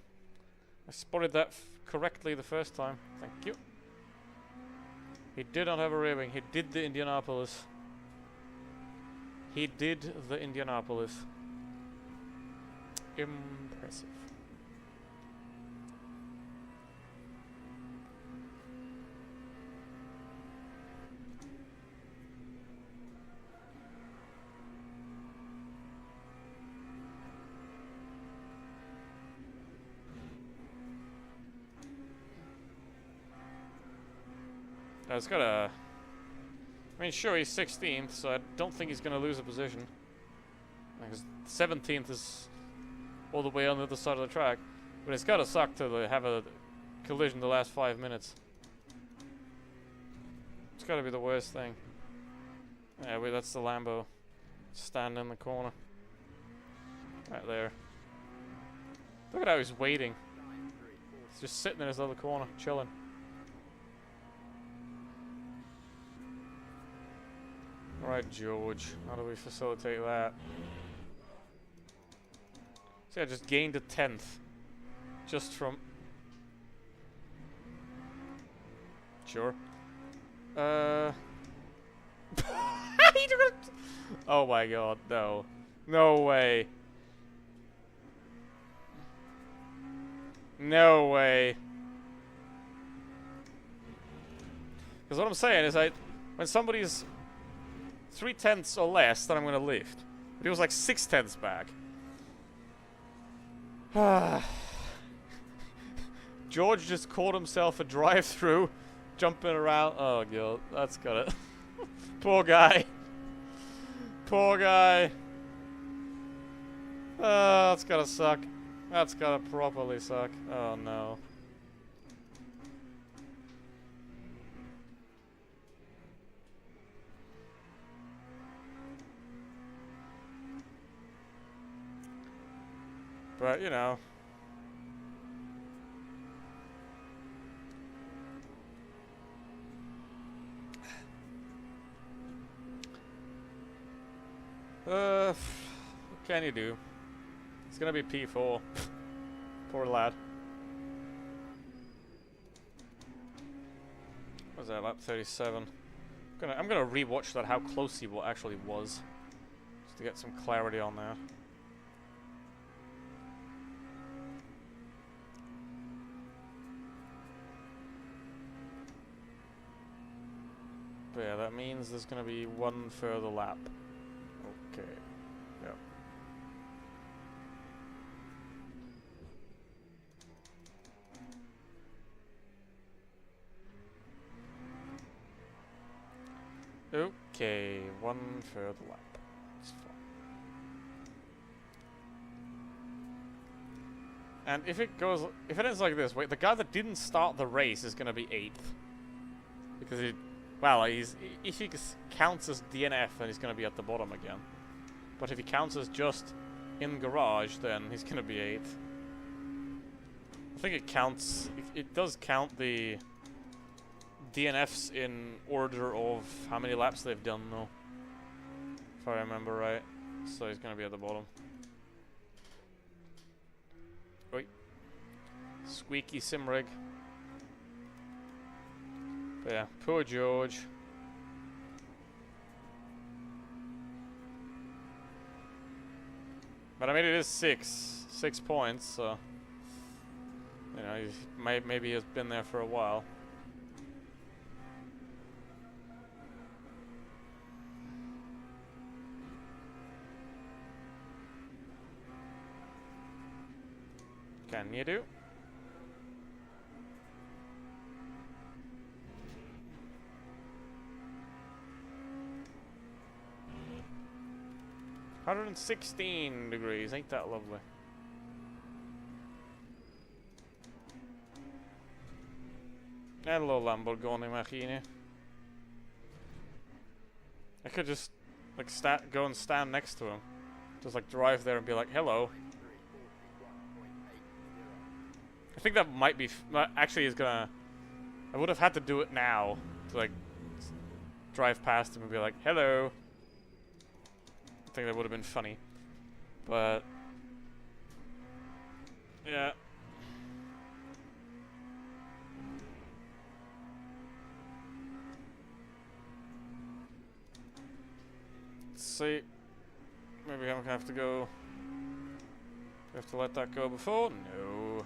I spotted that correctly the first time. Thank you. He did not have a rear wing. He did the Indianapolis. He did the Indianapolis. Impressive. It's got a... I mean, sure, he's 16th, so I don't think he's going to lose a position. Because 17th is all the way on the other side of the track. But it's got to suck to have a collision the last 5 minutes. It's got to be the worst thing. Yeah, wait, that's the Lambo. Standing in the corner. Right there. Look at how he's waiting. He's just sitting in his other corner, chilling. Alright, George. How do we facilitate that? See, I just gained a 10th. Just from... Sure. Oh my god, no. No way. No way. Because what I'm saying is, when somebody's 3/10 or less, then I'm gonna lift. But he was like 6/10 back. George just caught himself a drive-through, jumping around. Oh god, that's got it. Poor guy. Poor guy. Oh, that's gotta suck. That's gotta properly suck. Oh no. But, you know. What can you do? It's gonna be P4. Poor lad. What's that, lap 37? I'm gonna rewatch that, how close he actually was. Just to get some clarity on that. But yeah, that means there's gonna be one further lap. Okay. Yep. Okay, one further lap. It's fine. And if it ends like this, wait, the guy that didn't start the race is gonna be 8th. Because if he counts as DNF, then he's gonna be at the bottom again. But if he counts as just in garage, then he's gonna be 8th. I think it counts, it does count the DNFs in order of how many laps they've done, though. If I remember right. So he's gonna be at the bottom. Wait. Squeaky sim rig. But yeah, poor George. But I mean, it is 6 points, so you know, maybe he's been there for a while. Can you do? $116 ain't that lovely? Hello, Lamborghini Machine. I could just like go and stand next to him, just like drive there and be like, "Hello." I think that might be actually is gonna. I would have had to do it now to like drive past him and be like, "Hello." I think that would have been funny, but yeah. Let's see. Maybe I'm gonna have to go. We have to let that go before? No.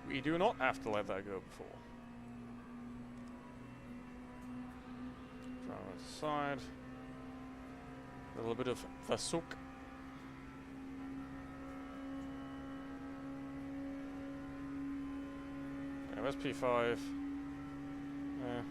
We do not have to let that go before. Driver's side. A little bit of Vasuk. Yeah, where's P5? Yeah.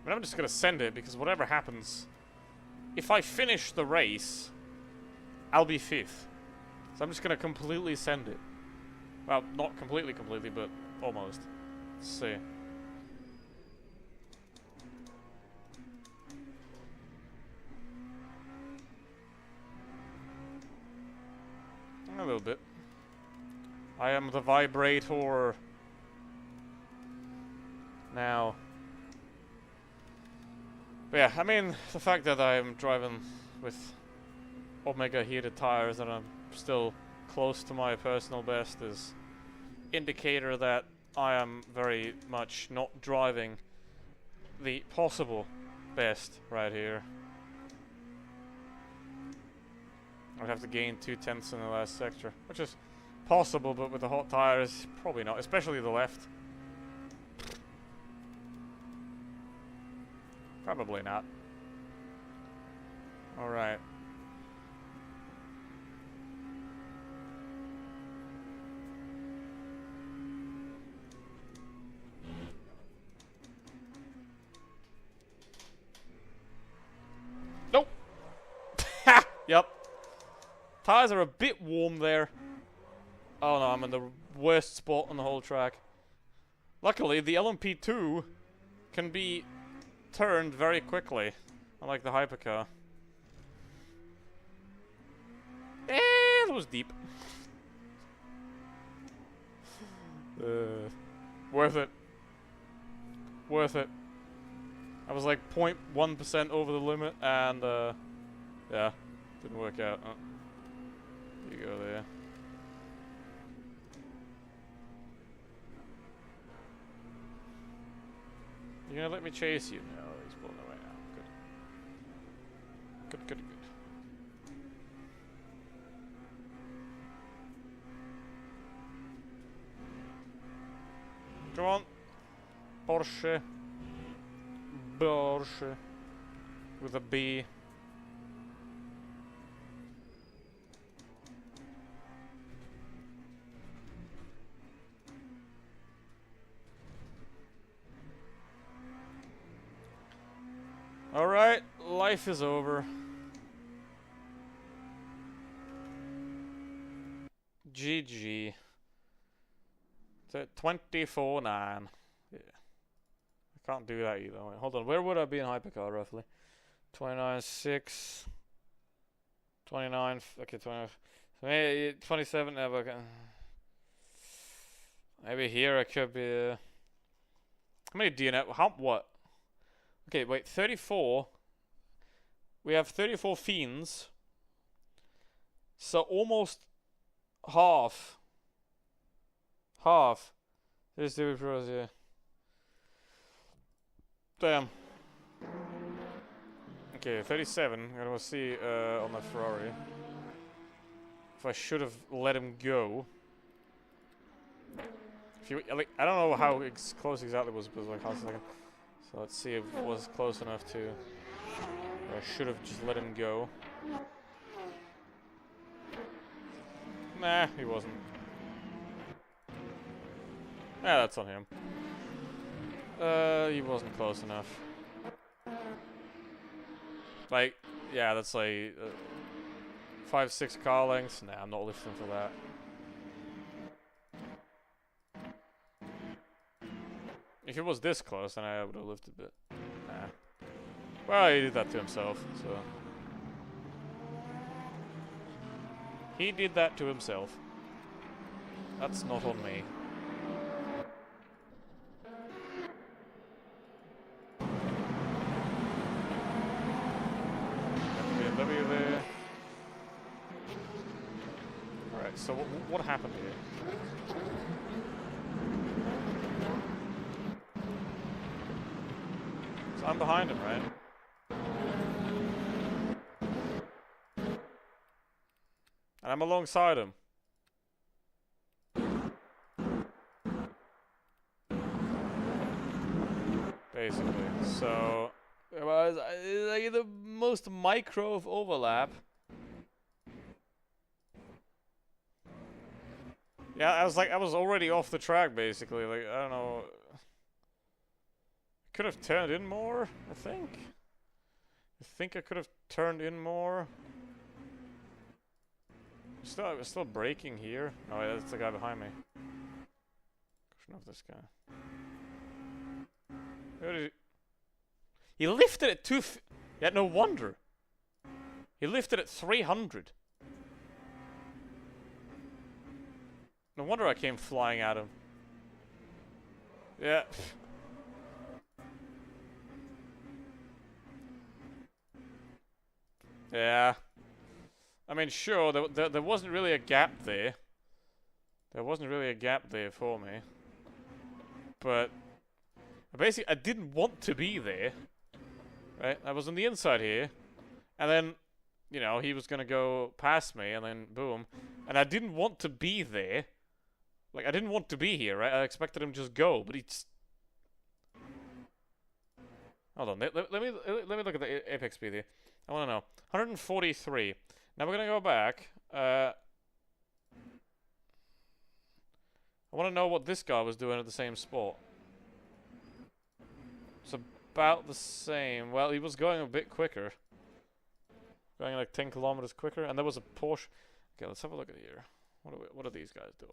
But I'm just gonna send it because whatever happens, if I finish the race, I'll be 5th. So I'm just gonna completely send it. Well, not completely, but almost. Let's see. A little bit. I am the vibrator. Now. But yeah, I mean, the fact that I'm driving with Omega heated tires and I'm still close to my personal best is indicator that I am very much not driving the possible best right here. I'd have to gain 2/10 in the last sector, which is possible, but with the hot tires, probably not, especially the left. Probably not. Alright. Nope. Yep. Tires are a bit warm there. Oh no, I'm in the worst spot on the whole track. Luckily, the LMP2 can be turned very quickly, unlike the hypercar. It was deep. Worth it. Worth it. I was like 0.1% over the limit, and yeah, didn't work out. You go there. You gonna let me chase you? No, he's pulling away now. Good. Good, good, good. Come on. Porsche. Porsche. With a B. Alright, life is over. GG. 24-9. Yeah. I can't do that either. Wait, hold on. Where would I be in hypercar roughly? 29.6. 29. Okay, 29. So maybe 27. Okay. Maybe here I could be. How many DNF? How what? Okay, wait. 34. We have 34 fiends. So almost half. Half. There's the pros, yeah. Damn. Okay, 37. I'm gonna see on the Ferrari if I should have let him go. If you, like, I don't know how close exactly it was, but like half a second. So let's see if it was close enough to. I should have just let him go. Nah, he wasn't. Yeah, that's on him. He wasn't close enough. Like, yeah, that's like 5-6 car lengths. Nah, I'm not lifting for that. If it was this close, then I would have lifted a bit. Nah. Well, he did that to himself, so. He did that to himself. That's not on me. BMW there. Alright, so what happened here? So I'm behind him, right? And I'm alongside him. Basically. So it was like the most micro of overlap. Yeah, I was already off the track basically. Like, I don't know. Could have turned in more, I think. I could have turned in more. We're still braking here. Oh, yeah, that's the guy behind me. Question of this guy. Where did he lifted it yeah, no wonder. He lifted it 300. No wonder I came flying at him. Yeah. Yeah. I mean, sure, there wasn't really a gap there. There wasn't really a gap there for me. But basically, I didn't want to be there. Right? I was on the inside here. And then, you know, he was going to go past me, and then boom. And I didn't want to be there. Like, I didn't want to be here, right? I expected him to just go, but he's... Hold on, let me look at the apex speed here. I want to know. 143. Now we're going to go back. I want to know what this guy was doing at the same spot. It's about the same. Well, he was going a bit quicker. Going like 10 kilometers quicker. And there was a Porsche. Okay, let's have a look at here. What are these guys doing?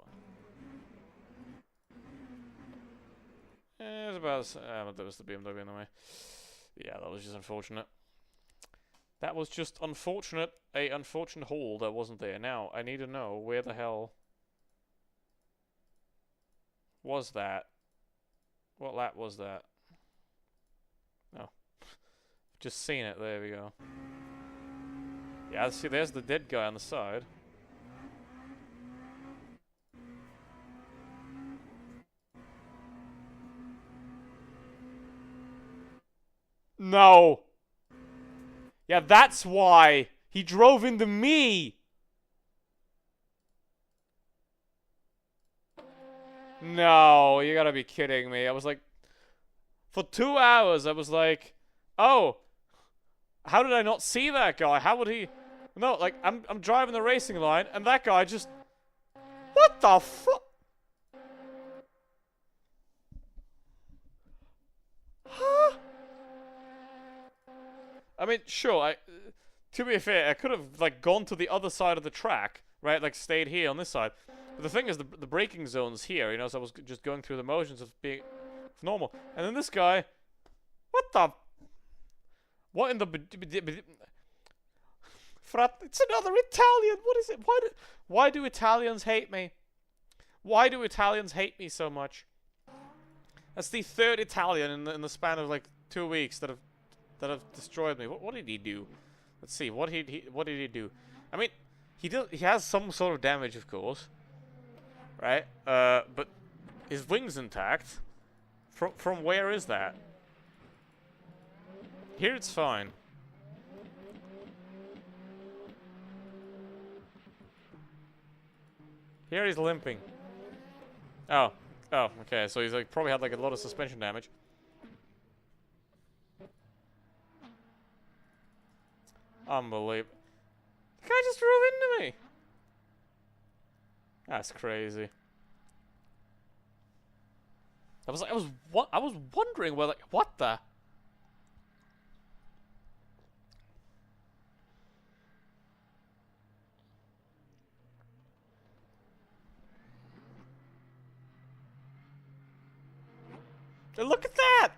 It's about the same. There was the BMW in the way. Yeah, that was just unfortunate. That was just unfortunate. A unfortunate hole that wasn't there. Now, I need to know where the hell was that? What lap was that? Oh. Just seen it. There we go. Yeah, see, there's the dead guy on the side. No! Yeah, that's why! He drove into me! No, you gotta be kidding me. I was like... For 2 hours, I was like... Oh! How did I not see that guy? How would he... No, like, I'm driving the racing line, and that guy just... What the fuck? Huh? I mean, sure, to be fair, I could have, like, gone to the other side of the track, right? Like, stayed here on this side. But the thing is, the braking zone's here, you know, so I was just going through the motions of being normal. And then this guy... What the... What in the... It's another Italian! What is it? Why do Italians hate me? Why do Italians hate me so much? That's the third Italian in the span of, like, 2 weeks that have destroyed me. What did he do? Let's see. What did he do? I mean, he has some sort of damage, of course, right? But his wing's intact. From where is that? Here it's fine. Here he's limping. Oh, okay. So he's like probably had like a lot of suspension damage. Unbelievable. The guy just drove into me. That's crazy. I was wondering where, like, what the? Look at that!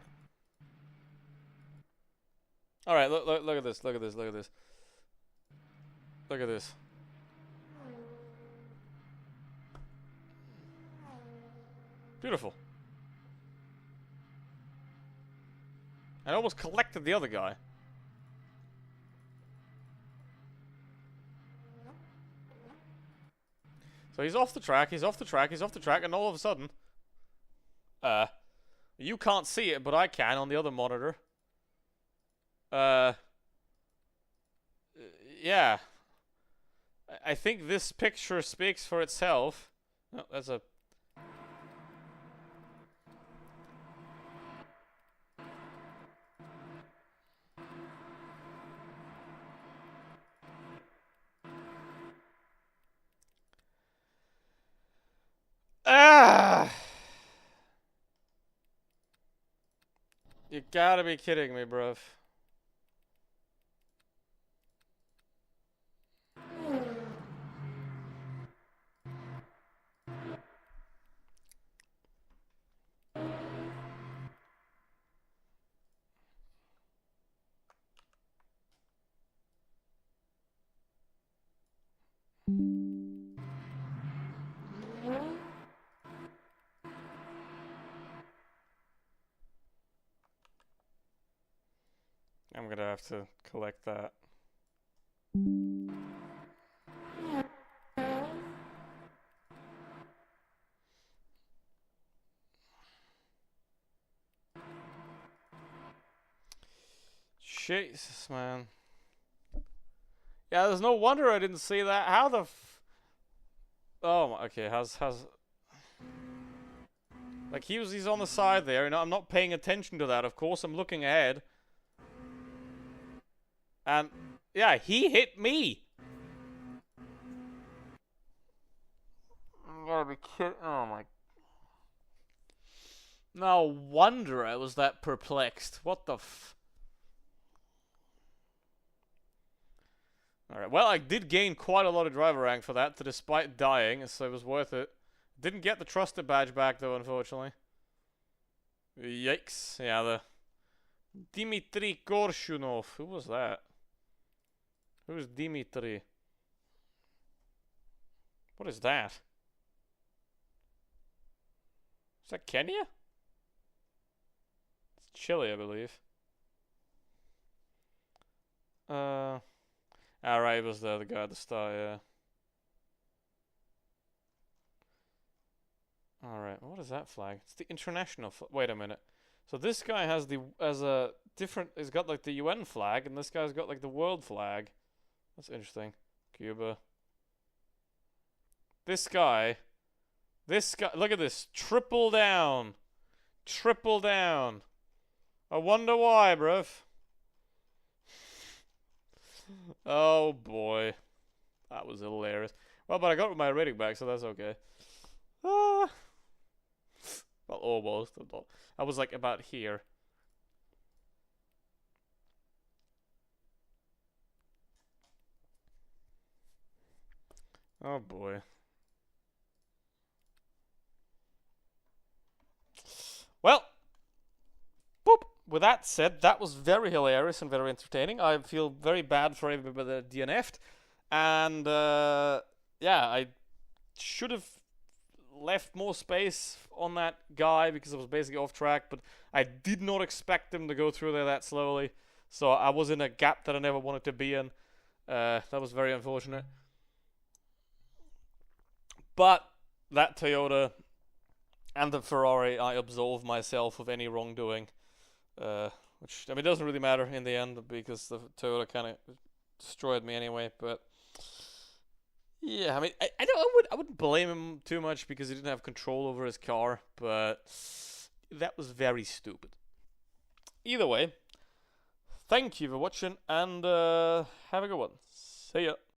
All right, look at this. Look at this. Look at this. Look at this. Beautiful. I almost collected the other guy. So he's off the track, he's off the track, he's off the track, and all of a sudden... You can't see it, but I can on the other monitor. Yeah. I think this picture speaks for itself. No, that's a... Ah! You gotta be kidding me, bruv. I'm gonna have to collect that. Jesus, man. Yeah, there's no wonder I didn't see that. How the Oh, my, okay, how's... Like, he's on the side there, you know, I'm not paying attention to that, of course, I'm looking ahead. And, yeah, he hit me! You gotta be kidding. Oh, my... No wonder I was that perplexed. What the f... Alright, well, I did gain quite a lot of driver rank for that, despite dying, so it was worth it. Didn't get the trusted badge back, though, unfortunately. Yikes. Yeah, Dmitry Korshunov. Who was that? Who's Dmitry? What is that? Is that Kenya? It's Chile, I believe. Alright, it was the other guy at the start, yeah. Alright, what is that flag? It's the international wait a minute. So this guy has a different, he's got like the UN flag, and this guy's got like the world flag. That's interesting. Cuba. This guy, look at this. Triple down. Triple down. I wonder why, bruv. Oh boy. That was hilarious. Well, but I got my rating back, so that's okay. Ah. Well, almost. I was like about here. Oh boy. Well, boop. With that said, that was very hilarious and very entertaining. I feel very bad for everybody that DNF'd. And, yeah, I should have left more space on that guy because I was basically off track, but I did not expect him to go through there that slowly. So I was in a gap that I never wanted to be in. That was very unfortunate. But that Toyota and the Ferrari, I absolve myself of any wrongdoing. Which, I mean, it doesn't really matter in the end because the Toyota kind of destroyed me anyway. But yeah, I mean, I wouldn't blame him too much because he didn't have control over his car. But that was very stupid. Either way, thank you for watching and have a good one. See ya.